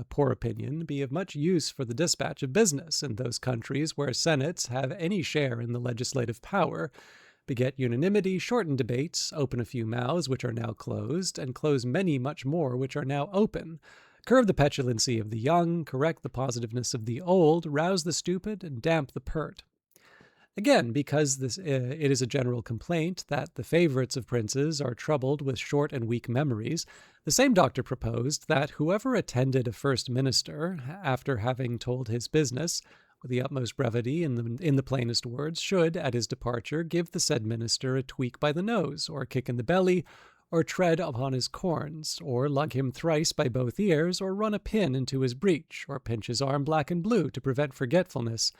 poor opinion, be of much use for the dispatch of business in those countries where senates have any share in the legislative power, beget unanimity, shorten debates, open a few mouths which are now closed, and close many much more which are now open, curb the petulancy of the young, correct the positiveness of the old, rouse the stupid, and damp the pert. Again, because it is a general complaint that the favorites of princes are troubled with short and weak memories, the same doctor proposed that whoever attended a first minister, after having told his business, with the utmost brevity in the plainest words, should, at his departure, give the said minister a tweak by the nose, or a kick in the belly, or tread upon his corns, or lug him thrice by both ears, or run a pin into his breech, or pinch his arm black and blue to prevent forgetfulness,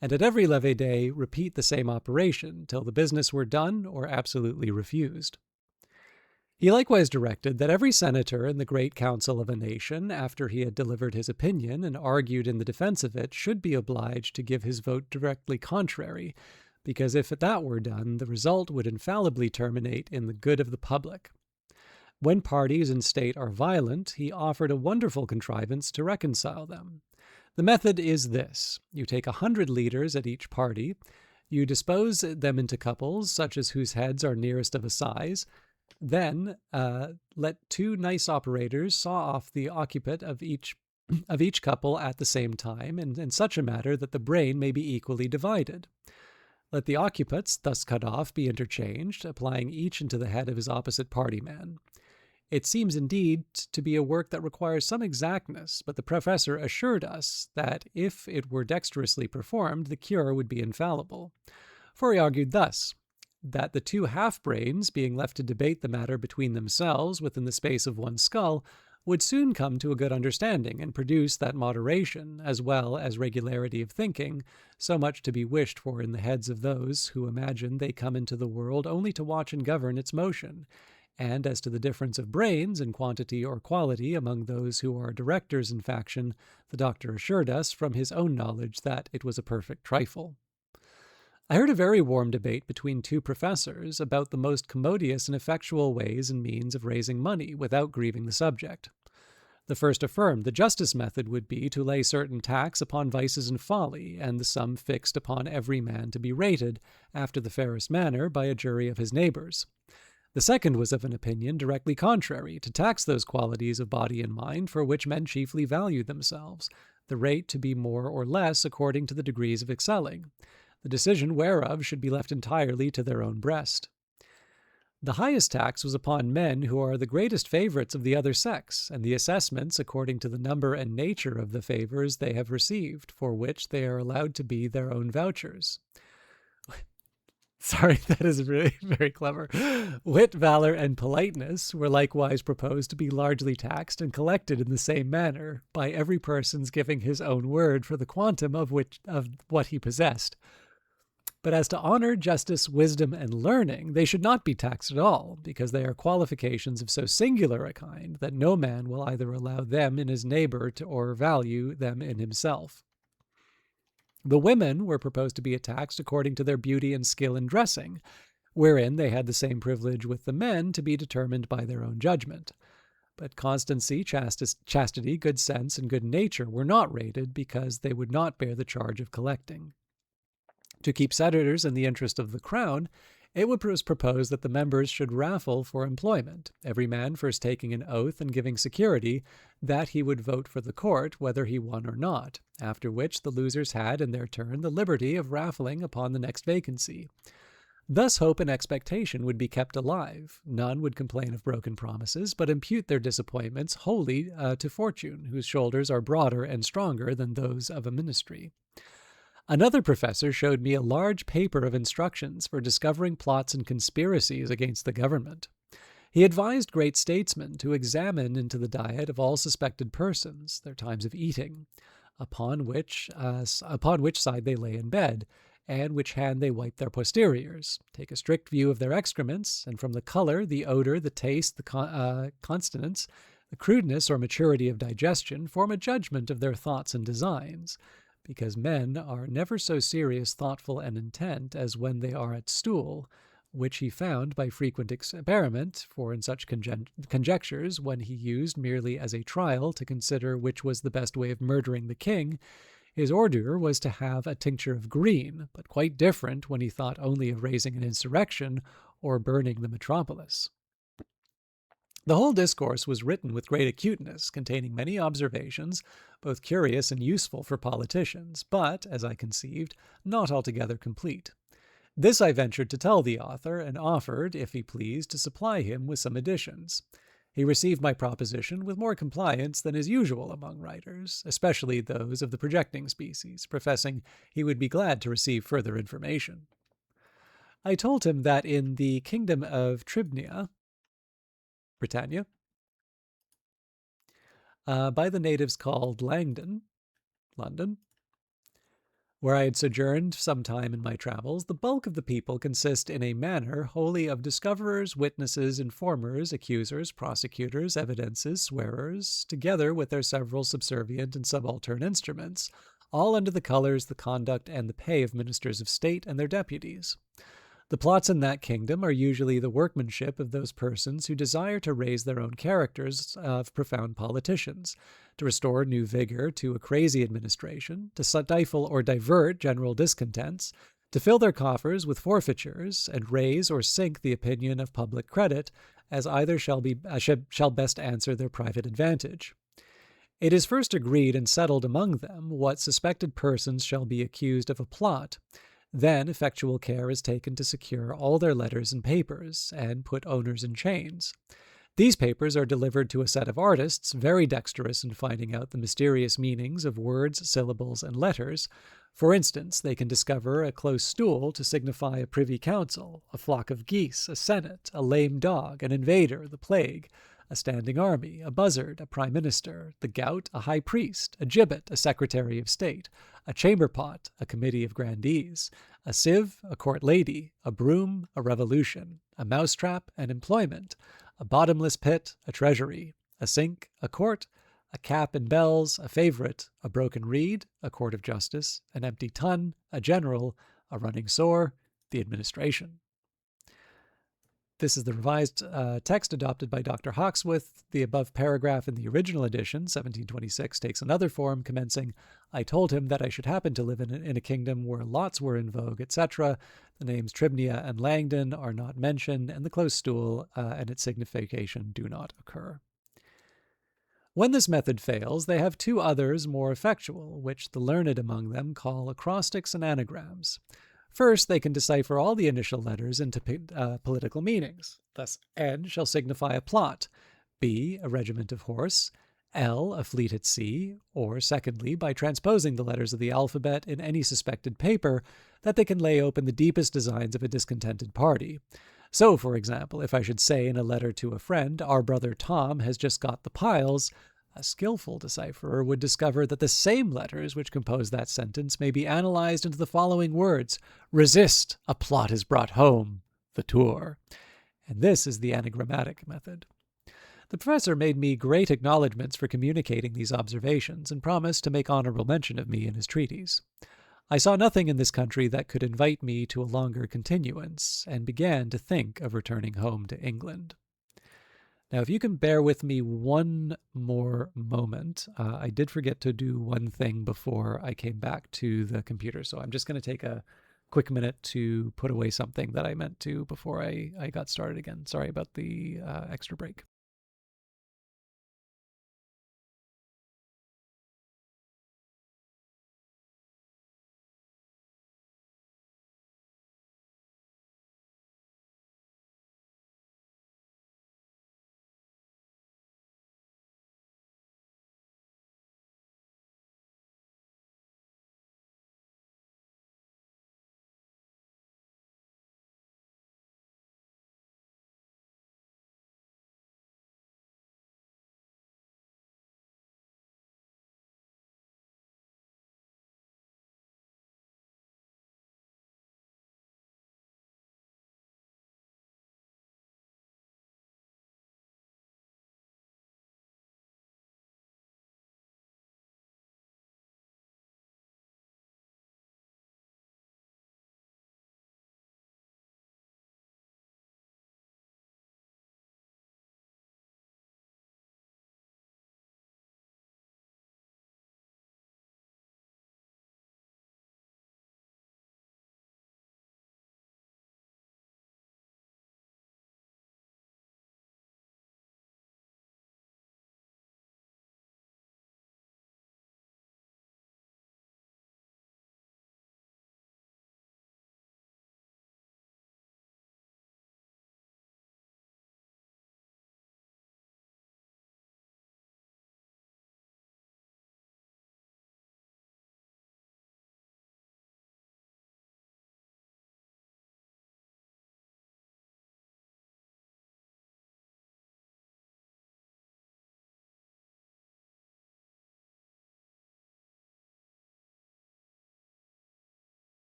and at every levee day repeat the same operation till the business were done or absolutely refused. He likewise directed that every senator in the great council of a nation, after he had delivered his opinion and argued in the defense of it, should be obliged to give his vote directly contrary, because if that were done, the result would infallibly terminate in the good of the public. When parties in state are violent, he offered a wonderful contrivance to reconcile them. The method is this: you take 100 leaders at each party, you dispose them into couples, such as whose heads are nearest of a size, then let two nice operators saw off the occiput of each couple at the same time, and in such a manner that the brain may be equally divided. Let the occiputes, thus cut off, be interchanged, applying each into the head of his opposite party man. It seems indeed to be a work that requires some exactness, but the professor assured us that if it were dexterously performed, the cure would be infallible. For he argued thus, that the two half-brains, being left to debate the matter between themselves within the space of one skull, would soon come to a good understanding and produce that moderation, as well as regularity of thinking, so much to be wished for in the heads of those who imagine they come into the world only to watch and govern its motion. And as to the difference of brains in quantity or quality among those who are directors in faction, the doctor assured us from his own knowledge that it was a perfect trifle. I heard a very warm debate between two professors about the most commodious and effectual ways and means of raising money without grieving the subject. The first affirmed the justest method would be to lay certain tax upon vices and folly, and the sum fixed upon every man to be rated, after the fairest manner, by a jury of his neighbours. The second was of an opinion directly contrary, to tax those qualities of body and mind for which men chiefly value themselves, the rate to be more or less according to the degrees of excelling, the decision whereof should be left entirely to their own breast. The highest tax was upon men who are the greatest favourites of the other sex, and the assessments according to the number and nature of the favours they have received, for which they are allowed to be their own vouchers. Sorry, that is really very clever. Wit, valor, and politeness were likewise proposed to be largely taxed and collected in the same manner, by every person's giving his own word for the quantum of what he possessed. But as to honor, justice, wisdom, and learning, they should not be taxed at all, because they are qualifications of so singular a kind that no man will either allow them in his neighbour or value them in himself. The women were proposed to be taxed according to their beauty and skill in dressing, wherein they had the same privilege with the men to be determined by their own judgment. But constancy, chastity, good sense, and good nature were not rated because they would not bear the charge of collecting. To keep senators in the interest of the crown, it was proposed that the members should raffle for employment, every man first taking an oath and giving security that he would vote for the court whether he won or not, after which the losers had, in their turn, the liberty of raffling upon the next vacancy. Thus hope and expectation would be kept alive. None would complain of broken promises, but impute their disappointments wholly to fortune, whose shoulders are broader and stronger than those of a ministry. Another professor showed me a large paper of instructions for discovering plots and conspiracies against the government. He advised great statesmen to examine into the diet of all suspected persons, their times of eating, upon which side they lay in bed, and which hand they wipe their posteriors, take a strict view of their excrements, and from the color, the odor, the taste, the consonance, the crudeness or maturity of digestion, form a judgment of their thoughts and designs, because men are never so serious, thoughtful, and intent as when they are at stool, which he found by frequent experiment, for in such conjectures, when he used merely as a trial to consider which was the best way of murdering the king, his order was to have a tincture of green, but quite different when he thought only of raising an insurrection or burning the metropolis. The whole discourse was written with great acuteness, containing many observations, both curious and useful for politicians, but, as I conceived, not altogether complete. This I ventured to tell the author, and offered, if he pleased, to supply him with some additions. He received my proposition with more compliance than is usual among writers, especially those of the projecting species, professing he would be glad to receive further information. I told him that in the kingdom of Tribnia, Britannia, by the natives called Langdon, London, where I had sojourned some time in my travels, the bulk of the people consist in a manner wholly of discoverers, witnesses, informers, accusers, prosecutors, evidences, swearers, together with their several subservient and subaltern instruments, all under the colors, the conduct, and the pay of ministers of state and their deputies. The plots in that kingdom are usually the workmanship of those persons who desire to raise their own characters of profound politicians, to restore new vigor to a crazy administration, to stifle or divert general discontents, to fill their coffers with forfeitures, and raise or sink the opinion of public credit, as either shall best answer their private advantage. It is first agreed and settled among them what suspected persons shall be accused of a plot. Then effectual care is taken to secure all their letters and papers, and put owners in chains. These papers are delivered to a set of artists very dexterous in finding out the mysterious meanings of words, syllables, and letters. For instance, they can discover a close stool to signify a privy council, a flock of geese, a senate, a lame dog, an invader, the plague, a standing army, a buzzard, a prime minister, the gout, a high priest, a gibbet, a secretary of state, a chamber pot, a committee of grandees, a sieve, a court lady, a broom, a revolution, a mousetrap, an employment, a bottomless pit, a treasury, a sink, a court, a cap and bells, a favourite, a broken reed, a court of justice, an empty tun, a general, a running sore, the administration. This is the revised text adopted by Dr. Hawkesworth. The above paragraph in the original edition, 1726, takes another form, commencing, I told him that I should happen to live in a kingdom where lots were in vogue, etc. The names Tribnia and Langdon are not mentioned, and the close stool and its signification do not occur. When this method fails, they have two others more effectual, which the learned among them call acrostics and anagrams. First, they can decipher all the initial letters into political meanings. Thus, N shall signify a plot, B, a regiment of horse, L, a fleet at sea, or, secondly, by transposing the letters of the alphabet in any suspected paper, that they can lay open the deepest designs of a discontented party. So, for example, if I should say in a letter to a friend, our brother Tom has just got the piles, a skillful decipherer would discover that the same letters which compose that sentence may be analyzed into the following words: resist, a plot is brought home, the tour. And this is the anagrammatic method. The professor made me great acknowledgments for communicating these observations, and promised to make honorable mention of me in his treatise. I saw nothing in this country that could invite me to a longer continuance, and began to think of returning home to England. Now, if you can bear with me one more moment, I did forget to do one thing before I came back to the computer, so I'm just going to take a quick minute to put away something that I meant to before I got started again. Sorry about the extra break.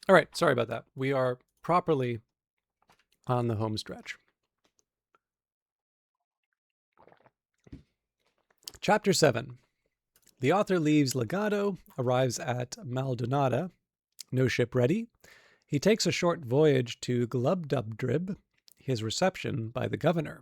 All right, sorry about that. We are properly on the home stretch. Chapter 7. The author leaves Legado, arrives at Maldonada, no ship ready. He takes a short voyage to Glubdubdrib, his reception by the governor.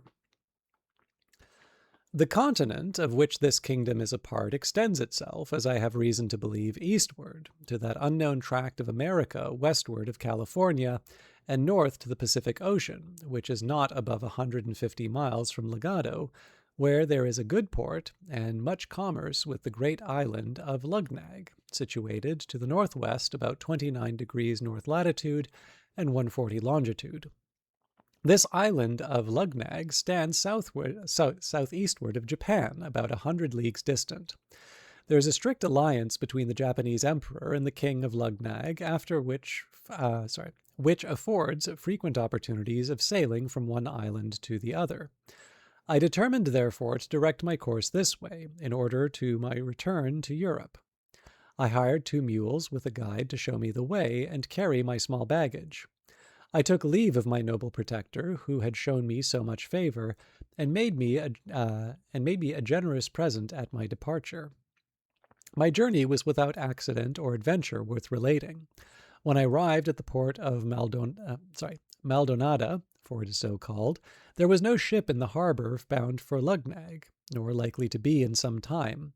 The continent of which this kingdom is a part extends itself, as I have reason to believe, eastward, to that unknown tract of America westward of California, and north to the Pacific Ocean, which is not above 150 miles from Legado, where there is a good port and much commerce with the great island of Lugnag, situated to the northwest about 29 degrees north latitude and 140 longitude. This island of Lugnag stands southeastward of Japan, about 100 leagues distant. There is a strict alliance between the Japanese emperor and the king of Lugnag, which affords frequent opportunities of sailing from one island to the other. I determined, therefore, to direct my course this way, in order to my return to Europe. I hired 2 mules with a guide to show me the way and carry my small baggage. I took leave of my noble protector, who had shown me so much favor, and made me a generous present at my departure. My journey was without accident or adventure worth relating. When I arrived at the port of Maldonada, for it is so called, there was no ship in the harbor bound for Lugnag, nor likely to be in some time.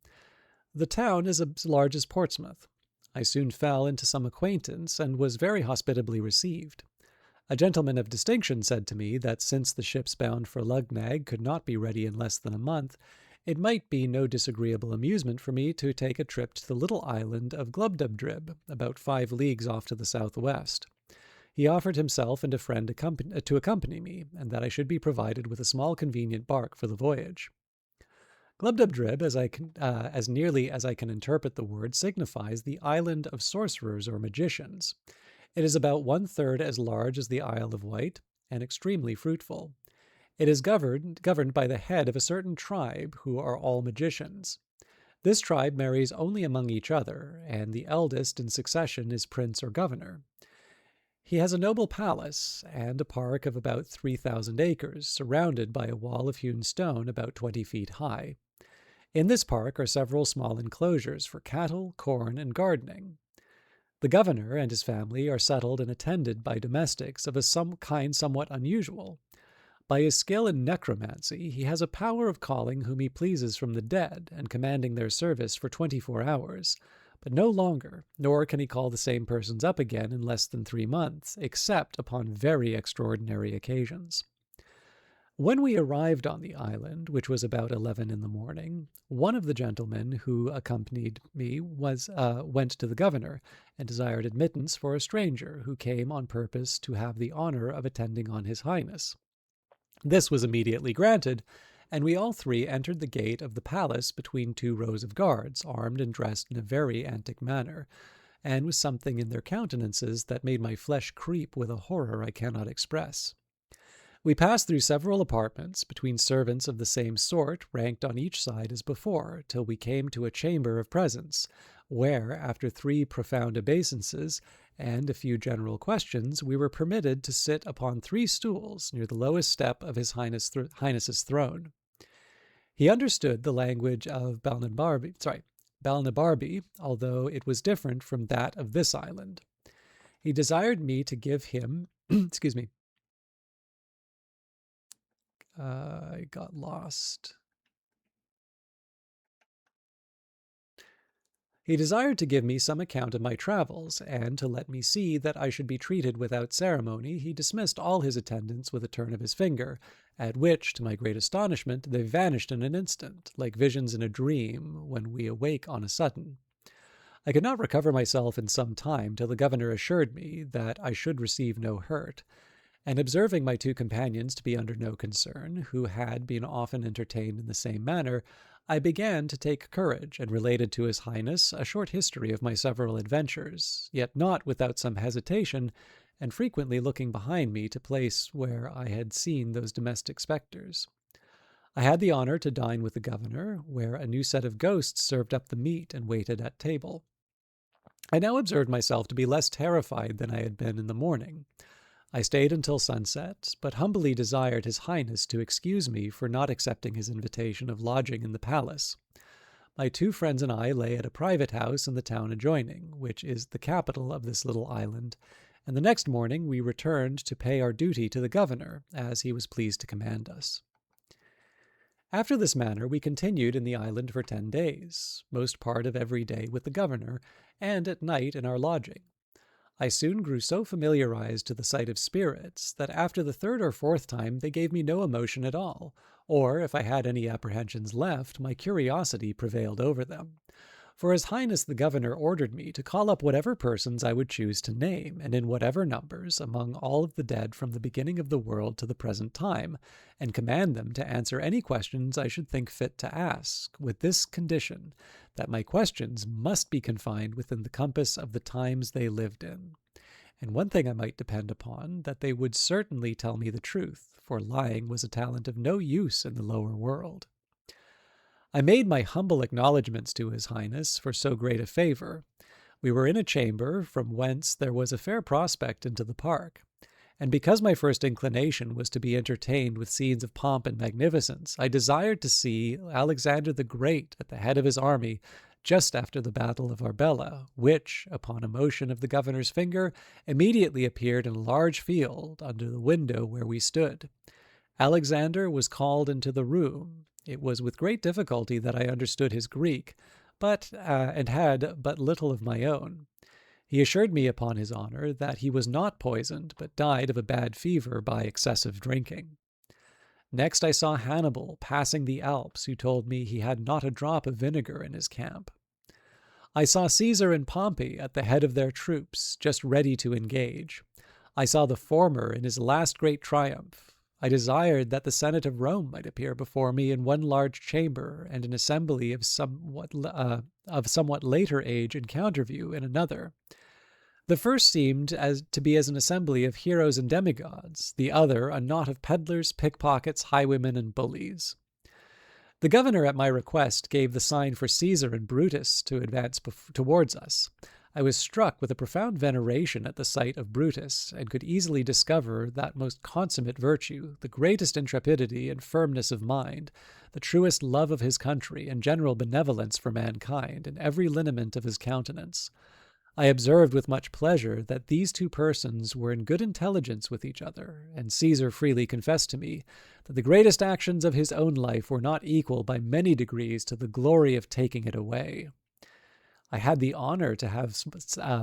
The town is as large as Portsmouth. I soon fell into some acquaintance, and was very hospitably received. A gentleman of distinction said to me that since the ships bound for Lugnag could not be ready in less than a month, it might be no disagreeable amusement for me to take a trip to the little island of Glubdubdrib, about 5 leagues off to the southwest. He offered himself and a friend to accompany me, and that I should be provided with a small convenient bark for the voyage. Glubdubdrib, as nearly as I can interpret the word, signifies the island of sorcerers or magicians. It is about 1/3 as large as the Isle of Wight, and extremely fruitful. It is governed by the head of a certain tribe, who are all magicians. This tribe marries only among each other, and the eldest in succession is prince or governor. He has a noble palace, and a park of about 3,000 acres, surrounded by a wall of hewn stone about 20 feet high. In this park are several small enclosures for cattle, corn, and gardening. The governor and his family are settled and attended by domestics of a kind somewhat unusual. By his skill in necromancy, he has a power of calling whom he pleases from the dead and commanding their service for 24 hours, but no longer, nor can he call the same persons up again in less than 3 months, except upon very extraordinary occasions. When we arrived on the island, which was about 11 in the morning, one of the gentlemen who accompanied me went to the governor and desired admittance for a stranger who came on purpose to have the honor of attending on his highness. This was immediately granted, and we all 3 entered the gate of the palace between 2 rows of guards, armed and dressed in a very antic manner, and with something in their countenances that made my flesh creep with a horror I cannot express. We passed through several apartments, between servants of the same sort, ranked on each side as before, till we came to a chamber of presence, where, after 3 profound obeisances and a few general questions, we were permitted to sit upon 3 stools near the lowest step of his Highness's throne. He understood the language of Balnibarbi, although it was different from that of this island. He desired me to give him, excuse me, I got lost. He desired to give me some account of my travels, and to let me see that I should be treated without ceremony. He dismissed all his attendants with a turn of his finger, at which, to my great astonishment, they vanished in an instant, like visions in a dream when we awake on a sudden. I could not recover myself in some time till the governor assured me that I should receive no hurt, and observing my 2 companions to be under no concern, who had been often entertained in the same manner, I began to take courage, and related to his Highness a short history of my several adventures, yet not without some hesitation, and frequently looking behind me to place where I had seen those domestic spectres. I had the honor to dine with the governor, where a new set of ghosts served up the meat and waited at table. I now observed myself to be less terrified than I had been in the morning. I stayed until sunset, but humbly desired His Highness to excuse me for not accepting his invitation of lodging in the palace. My two friends and I lay at a private house in the town adjoining, which is the capital of this little island, and the next morning we returned to pay our duty to the governor, as he was pleased to command us. After this manner we continued in the island for 10 days, most part of every day with the governor, and at night in our lodging. I soon grew so familiarized to the sight of spirits that after the third or fourth time they gave me no emotion at all, or if I had any apprehensions left, my curiosity prevailed over them. For His Highness the Governor ordered me to call up whatever persons I would choose to name, and in whatever numbers, among all of the dead from the beginning of the world to the present time, and command them to answer any questions I should think fit to ask, with this condition, that my questions must be confined within the compass of the times they lived in. And one thing I might depend upon, that they would certainly tell me the truth, for lying was a talent of no use in the lower world. I made my humble acknowledgments to His Highness for so great a favor. We were in a chamber from whence there was a fair prospect into the park, and because my first inclination was to be entertained with scenes of pomp and magnificence, I desired to see Alexander the Great at the head of his army just after the battle of Arbela, which, upon a motion of the governor's finger, immediately appeared in a large field under the window where we stood. Alexander was called into the room. It was with great difficulty that I understood his Greek, and had but little of my own. He assured me upon his honor that he was not poisoned, but died of a bad fever by excessive drinking. Next I saw Hannibal passing the Alps, who told me he had not a drop of vinegar in his camp. I saw Caesar and Pompey at the head of their troops, just ready to engage. I saw the former in his last great triumph. I desired that the Senate of Rome might appear before me in one large chamber, and an assembly of somewhat later age encounter view in another. The first seemed to be as an assembly of heroes and demigods, the other a knot of peddlers, pickpockets, highwaymen, and bullies. The governor, at my request, gave the sign for Caesar and Brutus to advance towards us. I was struck with a profound veneration at the sight of Brutus, and could easily discover that most consummate virtue, the greatest intrepidity and firmness of mind, the truest love of his country, and general benevolence for mankind, in every lineament of his countenance. I observed with much pleasure that these two persons were in good intelligence with each other, and Caesar freely confessed to me that the greatest actions of his own life were not equal by many degrees to the glory of taking it away. I had the honor to have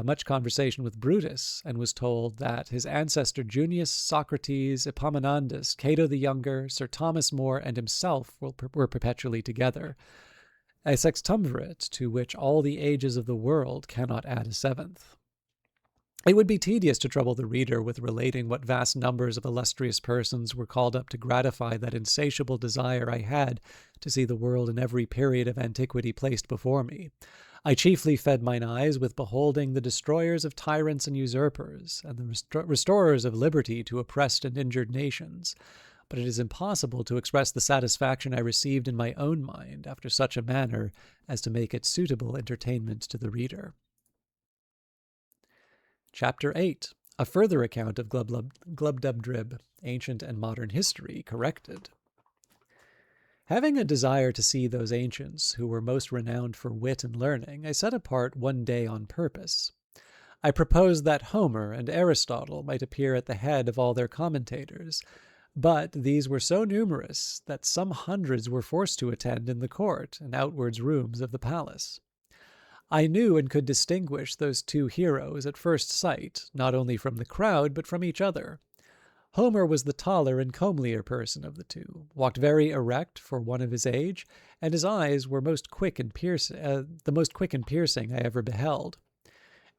much conversation with Brutus, and was told that his ancestor Junius, Socrates, Epaminondas, Cato the Younger, Sir Thomas More, and himself were perpetually together, a sextumvirate to which all the ages of the world cannot add a seventh. It would be tedious to trouble the reader with relating what vast numbers of illustrious persons were called up to gratify that insatiable desire I had to see the world in every period of antiquity placed before me. I chiefly fed mine eyes with beholding the destroyers of tyrants and usurpers, and the restorers of liberty to oppressed and injured nations. But it is impossible to express the satisfaction I received in my own mind after such a manner as to make it suitable entertainment to the reader. Chapter 8. A further account of Glubbdubdrib, Ancient and Modern History, corrected. Having a desire to see those ancients who were most renowned for wit and learning, I set apart one day on purpose. I proposed that Homer and Aristotle might appear at the head of all their commentators, but these were so numerous that some hundreds were forced to attend in the court and outwards rooms of the palace. I knew and could distinguish those two heroes at first sight, not only from the crowd, but from each other. Homer was the taller and comelier person of the two, walked very erect for one of his age, and his eyes were the most quick and piercing I ever beheld.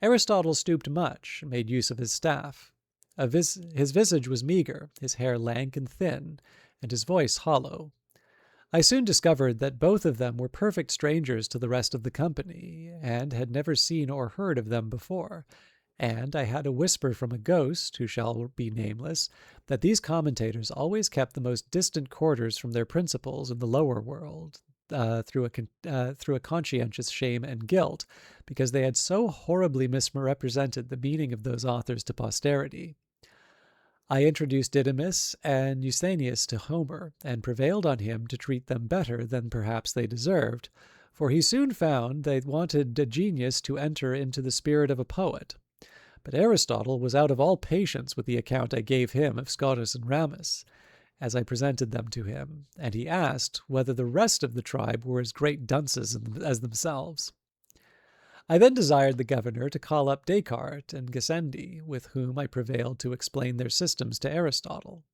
Aristotle stooped much, and made use of his staff. His visage was meagre, his hair lank and thin, and his voice hollow. I soon discovered that both of them were perfect strangers to the rest of the company, and had never seen or heard of them before, and I had a whisper from a ghost, who shall be nameless, that these commentators always kept the most distant quarters from their principals in the lower world, through a conscientious shame and guilt, because they had so horribly misrepresented the meaning of those authors to posterity. I introduced Didymus and Eusenius to Homer, and prevailed on him to treat them better than perhaps they deserved, for he soon found they wanted a genius to enter into the spirit of a poet. But Aristotle was out of all patience with the account I gave him of Scotus and Ramus, as I presented them to him, and he asked whether the rest of the tribe were as great dunces as themselves. I then desired the governor to call up Descartes and Gassendi, with whom I prevailed to explain their systems to Aristotle.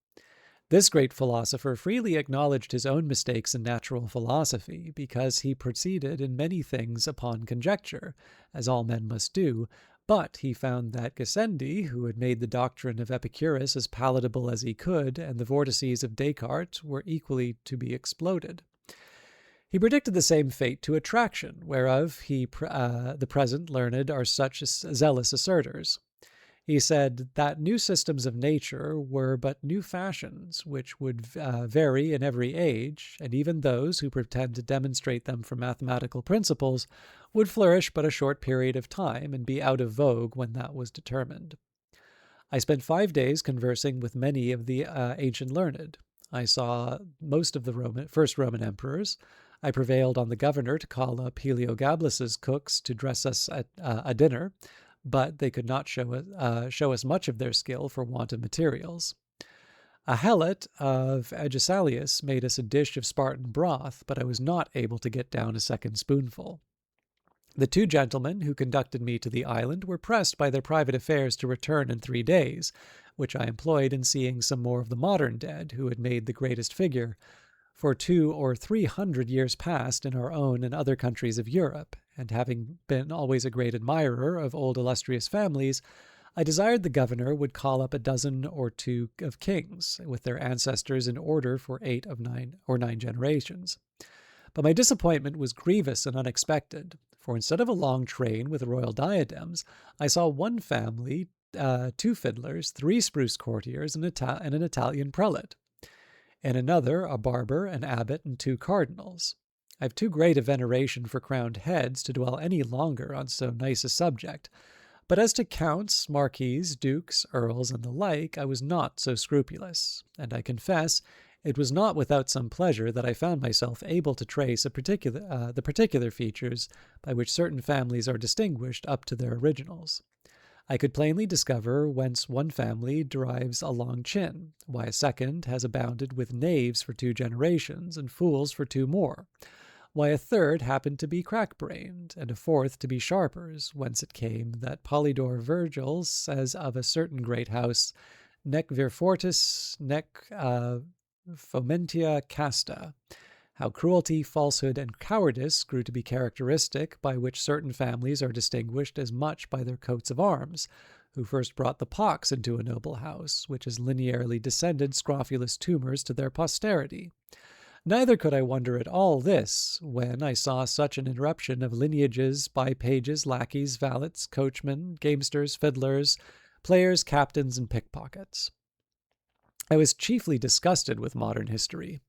This great philosopher freely acknowledged his own mistakes in natural philosophy, because he proceeded in many things upon conjecture, as all men must do, but he found that Gassendi, who had made the doctrine of Epicurus as palatable as he could, and the vortices of Descartes were equally to be exploded. He predicted the same fate to attraction, whereof the present learned are such zealous assertors. He said that new systems of nature were but new fashions, which would vary in every age, and even those who pretend to demonstrate them from mathematical principles would flourish but a short period of time and be out of vogue when that was determined. I spent 5 days conversing with many of the ancient learned. I saw most of the first Roman emperors. I prevailed on the governor to call up Heliogabalus's cooks to dress us at a dinner, but they could not show us much of their skill for want of materials. A helot of Agesilaus made us a dish of Spartan broth, but I was not able to get down a second spoonful. The 2 gentlemen who conducted me to the island were pressed by their private affairs to return in 3 days, which I employed in seeing some more of the modern dead who had made the greatest figure for 200 or 300 years past in our own and other countries of Europe, and having been always a great admirer of old illustrious families, I desired the governor would call up a dozen or 2 of kings, with their ancestors in order for 8 of 9 or 9 generations. But my disappointment was grievous and unexpected, for instead of a long train with royal diadems, I saw 1 family, 2 fiddlers, 3 spruce courtiers, and an Italian prelate. In another, a barber, an abbot, and 2 cardinals. I have too great a veneration for crowned heads to dwell any longer on so nice a subject, but as to counts, marquises, dukes, earls, and the like, I was not so scrupulous, and I confess it was not without some pleasure that I found myself able to trace the particular features by which certain families are distinguished up to their originals. I could plainly discover whence 1 family derives a long chin, why a second has abounded with knaves for 2 generations, and fools for 2 more, why a third happened to be crack-brained, and a 4th to be sharpers, whence it came that Polydore Virgil says of a certain great house, nec vir fortis, nec fomentia casta, how cruelty, falsehood, and cowardice grew to be characteristic, by which certain families are distinguished as much by their coats of arms, who first brought the pox into a noble house, which has linearly descended scrofulous tumors to their posterity. Neither could I wonder at all this, when I saw such an interruption of lineages by pages, lackeys, valets, coachmen, gamesters, fiddlers, players, captains, and pickpockets. I was chiefly disgusted with modern history,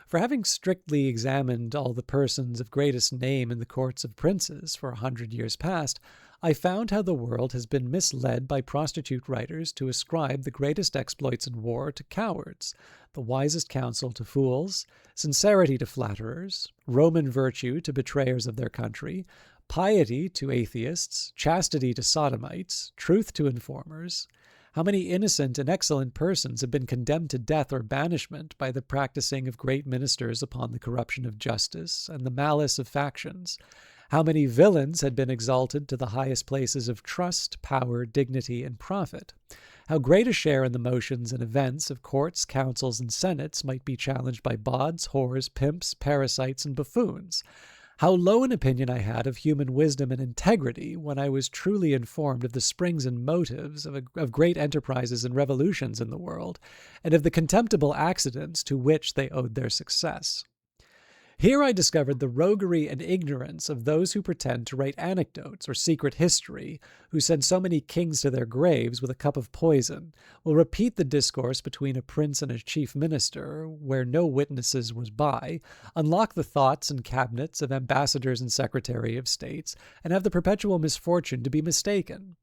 for having strictly examined all the persons of greatest name in the courts of princes for 100 years past, I found how the world has been misled by prostitute writers to ascribe the greatest exploits in war to cowards, the wisest counsel to fools, sincerity to flatterers, Roman virtue to betrayers of their country, piety to atheists, chastity to sodomites, truth to informers. How many innocent and excellent persons have been condemned to death or banishment by the practicing of great ministers upon the corruption of justice and the malice of factions? How many villains had been exalted to the highest places of trust, power, dignity, and profit? How great a share in the motions and events of courts, councils, and senates might be challenged by bawds, whores, pimps, parasites, and buffoons? How low an opinion I had of human wisdom and integrity when I was truly informed of the springs and motives of great enterprises and revolutions in the world, and of the contemptible accidents to which they owed their success. Here I discovered the roguery and ignorance of those who pretend to write anecdotes or secret history, who send so many kings to their graves with a cup of poison, will repeat the discourse between a prince and a chief minister, where no witnesses was by, unlock the thoughts and cabinets of ambassadors and secretary of states, and have the perpetual misfortune to be mistaken.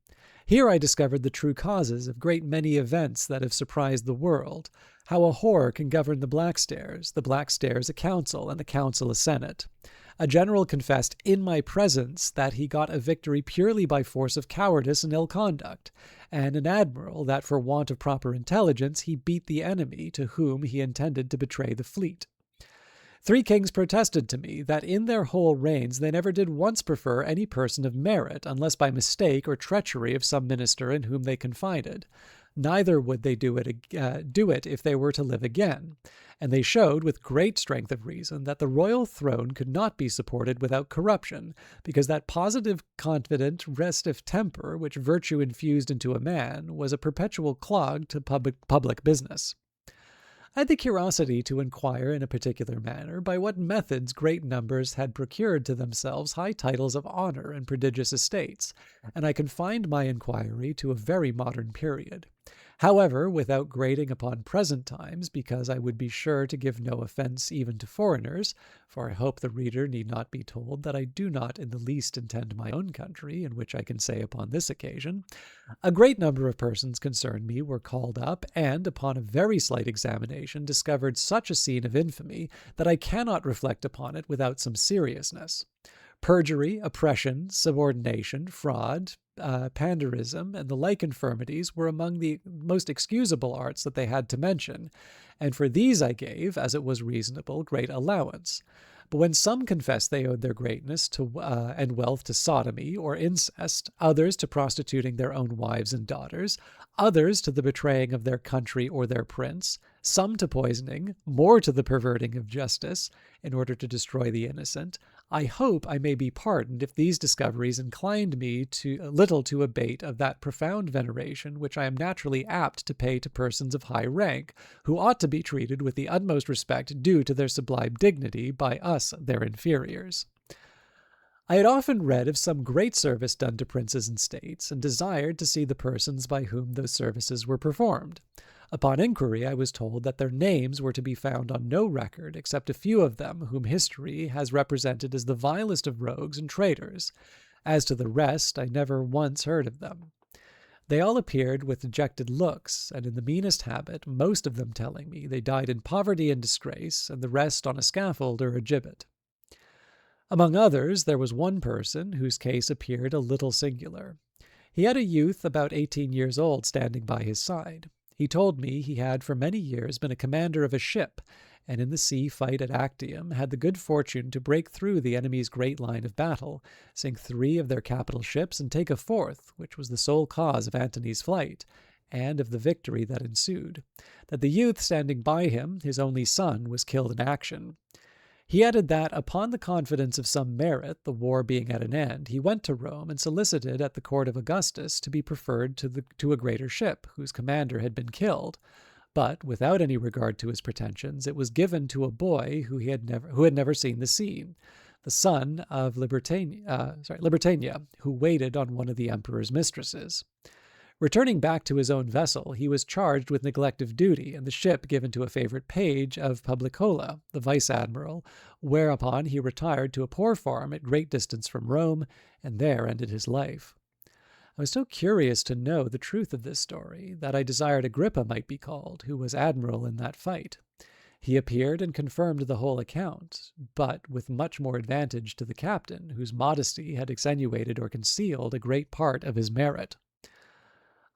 Here I discovered the true causes of great many events that have surprised the world, how a whore can govern the Black Stairs a council, and the council a senate. A general confessed in my presence that he got a victory purely by force of cowardice and ill conduct, and an admiral that for want of proper intelligence he beat the enemy to whom he intended to betray the fleet. 3 kings protested to me that in their whole reigns they never did once prefer any person of merit, unless by mistake or treachery of some minister in whom they confided. Neither would they do it if they were to live again. And they showed, with great strength of reason, that the royal throne could not be supported without corruption, because that positive, confident, restive temper which virtue infused into a man was a perpetual clog to public business. I had the curiosity to inquire in a particular manner by what methods great numbers had procured to themselves high titles of honor and prodigious estates, and I confined my inquiry to a very modern period. However, without grating upon present times, because I would be sure to give no offence even to foreigners, for I hope the reader need not be told that I do not in the least intend my own country, in which I can say upon this occasion, a great number of persons concerned me were called up, and, upon a very slight examination, discovered such a scene of infamy that I cannot reflect upon it without some seriousness. Perjury, oppression, subordination, fraud, panderism, and the like infirmities were among the most excusable arts that they had to mention, and for these I gave, as it was reasonable, great allowance. But when some confessed they owed their greatness and wealth to sodomy or incest, others to prostituting their own wives and daughters, others to the betraying of their country or their prince, some to poisoning, more to the perverting of justice, in order to destroy the innocent, I hope I may be pardoned if these discoveries inclined me to little to abate of that profound veneration which I am naturally apt to pay to persons of high rank, who ought to be treated with the utmost respect due to their sublime dignity by us, their inferiors. I had often read of some great service done to princes and states, and desired to see the persons by whom those services were performed. Upon inquiry, I was told that their names were to be found on no record except a few of them whom history has represented as the vilest of rogues and traitors. As to the rest, I never once heard of them. They all appeared with dejected looks, and in the meanest habit, most of them telling me they died in poverty and disgrace, and the rest on a scaffold or a gibbet. Among others, there was one person whose case appeared a little singular. He had a youth about 18 years old standing by his side. He told me he had for many years been a commander of a ship, and in the sea fight at Actium had the good fortune to break through the enemy's great line of battle, sink 3 of their capital ships, and take a 4th, which was the sole cause of Antony's flight, and of the victory that ensued. That the youth standing by him, his only son, was killed in action. He added that, upon the confidence of some merit, the war being at an end, he went to Rome and solicited at the court of Augustus to be preferred to a greater ship, whose commander had been killed. But, without any regard to his pretensions, it was given to a boy who had never seen the sea, the son of Libertania, who waited on one of the emperor's mistresses. Returning back to his own vessel, he was charged with neglect of duty, and the ship given to a favorite page of Publicola, the vice-admiral, whereupon he retired to a poor farm at great distance from Rome, and there ended his life. I was so curious to know the truth of this story that I desired Agrippa might be called, who was admiral in that fight. He appeared and confirmed the whole account, but with much more advantage to the captain, whose modesty had extenuated or concealed a great part of his merit.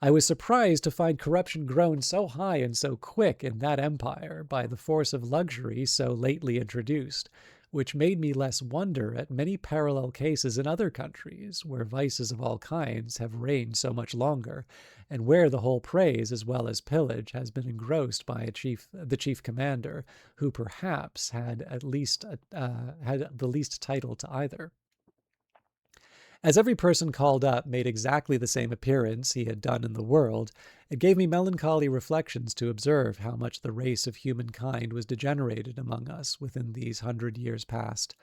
I was surprised to find corruption grown so high and so quick in that empire by the force of luxury so lately introduced, which made me less wonder at many parallel cases in other countries where vices of all kinds have reigned so much longer, and where the whole praise as well as pillage has been engrossed by the chief commander, who perhaps had the least title to either. As every person called up made exactly the same appearance he had done in the world, it gave me melancholy reflections to observe how much the race of humankind was degenerated among us within these 100 years past,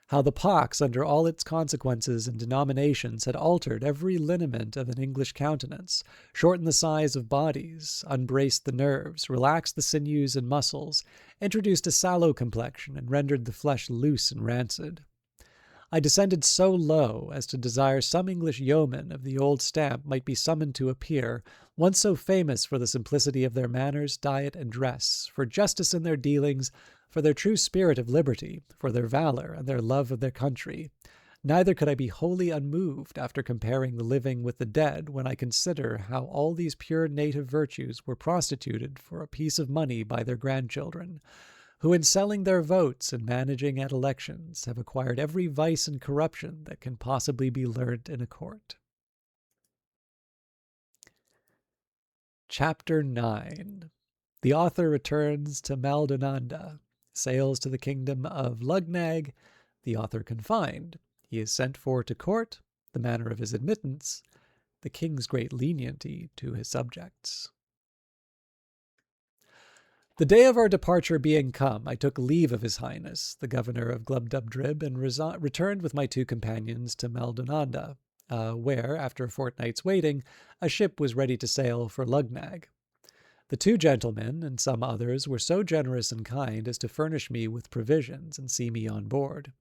how the pox, under all its consequences and denominations, had altered every lineament of an English countenance, shortened the size of bodies, unbraced the nerves, relaxed the sinews and muscles, introduced a sallow complexion, and rendered the flesh loose and rancid. I descended so low as to desire some English yeoman of the old stamp might be summoned to appear, once so famous for the simplicity of their manners, diet, and dress, for justice in their dealings, for their true spirit of liberty, for their valor, and their love of their country. Neither could I be wholly unmoved after comparing the living with the dead when I consider how all these pure native virtues were prostituted for a piece of money by their grandchildren, who in selling their votes and managing at elections have acquired every vice and corruption that can possibly be learnt in a court. Chapter 9. The author returns to Maldonada, sails to the kingdom of Lugnag, the author confined. He is sent for to court, the manner of his admittance, the king's great lenity to his subjects. The day of our departure being come, I took leave of His Highness, the governor of Glubbdubdrib, and returned with my 2 companions to Maldonada, where, after a fortnight's waiting, a ship was ready to sail for Lugnag. The 2 gentlemen and some others were so generous and kind as to furnish me with provisions and see me on board.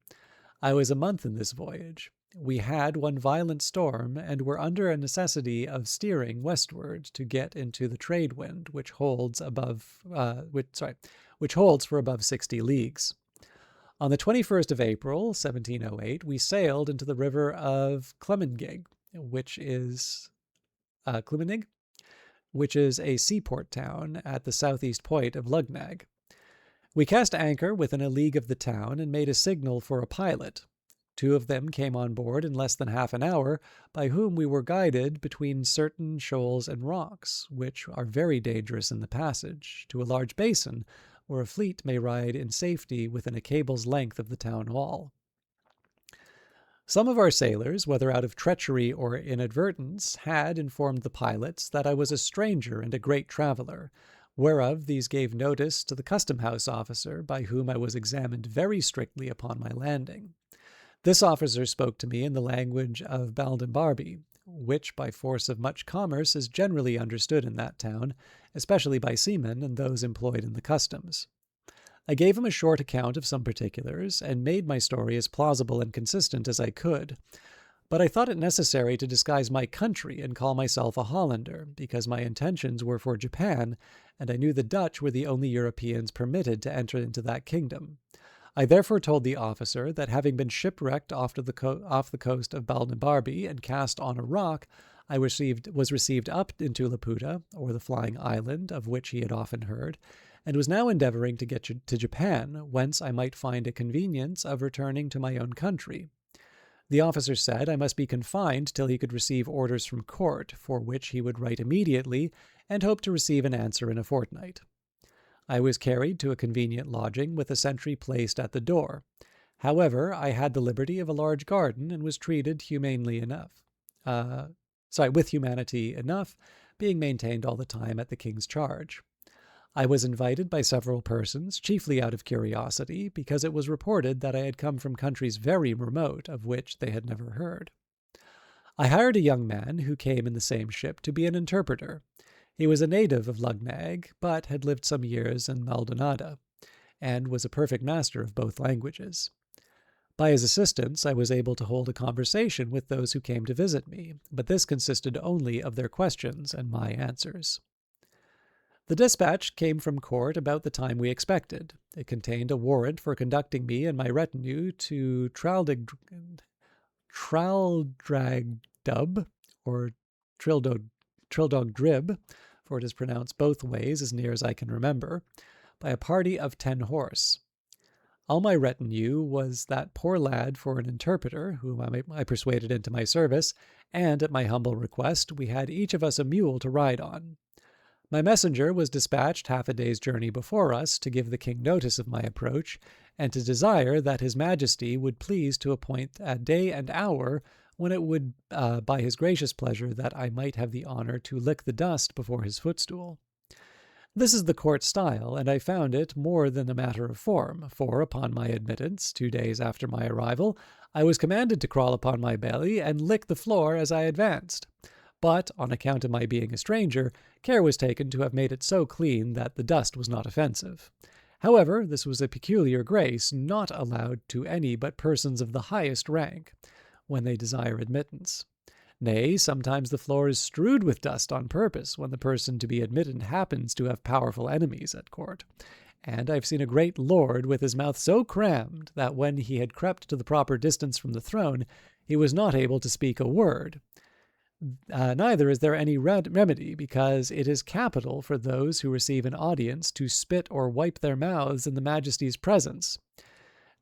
I was a month in this voyage. We had one violent storm, and were under a necessity of steering westward to get into the trade wind, which holds for above 60 leagues. On the 21st of April, 1708, we sailed into the river of Clemendig, which is a seaport town at the southeast point of Lugnag. We cast anchor within a league of the town and made a signal for a pilot. 2 of them came on board in less than half an hour, by whom we were guided between certain shoals and rocks, which are very dangerous in the passage, to a large basin, where a fleet may ride in safety within a cable's length of the town wall. Some of our sailors, whether out of treachery or inadvertence, had informed the pilots that I was a stranger and a great traveller, whereof these gave notice to the custom-house officer, by whom I was examined very strictly upon my landing. This officer spoke to me in the language of Baldimbarbi, which, by force of much commerce, is generally understood in that town, especially by seamen and those employed in the customs. I gave him a short account of some particulars, and made my story as plausible and consistent as I could. But I thought it necessary to disguise my country and call myself a Hollander, because my intentions were for Japan, and I knew the Dutch were the only Europeans permitted to enter into that kingdom. I therefore told the officer that, having been shipwrecked off the coast of Baldimbarbi and cast on a rock, I was received up into Laputa, or the Flying Island, of which he had often heard, and was now endeavoring to get to Japan, whence I might find a convenience of returning to my own country. The officer said I must be confined till he could receive orders from court, for which he would write immediately, and hoped to receive an answer in a fortnight. I was carried to a convenient lodging with a sentry placed at the door. However, I had the liberty of a large garden and was treated with humanity enough, being maintained all the time at the king's charge. I was invited by several persons, chiefly out of curiosity, because it was reported that I had come from countries very remote, of which they had never heard. I hired a young man who came in the same ship to be an interpreter. He was a native of Lugnag, but had lived some years in Maldonada, and was a perfect master of both languages. By his assistance, I was able to hold a conversation with those who came to visit me, but this consisted only of their questions and my answers. The dispatch came from court about the time we expected. It contained a warrant for conducting me and my retinue to Traldragdub, or Trildogdrib, for it is pronounced both ways as near as I can remember, by a party of 10 horse. All my retinue was that poor lad for an interpreter, whom I persuaded into my service, and at my humble request we had each of us a mule to ride on. My messenger was dispatched half a day's journey before us to give the king notice of my approach, and to desire that his majesty would please to appoint a day and hour when it would, by his gracious pleasure, that I might have the honor to lick the dust before his footstool. This is the court style, and I found it more than a matter of form, for upon my admittance, 2 days after my arrival, I was commanded to crawl upon my belly and lick the floor as I advanced. But, on account of my being a stranger, care was taken to have made it so clean that the dust was not offensive. However, this was a peculiar grace not allowed to any but persons of the highest rank, when they desire admittance. Nay, sometimes the floor is strewed with dust on purpose when the person to be admitted happens to have powerful enemies at court. And I've seen a great lord with his mouth so crammed that when he had crept to the proper distance from the throne, he was not able to speak a word. Neither is there any remedy, because it is capital for those who receive an audience to spit or wipe their mouths in the Majesty's presence.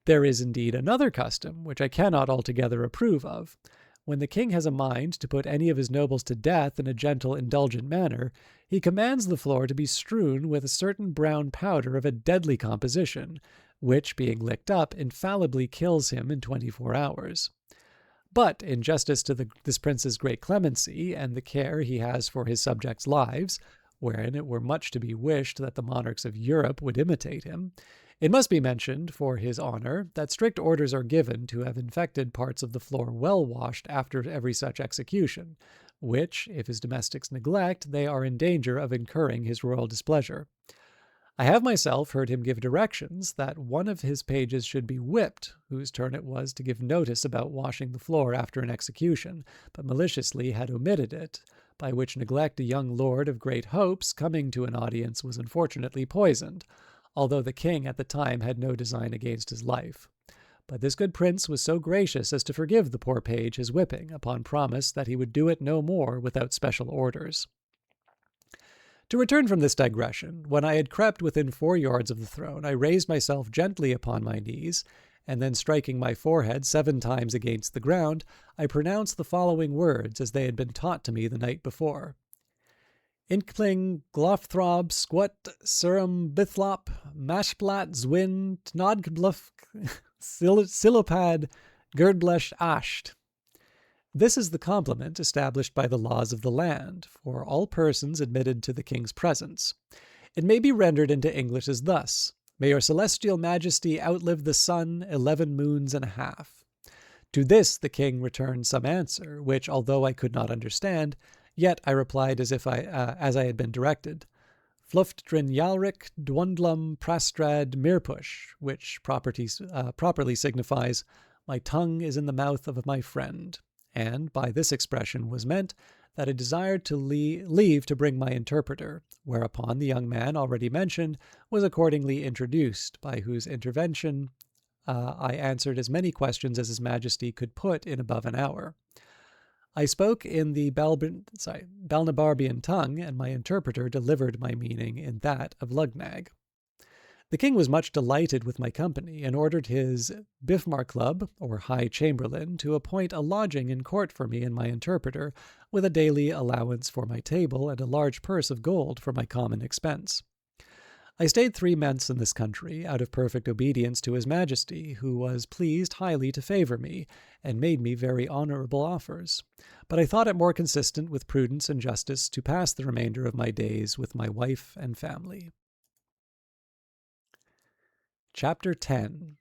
There is indeed another custom, which I cannot altogether approve of. When the king has a mind to put any of his nobles to death in a gentle, indulgent manner, he commands the floor to be strewn with a certain brown powder of a deadly composition, which, being licked up, infallibly kills him in 24 hours. But, in justice to this prince's great clemency, and the care he has for his subjects' lives, wherein it were much to be wished that the monarchs of Europe would imitate him, it must be mentioned, for his honor, that strict orders are given to have infected parts of the floor well washed after every such execution, which, if his domestics neglect, they are in danger of incurring his royal displeasure. I have myself heard him give directions that one of his pages should be whipped, whose turn it was to give notice about washing the floor after an execution, but maliciously had omitted it, by which neglect a young lord of great hopes, coming to an audience, was unfortunately poisoned, although the king at the time had no design against his life. But this good prince was so gracious as to forgive the poor page his whipping, upon promise that he would do it no more without special orders. To return from this digression, when I had crept within 4 yards of the throne, I raised myself gently upon my knees, and then striking my forehead 7 times against the ground, I pronounced the following words as they had been taught to me the night before. Inkling, Glofthrob, Squat, Surum, Bithlop, Mashplat, Zwin, Tnodgluf, Silopad, Girdblesh, Asht. This is the compliment established by the laws of the land, for all persons admitted to the king's presence. It may be rendered into English as thus: May your celestial majesty outlive the sun 11 moons and a half. To this the king returned some answer, which, although I could not understand, yet I replied as I had been directed. Fluftdrin Yalric Dwundlum Prastrad Mirpush, which properly signifies, my tongue is in the mouth of my friend. And by this expression was meant that I desired to leave to bring my interpreter, whereupon the young man already mentioned was accordingly introduced, by whose intervention I answered as many questions as His Majesty could put in above an hour. I spoke in the Balnibarbian tongue, and my interpreter delivered my meaning in that of Lugnag. The king was much delighted with my company, and ordered his Bifmar Club, or High Chamberlain, to appoint a lodging in court for me and my interpreter, with a daily allowance for my table and a large purse of gold for my common expense. I stayed 3 months in this country, out of perfect obedience to His Majesty, who was pleased highly to favour me, and made me very honourable offers. But I thought it more consistent with prudence and justice to pass the remainder of my days with my wife and family. Chapter 10.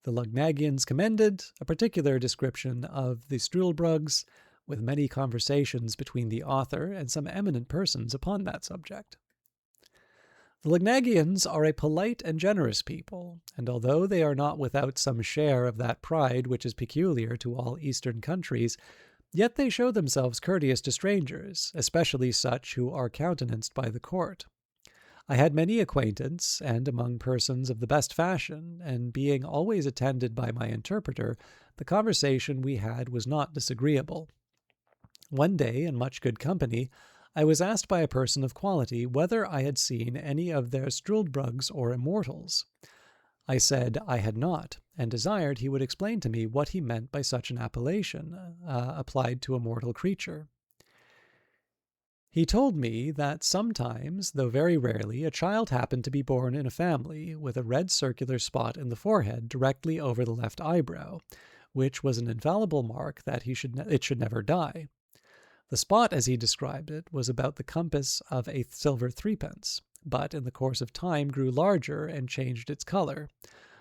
The Lugnagians commended, a particular description of the Struldbrugs, with many conversations between the author and some eminent persons upon that subject. The Lugnagians are a polite and generous people, and although they are not without some share of that pride which is peculiar to all eastern countries, yet they show themselves courteous to strangers, especially such who are countenanced by the court. I had many acquaintance, and among persons of the best fashion, and being always attended by my interpreter, the conversation we had was not disagreeable. One day, in much good company, I was asked by a person of quality whether I had seen any of their Struldbrugs or immortals. I said I had not, and desired he would explain to me what he meant by such an appellation applied to a mortal creature. He told me that sometimes, though very rarely, a child happened to be born in a family with a red circular spot in the forehead directly over the left eyebrow, which was an infallible mark that it should never die. The spot, as he described it, was about the compass of a silver threepence, but in the course of time grew larger and changed its color.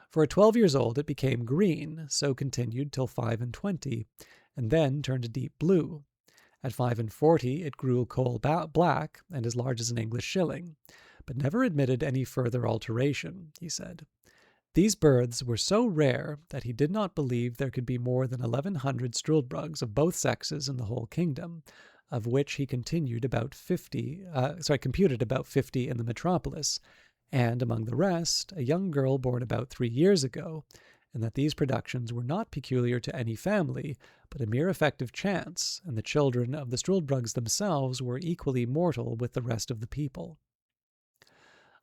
For at 12 years old it became green, so continued till 5 and 20, and then turned a deep blue. At 5 and 40 it grew coal black and as large as an English shilling, but never admitted any further alteration, he said. These birds were so rare that he did not believe there could be more than 1,100 struldbrugs of both sexes in the whole kingdom, of which he computed about 50 in the metropolis, and among the rest, a young girl born about 3 years ago, and that these productions were not peculiar to any family, but a mere effect of chance, and the children of the struldbrugs themselves were equally mortal with the rest of the people.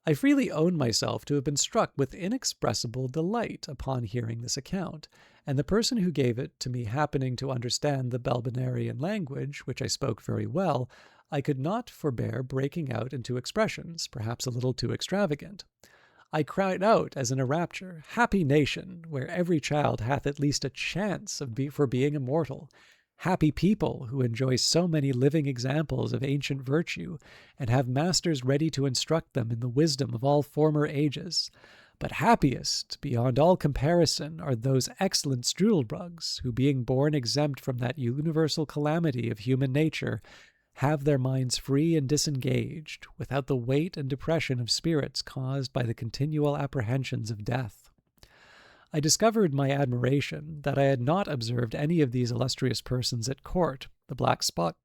I freely own myself to have been struck with inexpressible delight upon hearing this account, and the person who gave it to me happening to understand the Belbinarian language, which I spoke very well, I could not forbear breaking out into expressions, perhaps a little too extravagant. I cried out as in a rapture, "Happy nation, where every child hath at least a chance for being immortal! Happy people who enjoy so many living examples of ancient virtue, and have masters ready to instruct them in the wisdom of all former ages! But happiest, beyond all comparison, are those excellent struldbrugs, who, being born exempt from that universal calamity of human nature, have their minds free and disengaged, without the weight and depression of spirits caused by the continual apprehensions of death." I discovered my admiration that I had not observed any of these illustrious persons at court, the black spot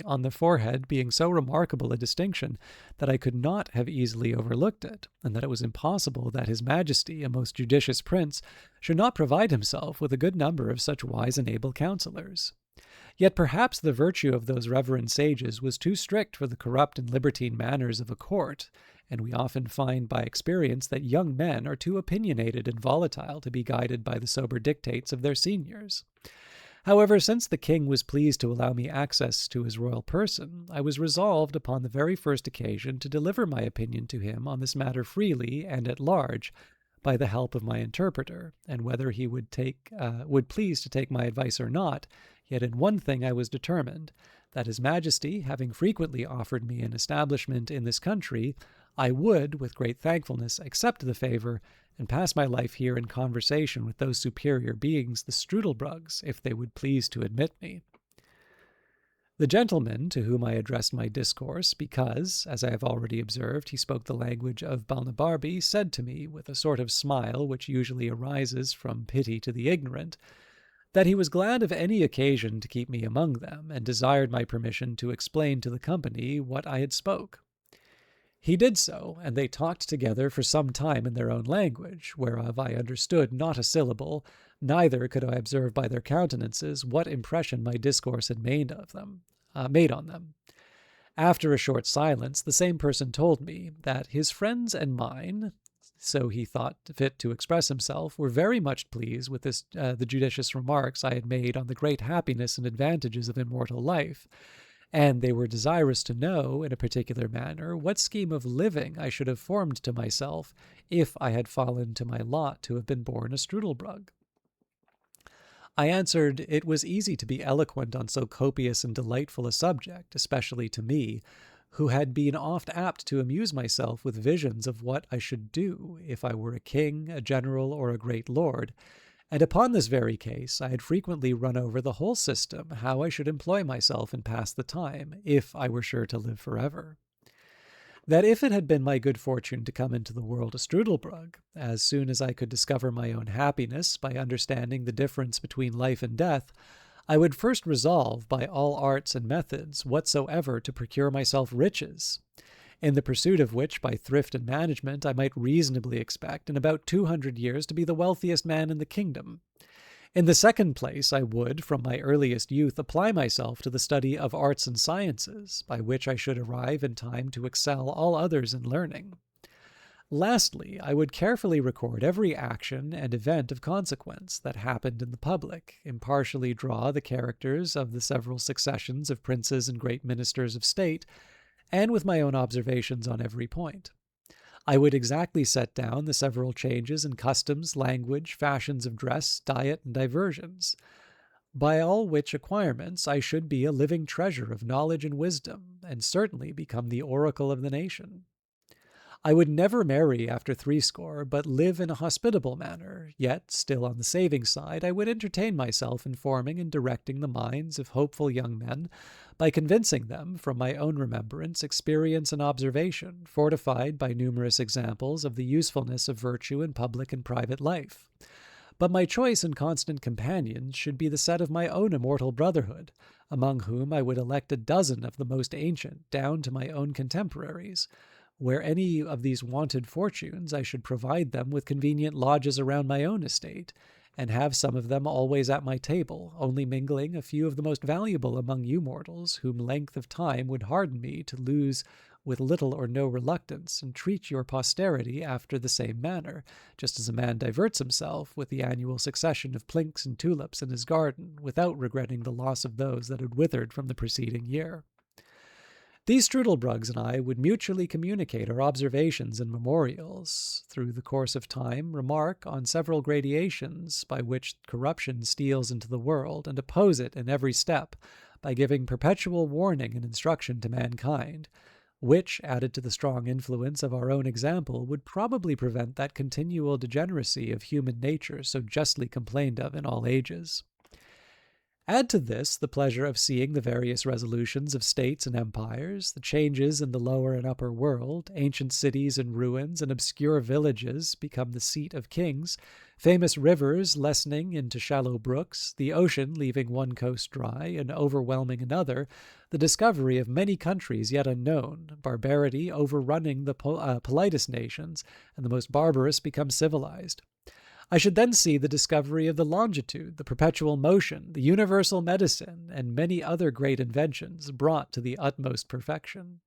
on the forehead being so remarkable a distinction that I could not have easily overlooked it, and that it was impossible that His Majesty, a most judicious prince, should not provide himself with a good number of such wise and able counselors. Yet perhaps the virtue of those reverend sages was too strict for the corrupt and libertine manners of a court, and we often find by experience that young men are too opinionated and volatile to be guided by the sober dictates of their seniors. However, since the king was pleased to allow me access to his royal person, I was resolved upon the very first occasion to deliver my opinion to him on this matter freely and at large, by the help of my interpreter, and whether he would please to take my advice or not, yet in one thing I was determined, that His Majesty, having frequently offered me an establishment in this country, I would, with great thankfulness, accept the favor, and pass my life here in conversation with those superior beings, the strudelbrugs, if they would please to admit me. The gentleman to whom I addressed my discourse, because, as I have already observed, he spoke the language of Balnibarbi, said to me, with a sort of smile which usually arises from pity to the ignorant, that he was glad of any occasion to keep me among them, and desired my permission to explain to the company what I had spoke. He did so, and they talked together for some time in their own language, whereof I understood not a syllable, neither could I observe by their countenances what impression my discourse had made on them. After a short silence, the same person told me that his friends and mine, so he thought fit to express himself, were very much pleased with the judicious remarks I had made on the great happiness and advantages of immortal life, and they were desirous to know, in a particular manner, what scheme of living I should have formed to myself if I had fallen to my lot to have been born a strudelbrug. I answered it was easy to be eloquent on so copious and delightful a subject, especially to me, who had been oft apt to amuse myself with visions of what I should do if I were a king, a general, or a great lord, and upon this very case I had frequently run over the whole system, how I should employ myself and pass the time, if I were sure to live forever. That if it had been my good fortune to come into the world a strudelbrug, as soon as I could discover my own happiness by understanding the difference between life and death, I would first resolve by all arts and methods whatsoever to procure myself riches, in the pursuit of which by thrift and management I might reasonably expect in about 200 years to be the wealthiest man in the kingdom. In the second place, I would, from my earliest youth, apply myself to the study of arts and sciences, by which I should arrive in time to excel all others in learning. Lastly, I would carefully record every action and event of consequence that happened in the public, impartially draw the characters of the several successions of princes and great ministers of state, and with my own observations on every point. I would exactly set down the several changes in customs, language, fashions of dress, diet, and diversions, by all which acquirements I should be a living treasure of knowledge and wisdom, and certainly become the oracle of the nation. I would never marry after threescore, but live in a hospitable manner, yet, still on the saving side, I would entertain myself in forming and directing the minds of hopeful young men by convincing them, from my own remembrance, experience, and observation, fortified by numerous examples of the usefulness of virtue in public and private life. But my choice and constant companions should be the set of my own immortal brotherhood, among whom I would elect a dozen of the most ancient, down to my own contemporaries. Where any of these wanted fortunes, I should provide them with convenient lodges around my own estate, and have some of them always at my table, only mingling a few of the most valuable among you mortals, whom length of time would harden me to lose with little or no reluctance, and treat your posterity after the same manner, just as a man diverts himself with the annual succession of plinks and tulips in his garden, without regretting the loss of those that had withered from the preceding year. These Strudelbrugs and I would mutually communicate our observations and memorials, through the course of time, remark on several gradations by which corruption steals into the world, and oppose it in every step by giving perpetual warning and instruction to mankind, which, added to the strong influence of our own example, would probably prevent that continual degeneracy of human nature so justly complained of in all ages. Add to this the pleasure of seeing the various resolutions of states and empires, the changes in the lower and upper world, ancient cities in ruins and obscure villages become the seat of kings, famous rivers lessening into shallow brooks, the ocean leaving one coast dry and overwhelming another, the discovery of many countries yet unknown, barbarity overrunning the politest nations, and the most barbarous become civilized. I should then see the discovery of the longitude, the perpetual motion, the universal medicine, and many other great inventions brought to the utmost perfection.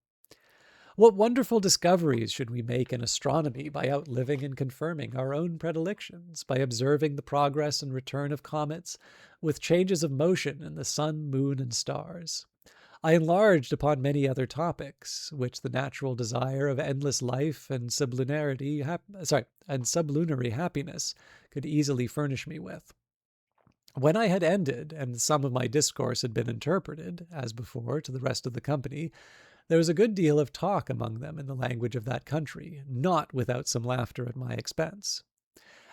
What wonderful discoveries should we make in astronomy by outliving and confirming our own predilections, by observing the progress and return of comets, with changes of motion in the sun, moon, and stars. I enlarged upon many other topics, which the natural desire of endless life and sublunary happiness could easily furnish me with. When I had ended, and some of my discourse had been interpreted, as before, to the rest of the company, there was a good deal of talk among them in the language of that country, not without some laughter at my expense.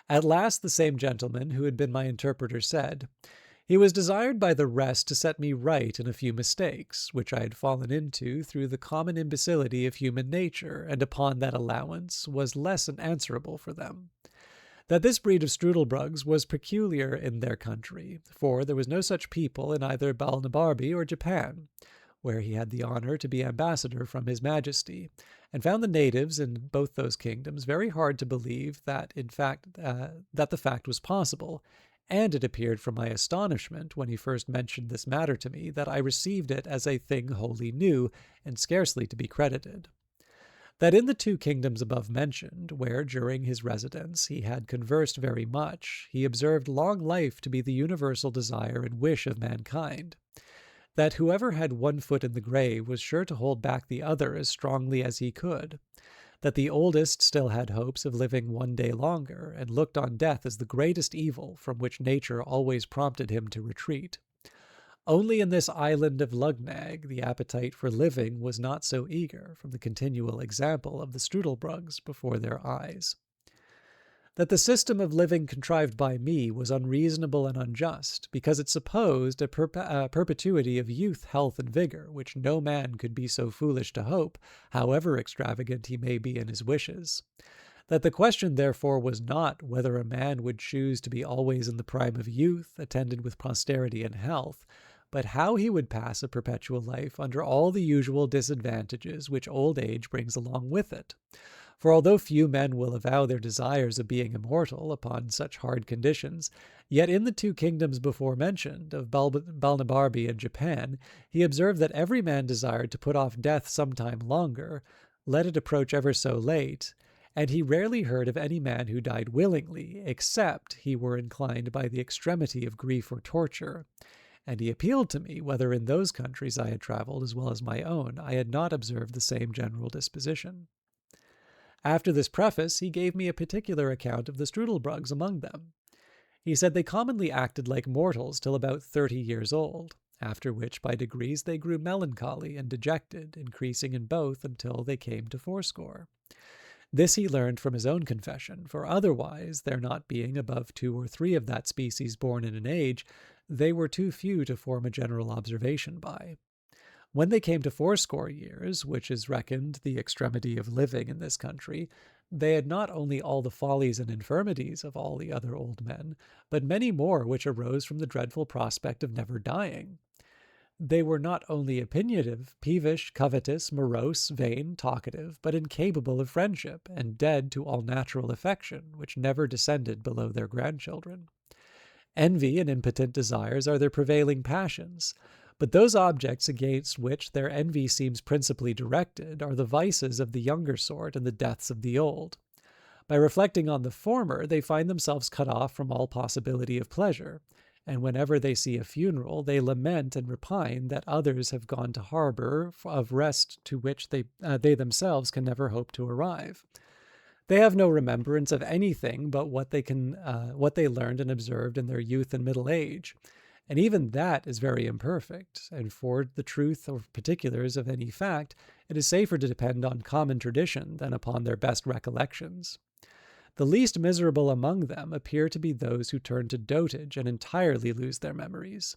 At last the same gentleman who had been my interpreter said, he was desired by the rest to set me right in a few mistakes, which I had fallen into through the common imbecility of human nature, and upon that allowance was less answerable for them. That this breed of Strudelbrugs was peculiar in their country, for there was no such people in either Balnibarbi or Japan, where he had the honor to be ambassador from his majesty, and found the natives in both those kingdoms very hard to believe that the fact was possible, and it appeared from my astonishment when he first mentioned this matter to me that I received it as a thing wholly new and scarcely to be credited. That in the two kingdoms above mentioned, where during his residence he had conversed very much, he observed long life to be the universal desire and wish of mankind. That whoever had one foot in the grave was sure to hold back the other as strongly as he could. That the oldest still had hopes of living one day longer, and looked on death as the greatest evil from which nature always prompted him to retreat. Only in this island of Lugnag the appetite for living was not so eager, from the continual example of the Strudelbrugs before their eyes. That the system of living contrived by me was unreasonable and unjust, because it supposed a perpetuity of youth, health, and vigor, which no man could be so foolish to hope, however extravagant he may be in his wishes. That the question therefore was not whether a man would choose to be always in the prime of youth, attended with posterity and health, but how he would pass a perpetual life under all the usual disadvantages which old age brings along with it. For although few men will avow their desires of being immortal upon such hard conditions, yet in the two kingdoms before mentioned, of Balnibarbi and Japan, he observed that every man desired to put off death some time longer, let it approach ever so late, and he rarely heard of any man who died willingly, except he were inclined by the extremity of grief or torture. And he appealed to me whether in those countries I had traveled as well as my own I had not observed the same general disposition. After this preface, he gave me a particular account of the Strudelbrugs among them. He said they commonly acted like mortals till about 30 years old, after which by degrees they grew melancholy and dejected, increasing in both until they came to fourscore. This he learned from his own confession, for otherwise, there not being above 2 or 3 of that species born in an age, they were too few to form a general observation by. When they came to fourscore years, which is reckoned the extremity of living in this country, they had not only all the follies and infirmities of all the other old men, but many more which arose from the dreadful prospect of never dying. They were not only opinionative, peevish, covetous, morose, vain, talkative, but incapable of friendship, and dead to all natural affection, which never descended below their grandchildren. Envy and impotent desires are their prevailing passions, but those objects against which their envy seems principally directed are the vices of the younger sort and the deaths of the old. By reflecting on the former, they find themselves cut off from all possibility of pleasure, and whenever they see a funeral, they lament and repine that others have gone to harbor of rest to which they themselves can never hope to arrive. They have no remembrance of anything but what they learned and observed in their youth and middle age, and even that is very imperfect, and for the truth or particulars of any fact, it is safer to depend on common tradition than upon their best recollections. The least miserable among them appear to be those who turn to dotage and entirely lose their memories.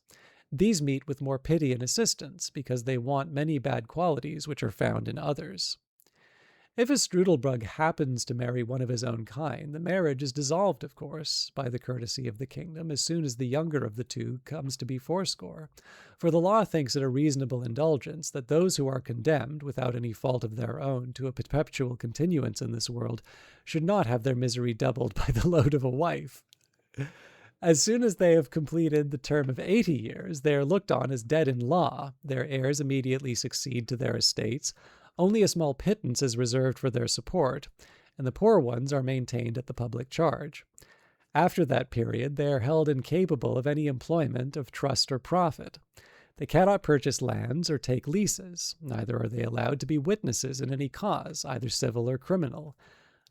These meet with more pity and assistance, because they want many bad qualities which are found in others. If a Strudelbrug happens to marry one of his own kind, the marriage is dissolved, of course, by the courtesy of the kingdom as soon as the younger of the two comes to be fourscore, for the law thinks it a reasonable indulgence that those who are condemned, without any fault of their own, to a perpetual continuance in this world, should not have their misery doubled by the load of a wife. As soon as they have completed the term of 80 years, they are looked on as dead in law, their heirs immediately succeed to their estates, only a small pittance is reserved for their support, and the poor ones are maintained at the public charge. After that period, they are held incapable of any employment of trust or profit. They cannot purchase lands or take leases, neither are they allowed to be witnesses in any cause, either civil or criminal,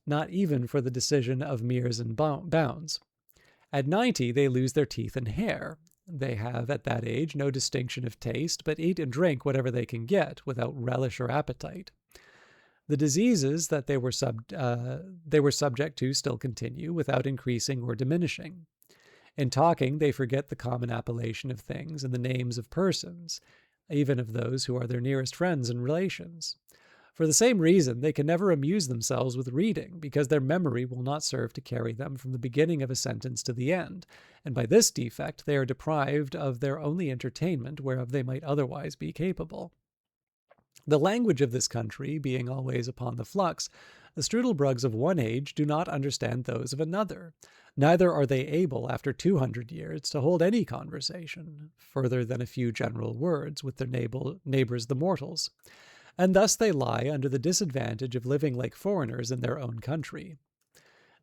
not even for the decision of meres and bounds. At 90, they lose their teeth and hair. They have at that age no distinction of taste, but eat and drink whatever they can get, without relish or appetite. The diseases that they were subject to still continue, without increasing or diminishing. In talking, they forget the common appellation of things and the names of persons, even of those who are their nearest friends and relations. For the same reason, they can never amuse themselves with reading, because their memory will not serve to carry them from the beginning of a sentence to the end, and by this defect they are deprived of their only entertainment whereof they might otherwise be capable. The language of this country being always upon the flux, the Strudelbrugs of one age do not understand those of another, neither are they able, after 200 years, to hold any conversation, further than a few general words, with their neighbors the mortals, and thus they lie under the disadvantage of living like foreigners in their own country.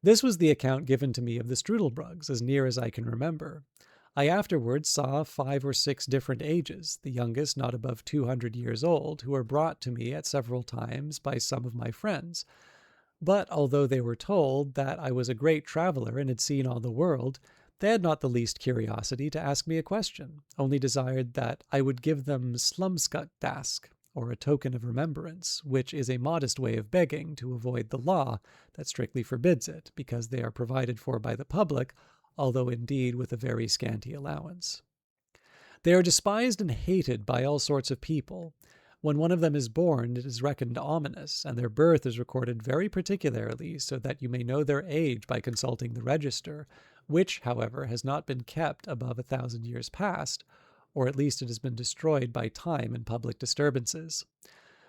This was the account given to me of the Strudelbrugs, as near as I can remember. I afterwards saw 5 or 6 different ages, the youngest not above 200 years old, who were brought to me at several times by some of my friends. But although they were told that I was a great traveler and had seen all the world, they had not the least curiosity to ask me a question, only desired that I would give them slumskukdask, or a token of remembrance, which is a modest way of begging to avoid the law that strictly forbids it, because they are provided for by the public, although indeed with a very scanty allowance. They are despised and hated by all sorts of people. When one of them is born, it is reckoned ominous, and their birth is recorded very particularly, so that you may know their age by consulting the register, which, however, has not been kept above 1,000 years past, or at least it has been destroyed by time and public disturbances.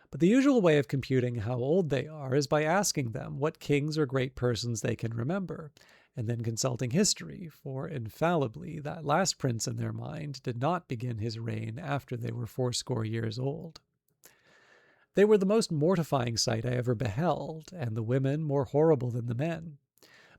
But the usual way of computing how old they are is by asking them what kings or great persons they can remember, and then consulting history, for infallibly that last prince in their mind did not begin his reign after they were 80 years old. They were the most mortifying sight I ever beheld, and the women more horrible than the men.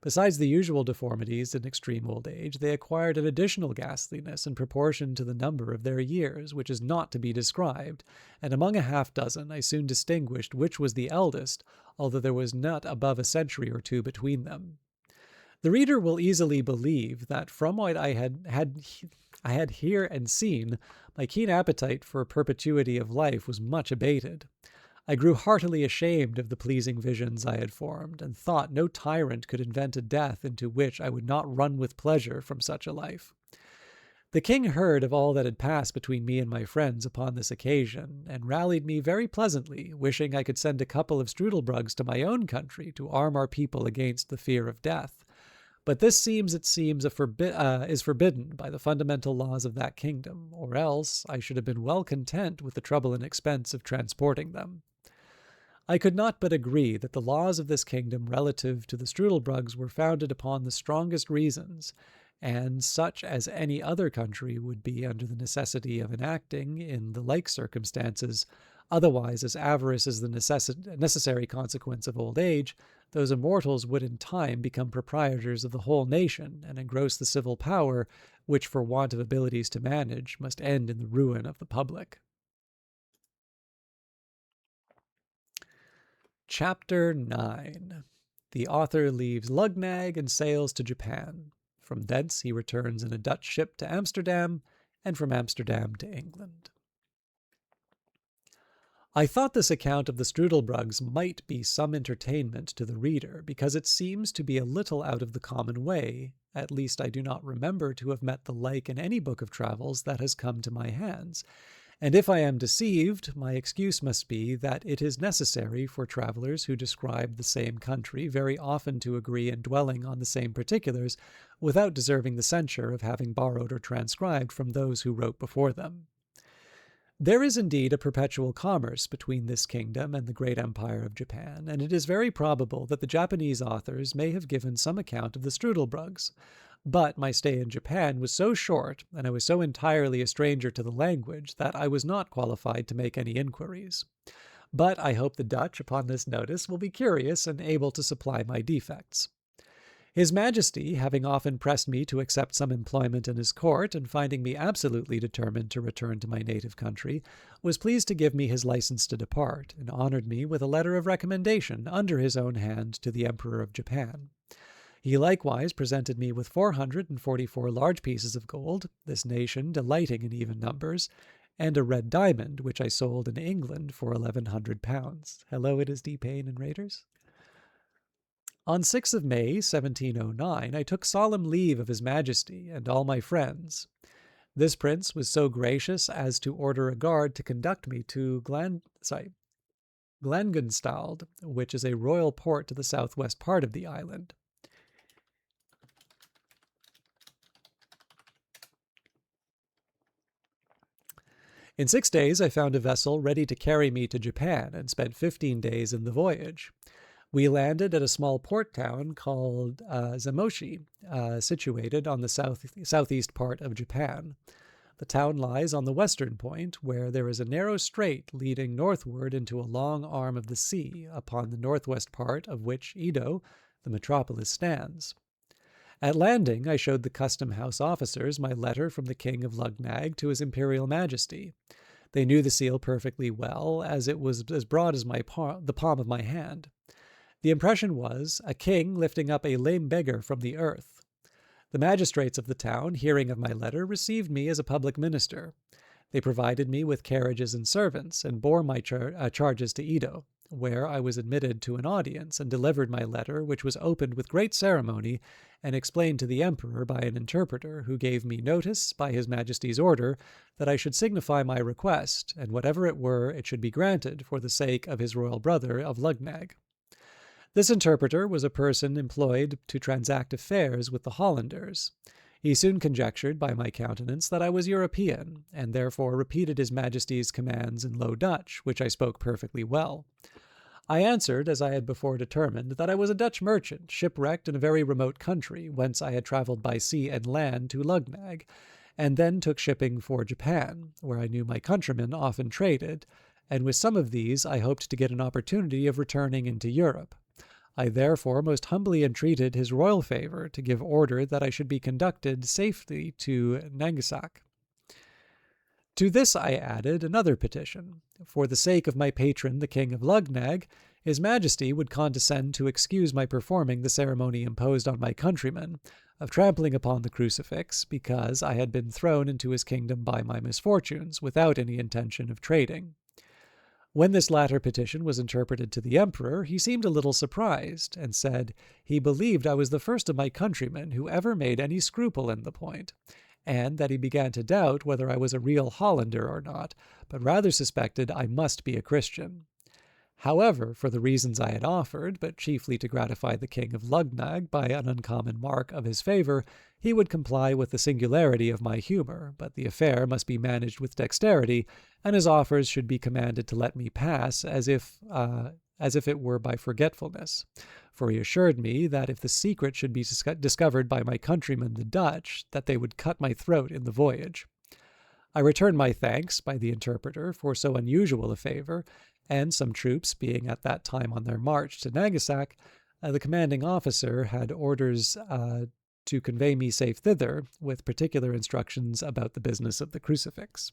Besides the usual deformities in extreme old age, they acquired an additional ghastliness in proportion to the number of their years, which is not to be described, and among a half-dozen I soon distinguished which was the eldest, although there was not above a century or two between them. The reader will easily believe that from what I had here and seen, my keen appetite for perpetuity of life was much abated. I grew heartily ashamed of the pleasing visions I had formed, and thought no tyrant could invent a death into which I would not run with pleasure from such a life. The king heard of all that had passed between me and my friends upon this occasion, and rallied me very pleasantly, wishing I could send a couple of strudelbrugs to my own country to arm our people against the fear of death. But this is forbidden by the fundamental laws of that kingdom, or else I should have been well content with the trouble and expense of transporting them. I could not but agree that the laws of this kingdom relative to the strudelbrugs were founded upon the strongest reasons, and such as any other country would be under the necessity of enacting in the like circumstances. Otherwise, as avarice is the necessary consequence of old age, those immortals would in time become proprietors of the whole nation, and engross the civil power, which for want of abilities to manage must end in the ruin of the public. Chapter 9. The author leaves Lugnag and sails to Japan. From thence he returns in a Dutch ship to Amsterdam, and from Amsterdam to England. I thought this account of the strudelbrugs might be some entertainment to the reader, because it seems to be a little out of the common way. At least I do not remember to have met the like in any book of travels that has come to my hands. And if I am deceived, my excuse must be that it is necessary for travelers who describe the same country very often to agree in dwelling on the same particulars, without deserving the censure of having borrowed or transcribed from those who wrote before them. There is indeed a perpetual commerce between this kingdom and the great empire of Japan, and it is very probable that the Japanese authors may have given some account of the strudelbrugs. But my stay in Japan was so short, and I was so entirely a stranger to the language, that I was not qualified to make any inquiries. But I hope the Dutch, upon this notice, will be curious and able to supply my defects. His Majesty, having often pressed me to accept some employment in his court, and finding me absolutely determined to return to my native country, was pleased to give me his license to depart, and honored me with a letter of recommendation under his own hand to the Emperor of Japan. He likewise presented me with 444 large pieces of gold, this nation delighting in even numbers, and a red diamond, which I sold in England for £1,100. Hello, it is D. Payne and Raiders. On 6th of May, 1709, I took solemn leave of His Majesty and all my friends. This prince was so gracious as to order a guard to conduct me to Glangenstald, which is a royal port to the southwest part of the island. In 6 days I found a vessel ready to carry me to Japan, and spent 15 days in the voyage. We landed at a small port town called Zamoshi, situated on the southeast part of Japan. The town lies on the western point, where there is a narrow strait leading northward into a long arm of the sea, upon the northwest part of which Edo, the metropolis, stands. At landing, I showed the custom house officers my letter from the King of Lugnag to His Imperial Majesty. They knew the seal perfectly well, as it was as broad as the palm of my hand. The impression was a king lifting up a lame beggar from the earth. The magistrates of the town, hearing of my letter, received me as a public minister. They provided me with carriages and servants, and bore my charges to Edo, where I was admitted to an audience, and delivered my letter, which was opened with great ceremony, and explained to the emperor by an interpreter, who gave me notice, by His Majesty's order, that I should signify my request, and whatever it were, it should be granted for the sake of his royal brother of Lugnag. This interpreter was a person employed to transact affairs with the Hollanders. He soon conjectured by my countenance that I was European, and therefore repeated His Majesty's commands in Low Dutch, which I spoke perfectly well. I answered, as I had before determined, that I was a Dutch merchant, shipwrecked in a very remote country, whence I had travelled by sea and land to Lugnag, and then took shipping for Japan, where I knew my countrymen often traded, and with some of these I hoped to get an opportunity of returning into Europe. I therefore most humbly entreated his royal favor to give order that I should be conducted safely to Nangasak. To this I added another petition. For the sake of my patron, the King of Lugnag, his Majesty would condescend to excuse my performing the ceremony imposed on my countrymen of trampling upon the crucifix, because I had been thrown into his kingdom by my misfortunes, without any intention of trading. When this latter petition was interpreted to the emperor, he seemed a little surprised, and said he believed I was the first of my countrymen who ever made any scruple in the point, and that he began to doubt whether I was a real Hollander or not, but rather suspected I must be a Christian. However, for the reasons I had offered, but chiefly to gratify the King of Lugnag by an uncommon mark of his favour, he would comply with the singularity of my humour, but the affair must be managed with dexterity, and his offers should be commanded to let me pass as if it were by forgetfulness. For he assured me that if the secret should be discovered by my countrymen the Dutch, that they would cut my throat in the voyage. I returned my thanks by the interpreter for so unusual a favour, and some troops being at that time on their march to Nagasaki, the commanding officer had orders to convey me safe thither, with particular instructions about the business of the crucifix.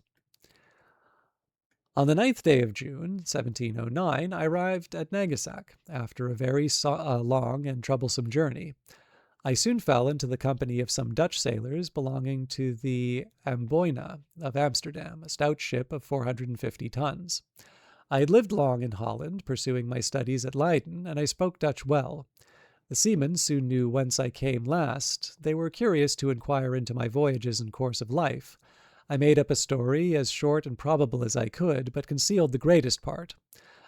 On the 9th day of June, 1709, I arrived at Nagasaki, after a very long and troublesome journey. I soon fell into the company of some Dutch sailors belonging to the Amboina of Amsterdam, a stout ship of 450 tons. I had lived long in Holland, pursuing my studies at Leiden, and I spoke Dutch well. The seamen soon knew whence I came last. They were curious to inquire into my voyages and course of life. I made up a story as short and probable as I could, but concealed the greatest part.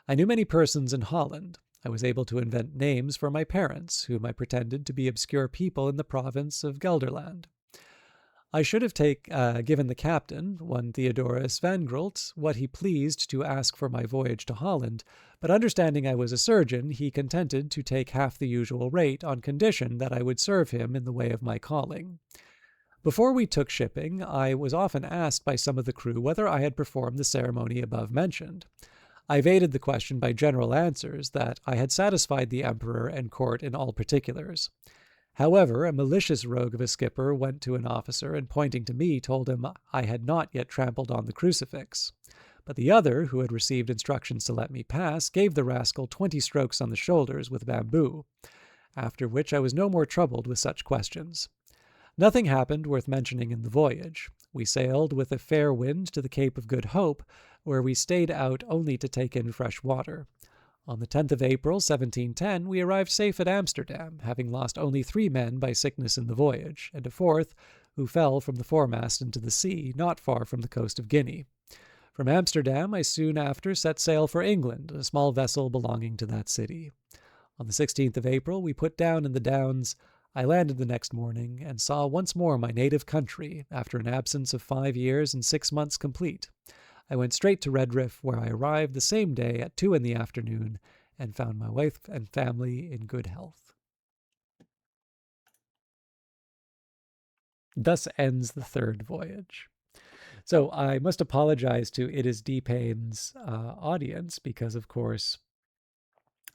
I knew many persons in Holland. I was able to invent names for my parents, whom I pretended to be obscure people in the province of Gelderland. I should have given the captain, one Theodorus Van Grult, what he pleased to ask for my voyage to Holland, but understanding I was a surgeon, he contented to take half the usual rate on condition that I would serve him in the way of my calling. Before we took shipping, I was often asked by some of the crew whether I had performed the ceremony above mentioned. I evaded the question by general answers that I had satisfied the emperor and court in all particulars. However, a malicious rogue of a skipper went to an officer and, pointing to me, told him I had not yet trampled on the crucifix. But the other, who had received instructions to let me pass, gave the rascal 20 strokes on the shoulders with bamboo, after which I was no more troubled with such questions. Nothing happened worth mentioning in the voyage. We sailed with a fair wind to the Cape of Good Hope, where we stayed out only to take in fresh water. On the 10th of April, 1710, we arrived safe at Amsterdam, having lost only 3 men by sickness in the voyage, and a 4th, who fell from the foremast into the sea, not far from the coast of Guinea. From Amsterdam, I soon after set sail for England, a small vessel belonging to that city. On the 16th of April, we put down in the Downs. I landed the next morning, and saw once more my native country, after an absence of 5 years and 6 months complete. I went straight to Redriff, where I arrived the same day at 2 in the afternoon, and found my wife and family in good health. Thus ends the 3rd voyage. So I must apologize to It Is D-Pain's audience, because, of course,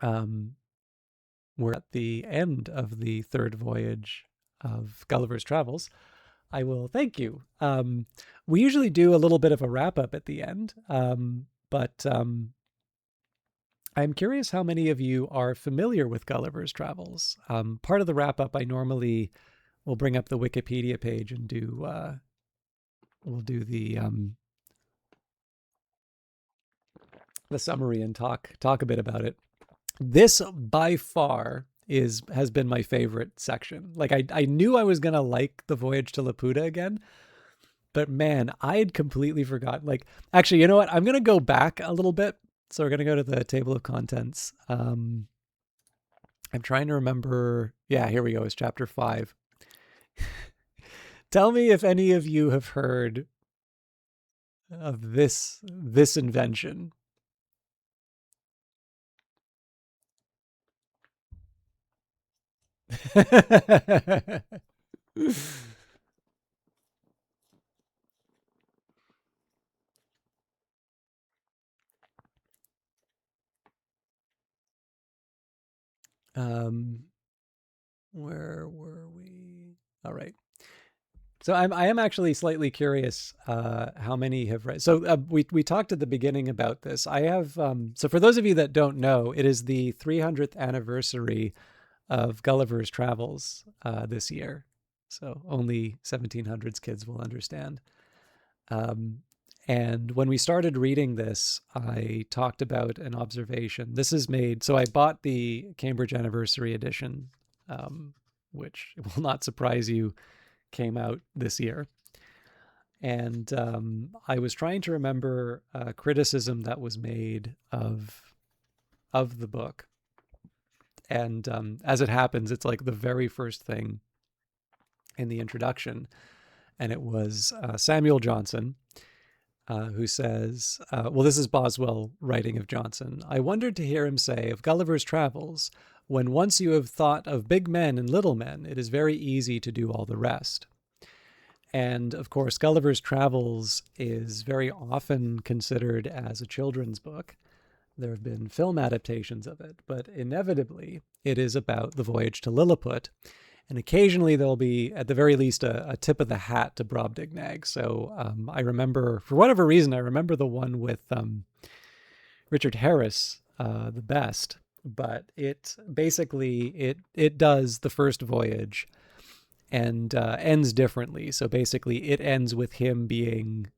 we're at the end of the 3rd voyage of Gulliver's Travels. I will thank you. We usually do a little bit of a wrap-up at the end, but I'm curious how many of you are familiar with Gulliver's Travels. Part of the wrap-up, I normally will bring up the Wikipedia page and we'll do the summary and talk a bit about it. This, by far, has been my favorite section. Like, I knew I was gonna like the Voyage to Laputa again, but man, I had completely forgotten. Like, actually, you know what? I'm gonna go back a little bit. So we're gonna go to the table of contents. I'm trying to remember. Yeah, here we go. It's chapter 5. Tell me if any of you have heard of this invention. Um, where were we? All right. So I am actually slightly curious how many have read. So we talked at the beginning about this. I have so for those of you that don't know, it is the 300th anniversary of Gulliver's Travels this year. So only 1700s kids will understand. Um, and when we started reading this, I talked about an observation. This is made, so I bought the Cambridge Anniversary Edition, which will not surprise you, came out this year. And I was trying to remember a criticism that was made of the book. And as it happens, it's like the very first thing in the introduction. And it was Samuel Johnson, who says, well, this is Boswell writing of Johnson. I wondered to hear him say of Gulliver's Travels, when once you have thought of big men and little men, it is very easy to do all the rest. And of course, Gulliver's Travels is very often considered as a children's book. There have been film adaptations of it, but inevitably it is about the voyage to Lilliput. And occasionally there'll be, at the very least, a tip of the hat to Brobdingnag. So I remember, for whatever reason, I remember the one with Richard Harris the best. But it basically, it does the first voyage and ends differently. So basically it ends with him being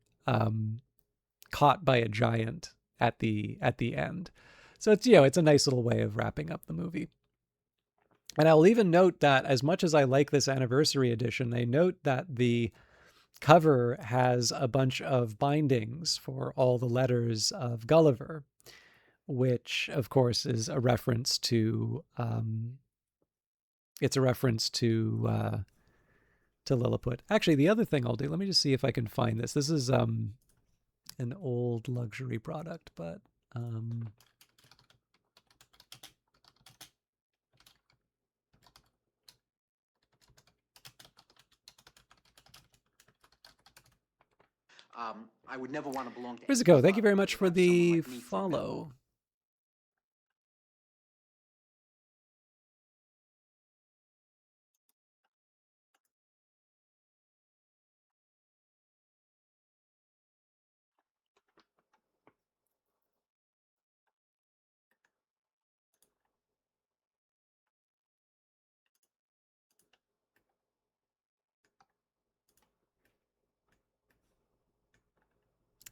caught by a giant at the end. So it's, it's a nice little way of wrapping up the movie. And I'll even note that as much as I like this anniversary edition, I note that the cover has a bunch of bindings for all the letters of Gulliver, which of course is a reference to to Lilliput. Actually, the other thing I'll do, let me just see if I can find this. This is an old luxury product, but I would never want to belong to Riziko, thank you very much for the follow.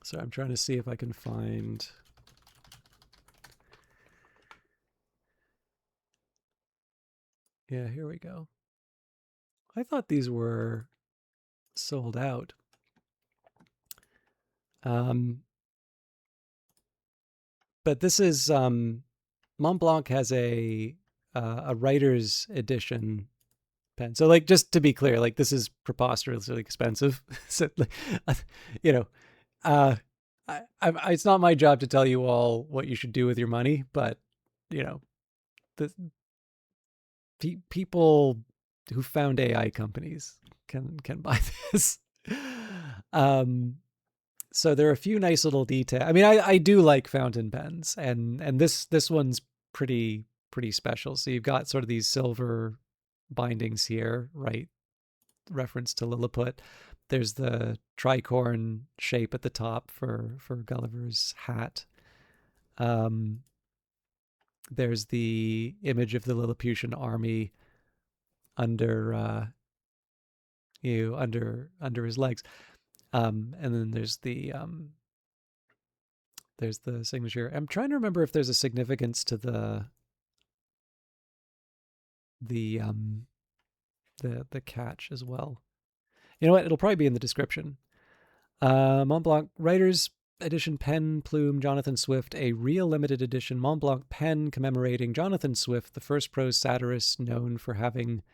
So I'm trying to see if I can find. Yeah, here we go. I thought these were sold out. But this is Mont Blanc has a writer's edition pen. So like, just to be clear, like this is preposterously expensive. So like, you know, it's not my job to tell you all what you should do with your money, but you know, the people who found AI companies can buy this. So there are a few nice little details. I mean, I do like fountain pens, and this one's pretty special. So you've got sort of these silver bindings here, right? Reference to Lilliput. There's the tricorn shape at the top for Gulliver's hat. There's the image of the Lilliputian army under under his legs. And then there's the signature. I'm trying to remember if there's a significance to the catch as well. You know what? It'll probably be in the description. Mont Blanc Writers Edition Pen Plume Jonathan Swift, a real limited edition Mont Blanc pen commemorating Jonathan Swift, the first prose satirist known for having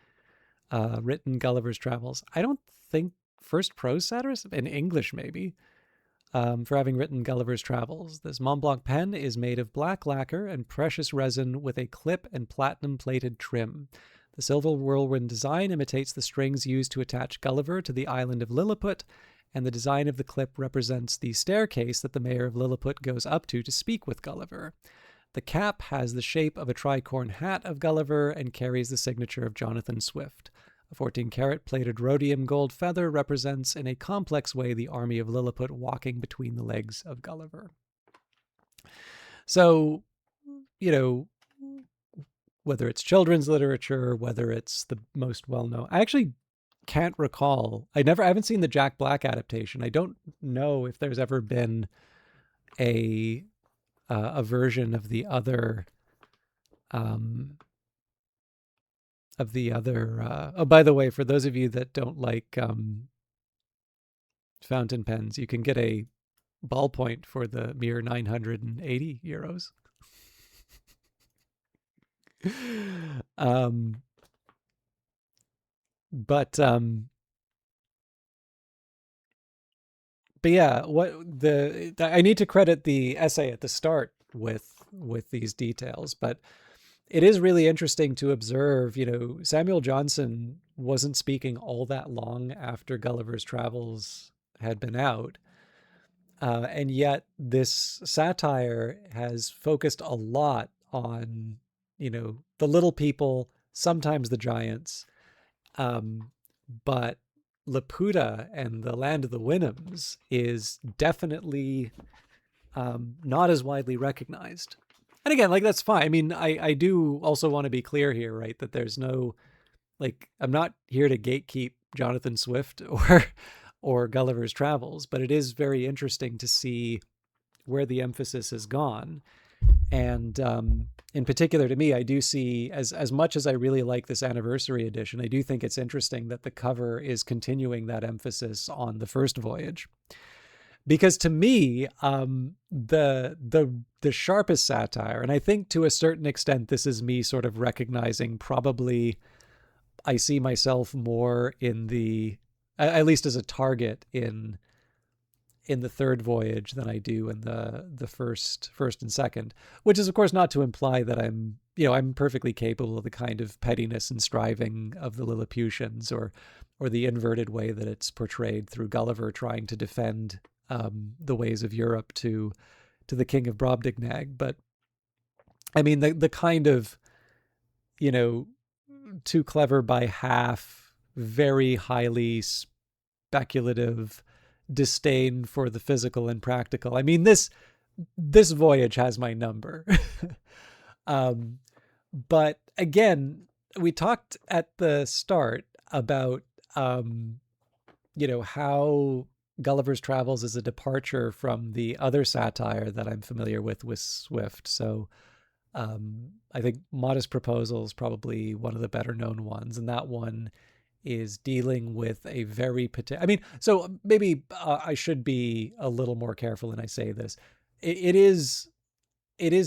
written Gulliver's Travels. I don't think first prose satirist in English, maybe. For having written Gulliver's Travels. This Mont Blanc pen is made of black lacquer and precious resin with a clip and platinum-plated trim. The silver whirlwind design imitates the strings used to attach Gulliver to the island of Lilliput, and the design of the clip represents the staircase that the mayor of Lilliput goes up to speak with Gulliver. The cap has the shape of a tricorn hat of Gulliver and carries the signature of Jonathan Swift. A 14-karat plated rhodium gold feather represents in a complex way the army of Lilliput walking between the legs of Gulliver. So, you know, whether it's children's literature, whether it's the most well-known, I actually can't recall. I haven't seen the Jack Black adaptation. I don't know if there's ever been a version of the other oh, by the way, for those of you that don't like fountain pens, you can get a ballpoint for the mere 980 euros. But yeah, I need to credit the essay at the start with these details, but it is really interesting to observe, Samuel Johnson wasn't speaking all that long after Gulliver's Travels had been out. And yet this satire has focused a lot on, the little people, sometimes the giants. But Laputa and the Land of the Winhams is definitely not as widely recognized. And again, that's fine. I mean, I do also want to be clear here, right? That there's no, I'm not here to gatekeep Jonathan Swift or Gulliver's Travels, but it is very interesting to see where the emphasis has gone. And in particular to me, I do see, as much as I really like this anniversary edition, I do think it's interesting that the cover is continuing that emphasis on the first voyage. Because to me, the sharpest satire, and I think to a certain extent, this is me sort of recognizing probably I see myself more in at least as a target in the third voyage than I do in the first and second, which is of course not to imply that I'm perfectly capable of the kind of pettiness and striving of the Lilliputians or the inverted way that it's portrayed through Gulliver trying to defend the ways of Europe to the King of Brobdingnag. But I mean, the kind of, too clever by half, very highly speculative disdain for the physical and practical. I mean, this voyage has my number. But again, we talked at the start about, how Gulliver's Travels is a departure from the other satire that I'm familiar with Swift. So I think Modest Proposal is probably one of the better known ones. And that one is dealing with a very particular, I mean, so maybe I should be a little more careful when I say this. It is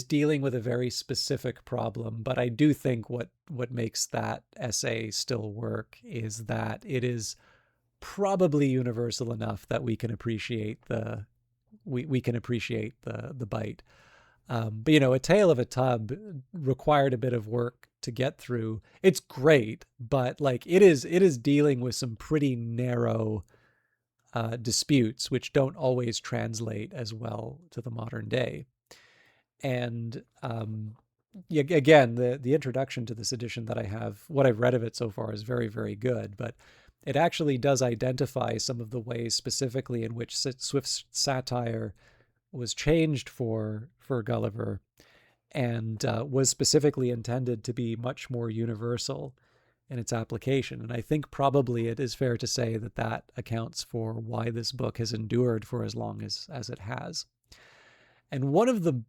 dealing with a very specific problem, but I do think what makes that essay still work is that it is probably universal enough that we can appreciate the bite. But A Tale of a Tub required a bit of work to get through. It's great, but it is dealing with some pretty narrow disputes, which don't always translate as well to the modern day. And again, the introduction to this edition that I have, what I've read of it so far is very, very good, but it actually does identify some of the ways specifically in which Swift's satire was changed for Gulliver and was specifically intended to be much more universal in its application. And I think probably it is fair to say that accounts for why this book has endured for as long as it has. And one of the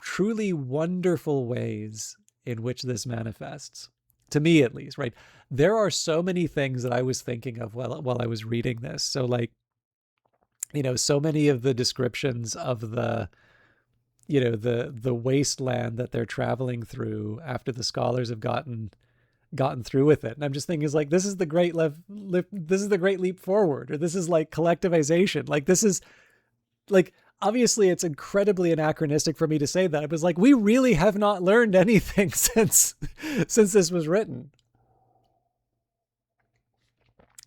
truly wonderful ways in which this manifests, to me at least, right? There are so many things that I was thinking of while I was reading this. So so many of the descriptions of the wasteland that they're traveling through after the scholars have gotten through with it. And I'm just thinking this is the great this is the great leap forward, or this is collectivization. This is obviously it's incredibly anachronistic for me to say that. It was we really have not learned anything since this was written.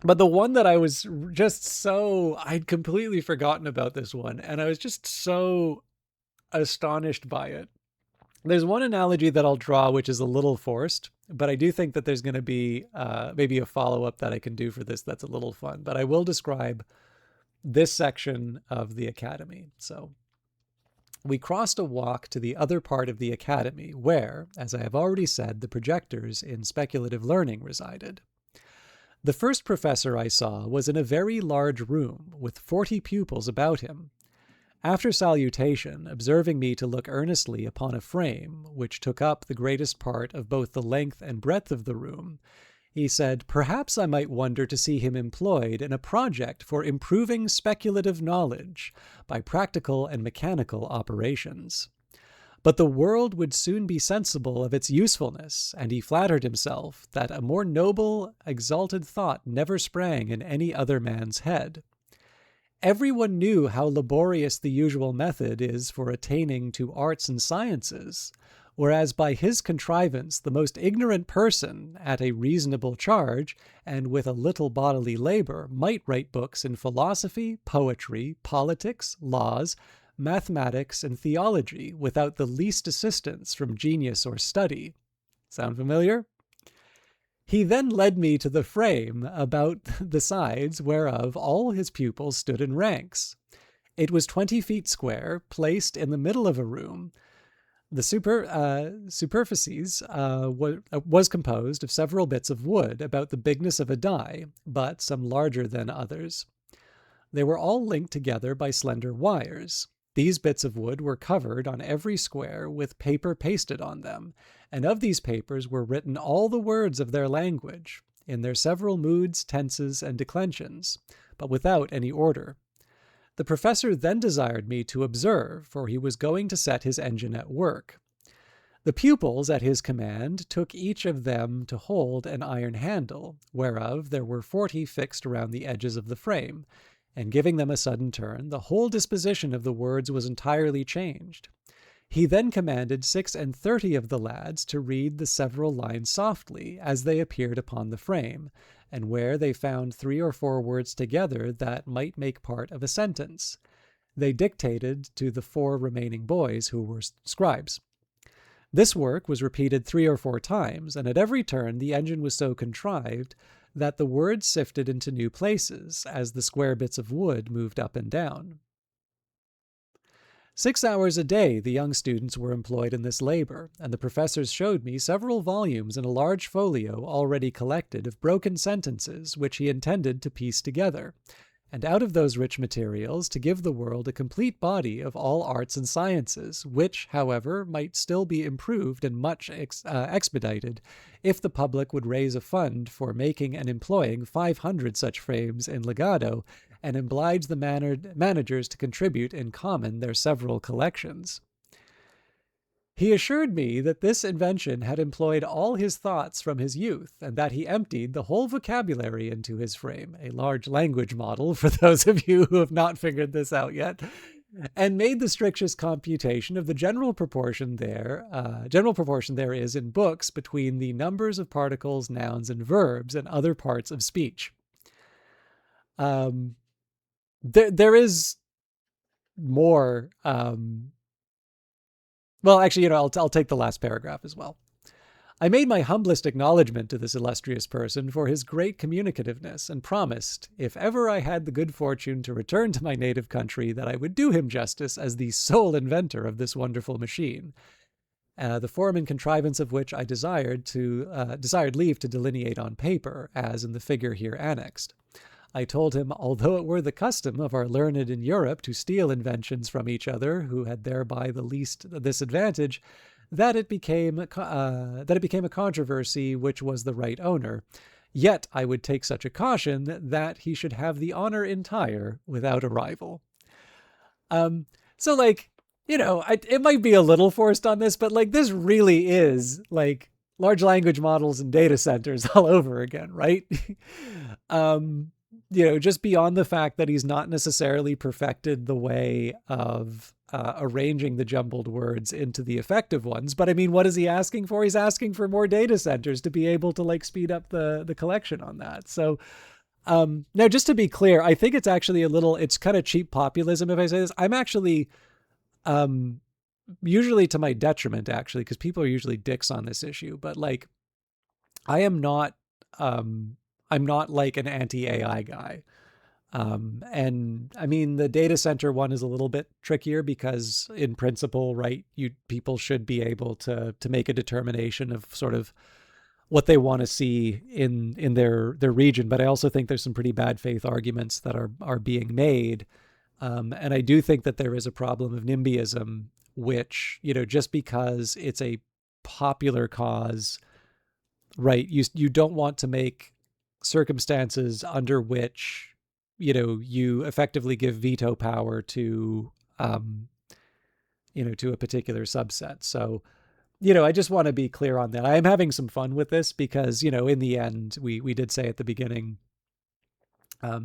But the one that I was just I'd completely forgotten about this one. And I was just so astonished by it. There's one analogy that I'll draw which is a little forced, but I do think that there's going to be maybe a follow-up that I can do for this that's a little fun. But I will describe this section of the academy. So we crossed a walk to the other part of the academy where, as I have already said, the projectors in speculative learning resided. The first professor I saw was in a very large room with 40 pupils about him. After salutation, observing me to look earnestly upon a frame, which took up the greatest part of both the length and breadth of the room, he said, perhaps I might wonder to see him employed in a project for improving speculative knowledge by practical and mechanical operations. But the world would soon be sensible of its usefulness, and he flattered himself that a more noble, exalted thought never sprang in any other man's head. Everyone knew how laborious the usual method is for attaining to arts and sciences, whereas by his contrivance the most ignorant person, at a reasonable charge, and with a little bodily labor, might write books in philosophy, poetry, politics, laws, mathematics, and theology without the least assistance from genius or study. Sound familiar? He then led me to the frame about the sides whereof all his pupils stood in ranks. It was 20 feet square, placed in the middle of a room. The superficies was composed of several bits of wood, about the bigness of a die, but some larger than others. They were all linked together by slender wires. These bits of wood were covered on every square with paper pasted on them, and of these papers were written all the words of their language, in their several moods, tenses, and declensions, but without any order. The professor then desired me to observe, for he was going to set his engine at work. The pupils, at his command, took each of them to hold an iron handle, whereof there were 40 fixed around the edges of the frame, and giving them a sudden turn, the whole disposition of the words was entirely changed. He then commanded 36 of the lads to read the several lines softly, as they appeared upon the frame, and where they found 3 or 4 words together that might make part of a sentence. They dictated to the 4 remaining boys who were scribes. This work was repeated 3 or 4 times, and at every turn the engine was so contrived that the words sifted into new places as the square bits of wood moved up and down. 6 hours a day the young students were employed in this labor, and the professors showed me several volumes in a large folio already collected of broken sentences which he intended to piece together, and out of those rich materials to give the world a complete body of all arts and sciences, which, however, might still be improved and much expedited if the public would raise a fund for making and employing 500 such frames in legado, and oblige the managers to contribute in common their several collections. He assured me that this invention had employed all his thoughts from his youth, and that he emptied the whole vocabulary into his frame, a large language model for those of you who have not figured this out yet, and made the strictest computation of the general proportion there is in books between the numbers of particles, nouns, and verbs, and other parts of speech. There is more. Well, actually, I'll take the last paragraph as well. I made my humblest acknowledgment to this illustrious person for his great communicativeness, and promised, if ever I had the good fortune to return to my native country, that I would do him justice as the sole inventor of this wonderful machine, the form and contrivance of which I desired leave to delineate on paper, as in the figure here annexed. I told him, although it were the custom of our learned in Europe to steal inventions from each other, who had thereby the least disadvantage, that it became a controversy which was the right owner. Yet I would take such a caution that he should have the honor entire without a rival. So it might be a little forced on this, but this really is large language models and data centers all over again, right? Just beyond the fact that he's not necessarily perfected the way of arranging the jumbled words into the effective ones. But I mean, what is he asking for? He's asking for more data centers to be able to speed up the collection on that. So now, just to be clear, I think it's actually it's kind of cheap populism if I say this. I'm actually usually to my detriment, actually, because people are usually dicks on this issue. But like, I am not, I'm not like an anti-AI guy. And I mean, the data center one is a little bit trickier because in principle, right, people should be able to make a determination of sort of what they want to see in their region. But I also think there's some pretty bad faith arguments that are being made. And I do think that there is a problem of NIMBYism, which, just because it's a popular cause, right, you don't want to make circumstances under which, you effectively give veto power to, to a particular subset. So, I just want to be clear on that. I am having some fun with this because, in the end, we did say at the beginning,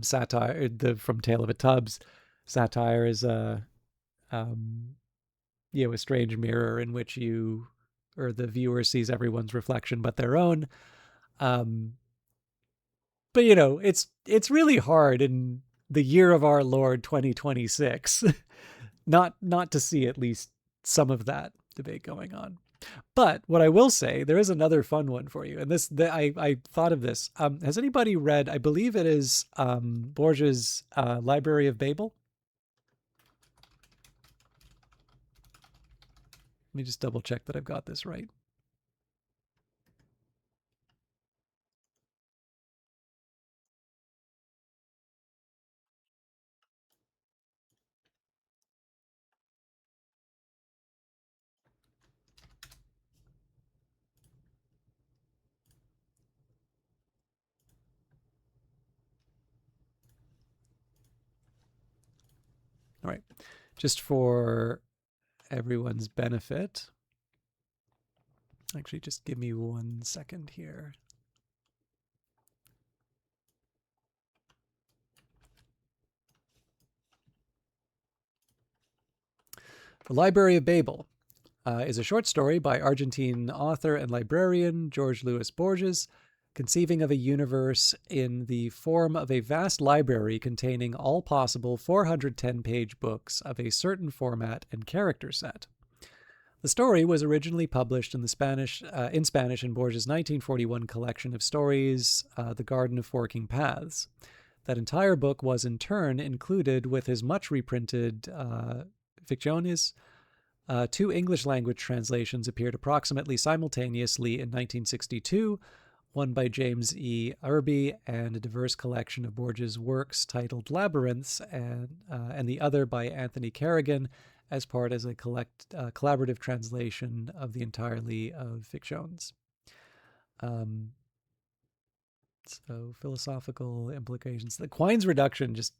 satire, from Tale of a Tubbs, satire is a strange mirror in which you, or the viewer, sees everyone's reflection but their own. But it's really hard in the year of our Lord 2026 not to see at least some of that debate going on. But what I will say, there is another fun one for you, and I thought of this. Has anybody read? I believe it is Borges' Library of Babel. Let me just double check that I've got this right. All right, just for everyone's benefit, actually, just give me 1 second here. The Library of Babel is a short story by Argentine author and librarian Jorge Luis Borges, conceiving of a universe in the form of a vast library containing all possible 410-page books of a certain format and character set. The story was originally published in Spanish in Borges' 1941 collection of stories, The Garden of Forking Paths. That entire book was in turn included with his much reprinted Ficciones. 2 English-language translations appeared approximately simultaneously in 1962, one by James E. Irby and a diverse collection of Borges' works titled Labyrinths, and the other by Anthony Carrigan as part as a collaborative translation of the entirety of Fictions. So philosophical implications. The Quine's reduction just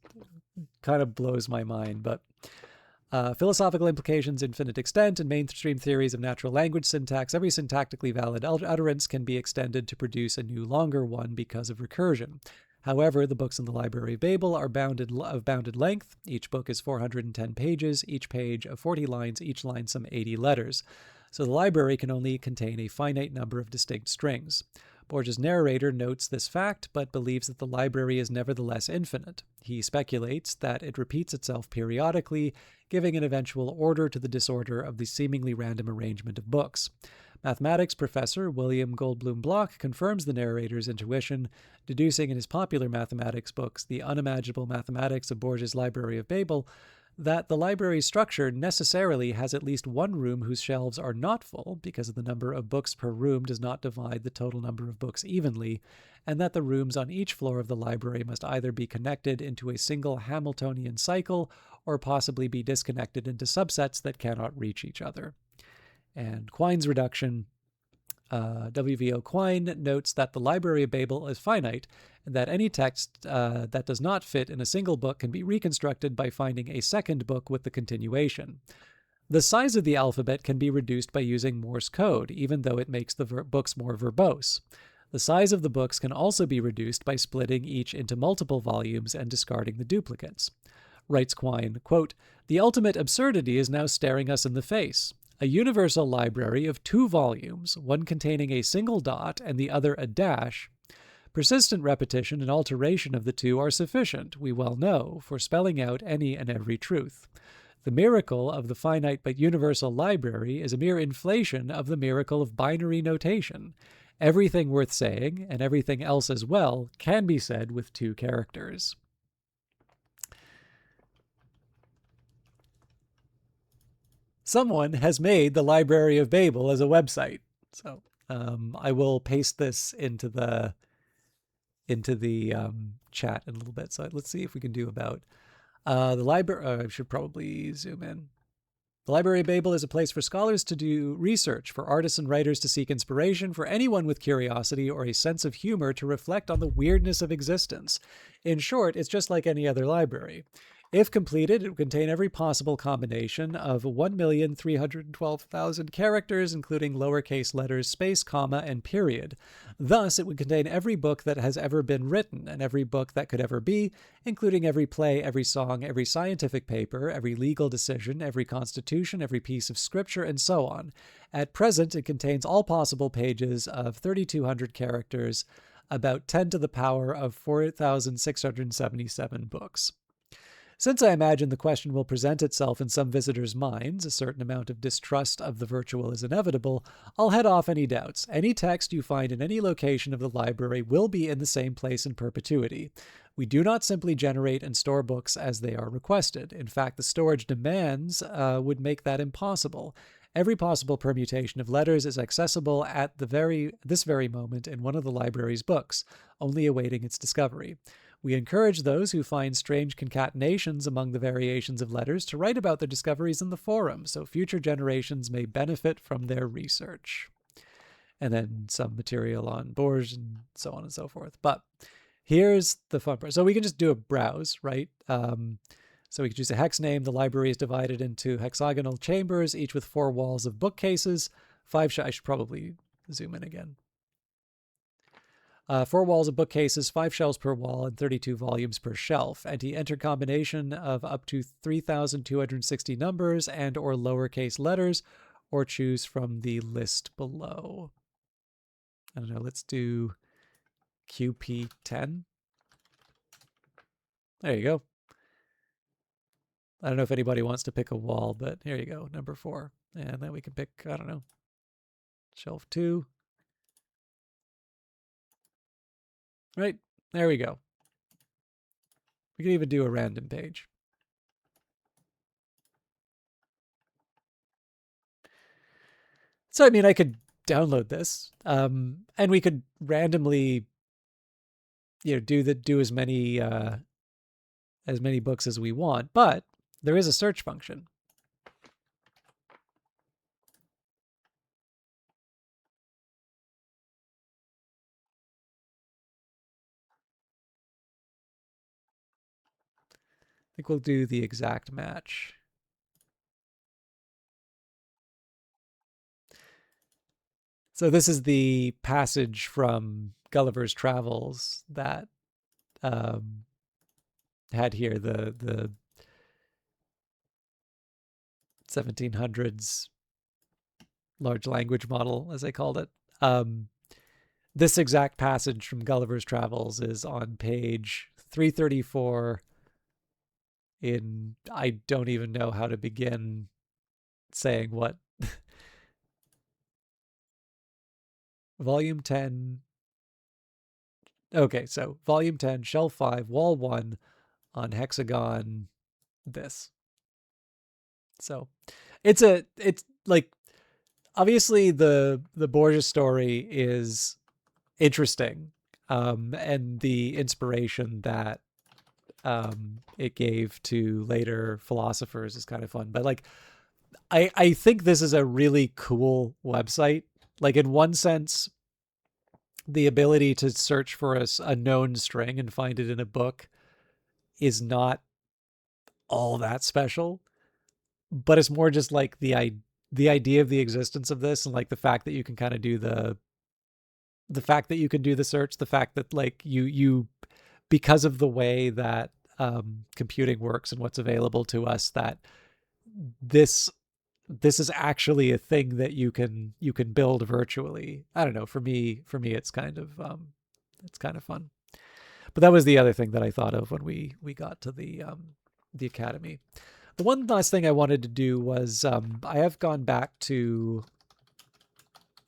kind of blows my mind, but philosophical implications, infinite extent, and mainstream theories of natural language syntax. Every syntactically valid utterance can be extended to produce a new, longer one because of recursion. However, the books in the Library of Babel are of bounded length. Each book is 410 pages, each page of 40 lines, each line some 80 letters. So the library can only contain a finite number of distinct strings. Borges' narrator notes this fact, but believes that the library is nevertheless infinite. He speculates that it repeats itself periodically, giving an eventual order to the disorder of the seemingly random arrangement of books. Mathematics professor William Goldblum Bloch confirms the narrator's intuition, deducing in his popular mathematics books, The Unimaginable Mathematics of Borges' Library of Babel, that the library's structure necessarily has at least one room whose shelves are not full, because the number of books per room does not divide the total number of books evenly, and that the rooms on each floor of the library must either be connected into a single Hamiltonian cycle or possibly be disconnected into subsets that cannot reach each other. And Quine's reduction, W.V.O. Quine notes that the Library of Babel is finite, and that any text that does not fit in a single book can be reconstructed by finding a second book with the continuation. The size of the alphabet can be reduced by using Morse code, even though it makes the books more verbose. The size of the books can also be reduced by splitting each into multiple volumes and discarding the duplicates. Writes Quine, quote, "The ultimate absurdity is now staring us in the face. A universal library of 2 volumes, one containing a single dot and the other a dash. Persistent repetition and alteration of the two are sufficient, we well know, for spelling out any and every truth. The miracle of the finite but universal library is a mere inflation of the miracle of binary notation. Everything worth saying, and everything else as well, can be said with two characters. Someone has made the Library of Babel as a website. So I will paste this into the chat in a little bit. So let's see if we can do about the library. I should probably zoom in. The Library of Babel is a place for scholars to do research, for artists and writers to seek inspiration, for anyone with curiosity or a sense of humor to reflect on the weirdness of existence. In short, it's just like any other library. If completed, it would contain every possible combination of 1,312,000 characters, including lowercase letters, space, comma, and period. Thus, it would contain every book that has ever been written, and every book that could ever be, including every play, every song, every scientific paper, every legal decision, every constitution, every piece of scripture, and so on. At present, it contains all possible pages of 3,200 characters, about 10 to the power of 4,677 books. Since I imagine the question will present itself in some visitors' minds, a certain amount of distrust of the virtual is inevitable, I'll head off any doubts. Any text you find in any location of the library will be in the same place in perpetuity. We do not simply generate and store books as they are requested. In fact, the storage demands would make that impossible. Every possible permutation of letters is accessible at this very moment in one of the library's books, only awaiting its discovery. We encourage those who find strange concatenations among the variations of letters to write about their discoveries in the forum, so future generations may benefit from their research. And then some material on Voyage and so on and so forth. But here's the fun part. So we can just do a browse, right? So we could use a hex name. The library is divided into hexagonal chambers, each with 4 walls of bookcases. I should probably zoom in again. 4 walls of bookcases, 5 shelves per wall, and 32 volumes per shelf. Enter combination of up to 3,260 numbers and or lowercase letters, or choose from the list below. I don't know, let's do QP10. There you go. I don't know if anybody wants to pick a wall, but here you go, number 4. And then we can pick, I don't know, shelf 2. Right, there we go. We can even do a random page. So, I mean, I could download this, and we could randomly, do as many books as we want. But there is a search function. I think we'll do the exact match. So this is the passage from Gulliver's Travels that had here the 1700s large language model, as they called it. This exact passage from Gulliver's Travels is on page 334 in, I don't even know how to begin saying what. Volume 10. Okay, so volume 10, shelf 5, wall 1 on hexagon this. So it's like, obviously the Borges story is interesting, and the inspiration that it gave to later philosophers is kind of fun. But like, I think this is a really cool website. Like, in one sense, the ability to search for a known string and find it in a book is not all that special, but it's more just like the idea of the existence of this, and like the fact that you can kind of do the fact that you can do the search, the fact that like you because of the way that computing works and what's available to us, that this is actually a thing that you can build virtually. I don't know, for me it's kind of fun. But that was the other thing that I thought of when we got to the academy. The one last thing I wanted to do was I have gone back to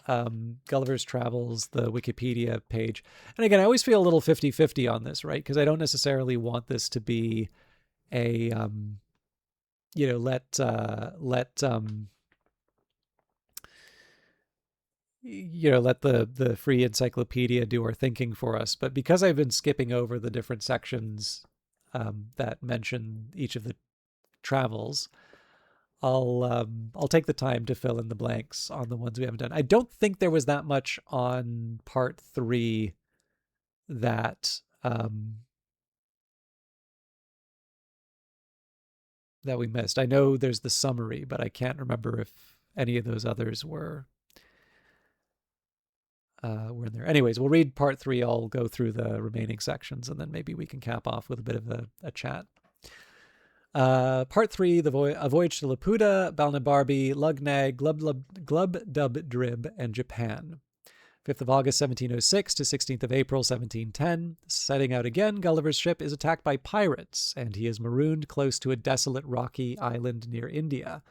Gulliver's Travels, the Wikipedia page. And again, I always feel a little 50-50 on this, right? Because I don't necessarily want this to be a, let the free encyclopedia do our thinking for us. But because I've been skipping over the different sections that mention each of the travels, I'll take the time to fill in the blanks on the ones we haven't done. I don't think there was that much on part 3 that that we missed. I know there's the summary, but I can't remember if any of those others were in there. Anyways, we'll read part 3. I'll go through the remaining sections, and then maybe we can cap off with a bit of a chat. Part 3, A Voyage to Laputa, Balnibarbi, Lugnag, Glubbdubdrib, and Japan. 5th of August 1706 to 16th of April 1710. Setting out again, Gulliver's ship is attacked by pirates, and he is marooned close to a desolate rocky island near India.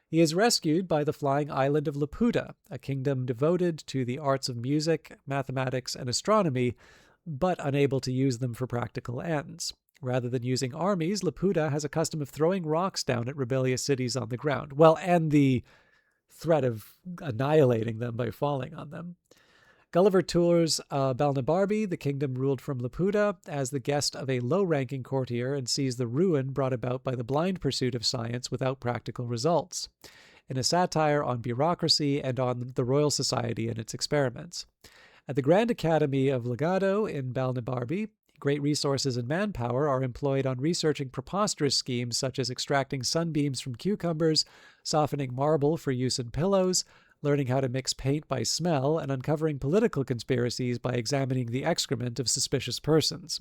He is rescued by the flying island of Laputa, a kingdom devoted to the arts of music, mathematics, and astronomy, but unable to use them for practical ends. Rather than using armies, Laputa has a custom of throwing rocks down at rebellious cities on the ground. Well, and the threat of annihilating them by falling on them. Gulliver tours Balnibarbi, the kingdom ruled from Laputa, as the guest of a low-ranking courtier and sees the ruin brought about by the blind pursuit of science without practical results, in a satire on bureaucracy and on the Royal Society and its experiments. At the Grand Academy of Legado in Balnibarbi, great resources and manpower are employed on researching preposterous schemes such as extracting sunbeams from cucumbers, softening marble for use in pillows, learning how to mix paint by smell, and uncovering political conspiracies by examining the excrement of suspicious persons.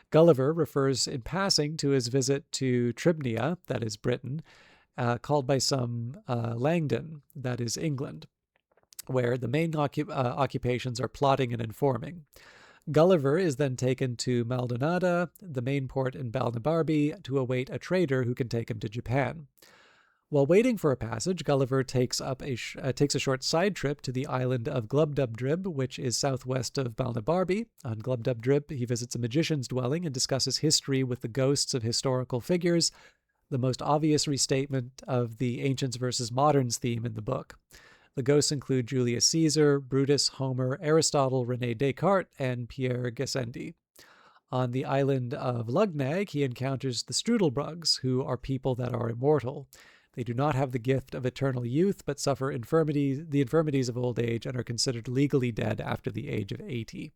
Gulliver refers in passing to his visit to Tribnia, that is Britain, called by some Langdon, that is England, where the main occupations are plotting and informing. Gulliver is then taken to Maldonada, the main port in Balnibarbi, to await a trader who can take him to Japan. While waiting for a passage, Gulliver takes a short side trip to the island of Glubbdubdrib, which is southwest of Balnibarbi. On Glubbdubdrib, he visits a magician's dwelling and discusses history with the ghosts of historical figures, the most obvious restatement of the ancients versus moderns theme in the book. The ghosts include Julius Caesar, Brutus, Homer, Aristotle, René Descartes, and Pierre Gassendi. On the island of Lugnag, he encounters the Strudelbugs, who are people that are immortal. They do not have the gift of eternal youth, but suffer the infirmities of old age and are considered legally dead after the age of 80.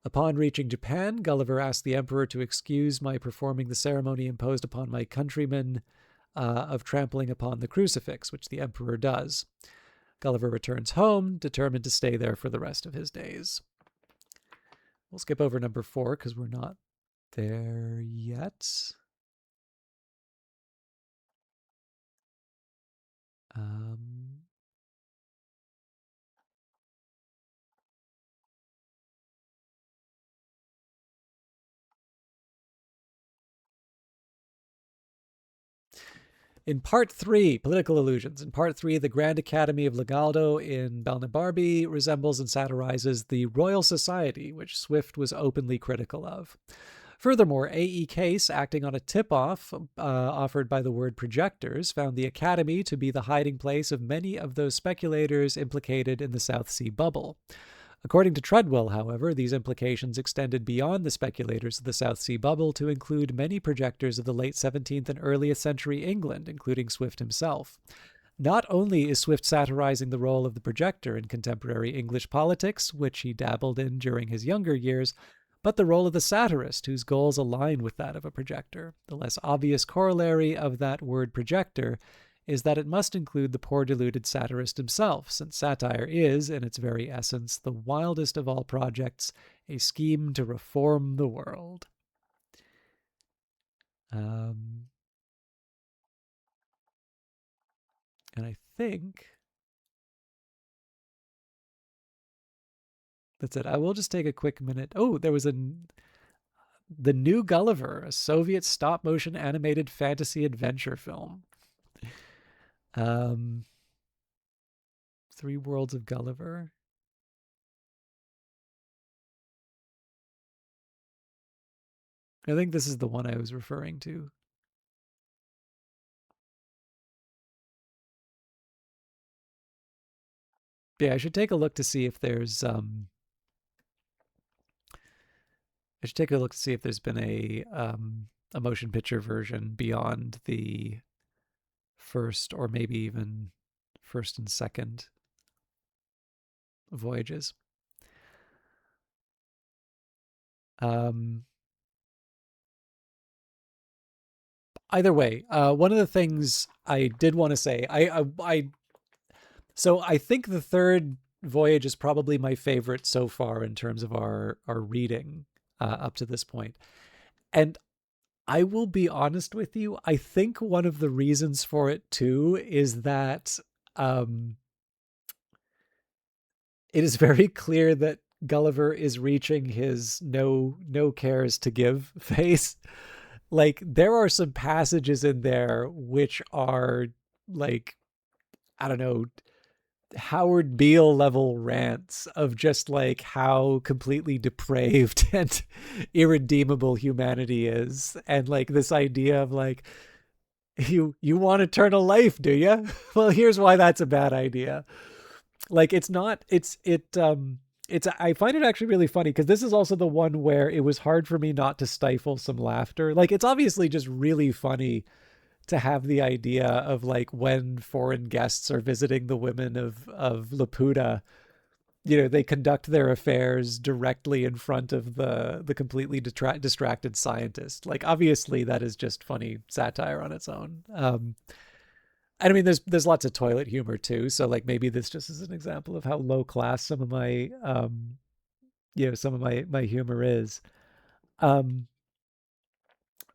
Upon reaching Japan, Gulliver asks the emperor to excuse my performing the ceremony imposed upon my countrymen of trampling upon the crucifix, which the emperor does. Gulliver returns home, determined to stay there for the rest of his days. We'll skip over number 4 because we're not there yet. In part 3, Political Illusions. In part 3, the Grand Academy of Legaldo in Balnibarbi resembles and satirizes the Royal Society, which Swift was openly critical of. Furthermore, A.E. Case, acting on a tip-off offered by the word projectors, found the Academy to be the hiding place of many of those speculators implicated in the South Sea bubble. According to Treadwell, however, these implications extended beyond the speculators of the South Sea bubble to include many projectors of the late 17th and earliest century England, including Swift himself. Not only is Swift satirizing the role of the projector in contemporary English politics, which he dabbled in during his younger years, but the role of the satirist, whose goals align with that of a projector. The less obvious corollary of that word projector is that it must include the poor deluded satirist himself, since satire is, in its very essence, the wildest of all projects, a scheme to reform the world. And I think that's it. I will just take a quick minute. Oh, there was The New Gulliver, a Soviet stop motion animated fantasy adventure film. Um, Three Worlds of Gulliver. I think this is the one I was referring to. Yeah, I should take a look to see if there's I should take a look to see if there's been a motion picture version beyond the first or maybe even first and second voyages. Um, Either way, one of the things I did want to say, so I think the third voyage is probably my favorite so far in terms of our reading up to this point. And I will be honest with you, I think one of the reasons for it too is that um, it is very clear that Gulliver is reaching his no cares to give phase. Like there are some passages in there which are like, I don't know, Howard Beale level rants of just like how completely depraved and irredeemable humanity is, and like this idea of like, you want eternal life, do you? Well, here's why that's a bad idea. Like it's not it's I find it actually really funny because this is also the one where it was hard for me not to stifle some laughter. Like it's obviously just really funny to have the idea of like when foreign guests are visiting the women of Laputa, they conduct their affairs directly in front of the completely distracted scientist. Like obviously that is just funny satire on its own. And I mean, there's lots of toilet humor too. So like maybe this just is an example of how low class some of my some of my humor is. Um,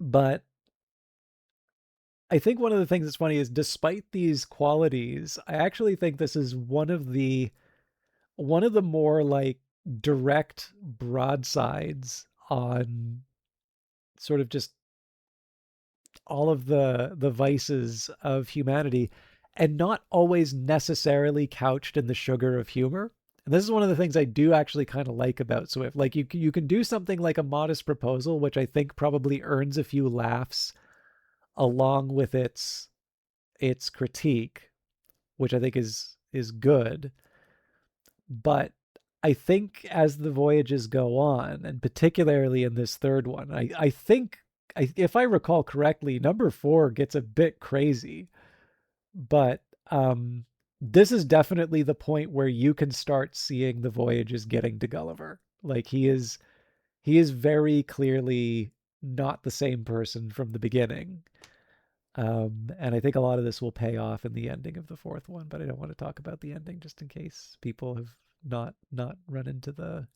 but I think one of the things that's funny is despite these qualities, I actually think this is one of the more like direct broadsides on sort of just all of the vices of humanity, and not always necessarily couched in the sugar of humor. And this is one of the things I do actually kind of like about Swift. Like you can do something like A Modest Proposal, which I think probably earns a few laughs along with its critique, which I think is good. But I think as the voyages go on, and particularly in this third one, I think, if I recall correctly, number four gets a bit crazy. But this is definitely the point where you can start seeing the voyages getting to Gulliver. Like he is very clearly not the same person from the beginning. And I think a lot of this will pay off in the ending of the fourth one, but I don't want to talk about the ending just in case people have not run into the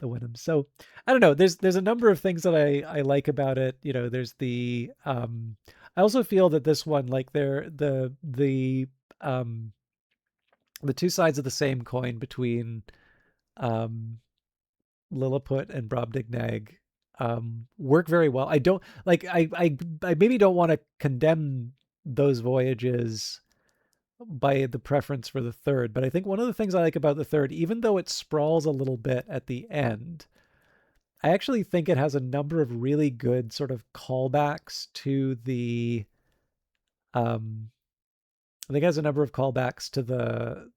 Winhams. So I don't know. There's a number of things that I like about it. There's the I also feel that this one, like um the two sides of the same coin between um Lilliput and Brobdingnag work very well. I don't like I maybe don't want to condemn those voyages by the preference for the third, but I think one of the things I like about the third, even though it sprawls a little bit at the end, I actually think it has a number of really good sort of callbacks to um I think it has a number of callbacks to the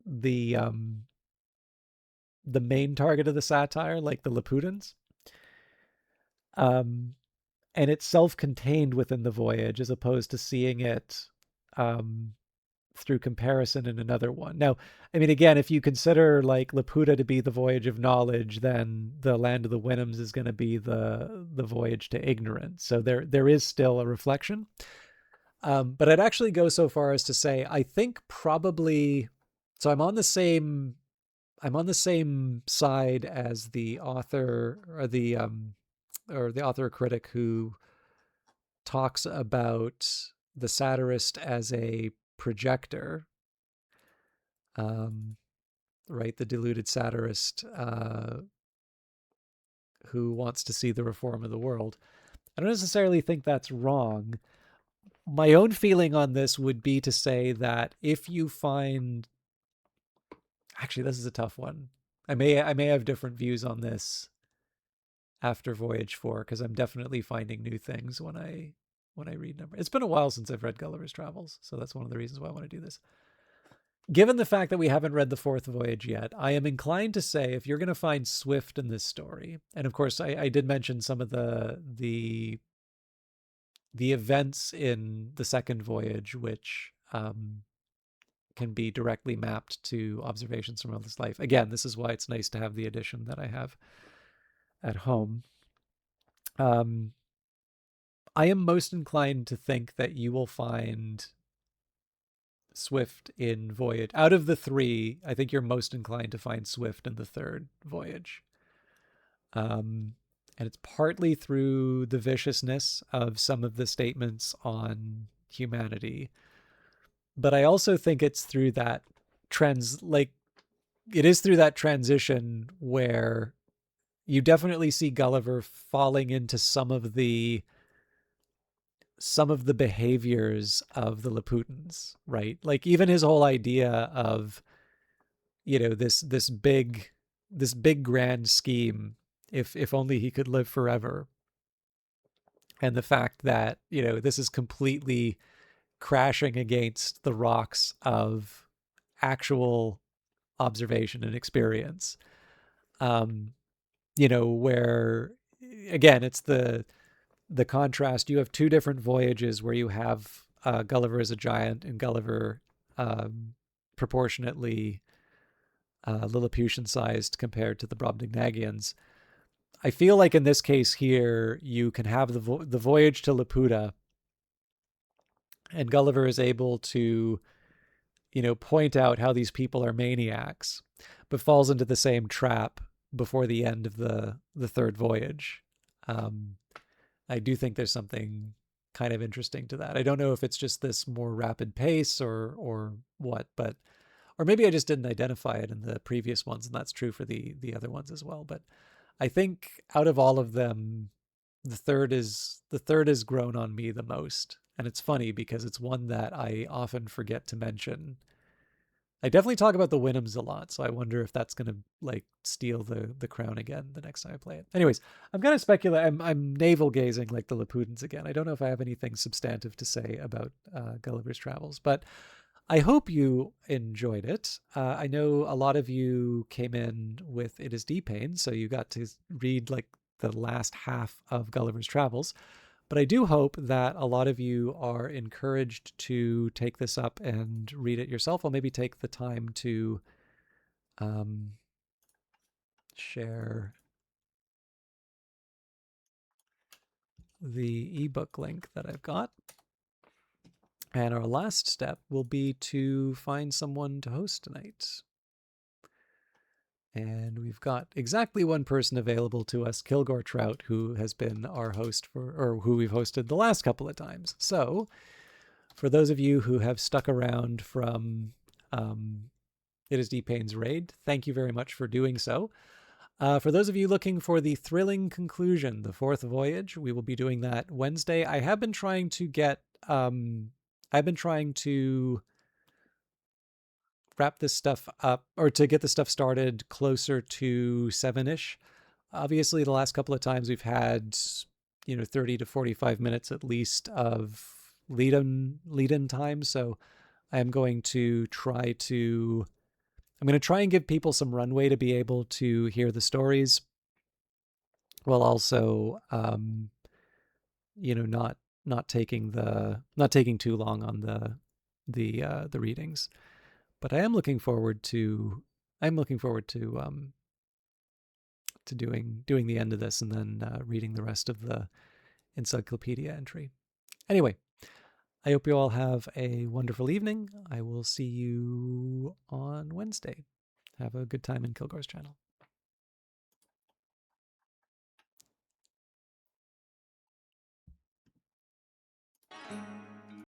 the main target of the satire, like the Laputans. Um and it's self-contained within the voyage as opposed to seeing it um through comparison in another one. Now, I mean, again, if you consider like Laputa to be the voyage of knowledge, then the Land of the Winhams is going to be the voyage to ignorance. So there is still a reflection. But I'd actually go so far as to say I think probably, so I'm on the same side as the author or the author critic who talks about the satirist as a projector, um, right? The deluded satirist who wants to see the reform of the world. I don't necessarily think that's wrong. My own feeling on this would be to say that if you find, actually, this is a tough one. I may have different views on this after Voyage 4, because I'm definitely finding new things when I read number. It's been a while since I've read Gulliver's Travels, so that's one of the reasons why I want to do this. Given the fact that we haven't read the fourth voyage yet, I am inclined to say if you're going to find Swift in this story, and of course I did mention some of the events in the second voyage, which can be directly mapped to observations from Eldest Life. Again, this is why it's nice to have the edition that I have at home. I am most inclined to think that you will find Swift in Voyage. Out of the three, I think you're most inclined to find Swift in the third voyage. And it's partly through the viciousness of some of the statements on humanity. But I also think it's through that it is through that transition where you definitely see Gulliver falling into some of the behaviors of the Laputans, right? Like even his whole idea of, this big grand scheme, if only he could live forever. And the fact that, this is completely crashing against the rocks of actual observation and experience. Where again, it's the contrast. You have two different voyages where you have Gulliver as a giant and Gulliver proportionately Lilliputian sized compared to the Brobdingnagians. I feel like in this case here, you can have the voyage to Laputa, and Gulliver is able to, point out how these people are maniacs, but falls into the same trap before the end of the third voyage. I do think there's something kind of interesting to that. I don't know if it's just this more rapid pace or what, but or maybe I just didn't identify it in the previous ones, and that's true for the other ones as well. But I think out of all of them, the third has grown on me the most. And it's funny because it's one that I often forget to mention. I definitely talk about the Winhams a lot, so I wonder if that's going to like steal the crown again the next time I play it. Anyways, I'm kind of speculating. I'm navel gazing like the Laputans again. I don't know if I have anything substantive to say about Gulliver's Travels, but I hope you enjoyed it. I know a lot of you came in with It Is D-Pain, so you got to read like the last half of Gulliver's Travels. But I do hope that a lot of you are encouraged to take this up and read it yourself, or maybe take the time to share the ebook link that I've got. And our last step will be to find someone to host tonight. And we've got exactly one person available to us, Kilgore Trout, who has been our host or who we've hosted the last couple of times. So for those of you who have stuck around from It Is D-Pain's raid, thank you very much for doing so. For those of you looking for the thrilling conclusion, the fourth voyage, we will be doing that Wednesday. I have been trying to get, wrap this stuff up, or to get this stuff started closer to 7-ish. Obviously, the last couple of times we've had, 30 to 45 minutes at least of lead-in time. So I'm going to try and give people some runway to be able to hear the stories, while also, not taking too long on the readings. But I'm looking forward to doing the end of this and then reading the rest of the encyclopedia entry. Anyway, I hope you all have a wonderful evening. I will see you on Wednesday. Have a good time in Kilgore's channel.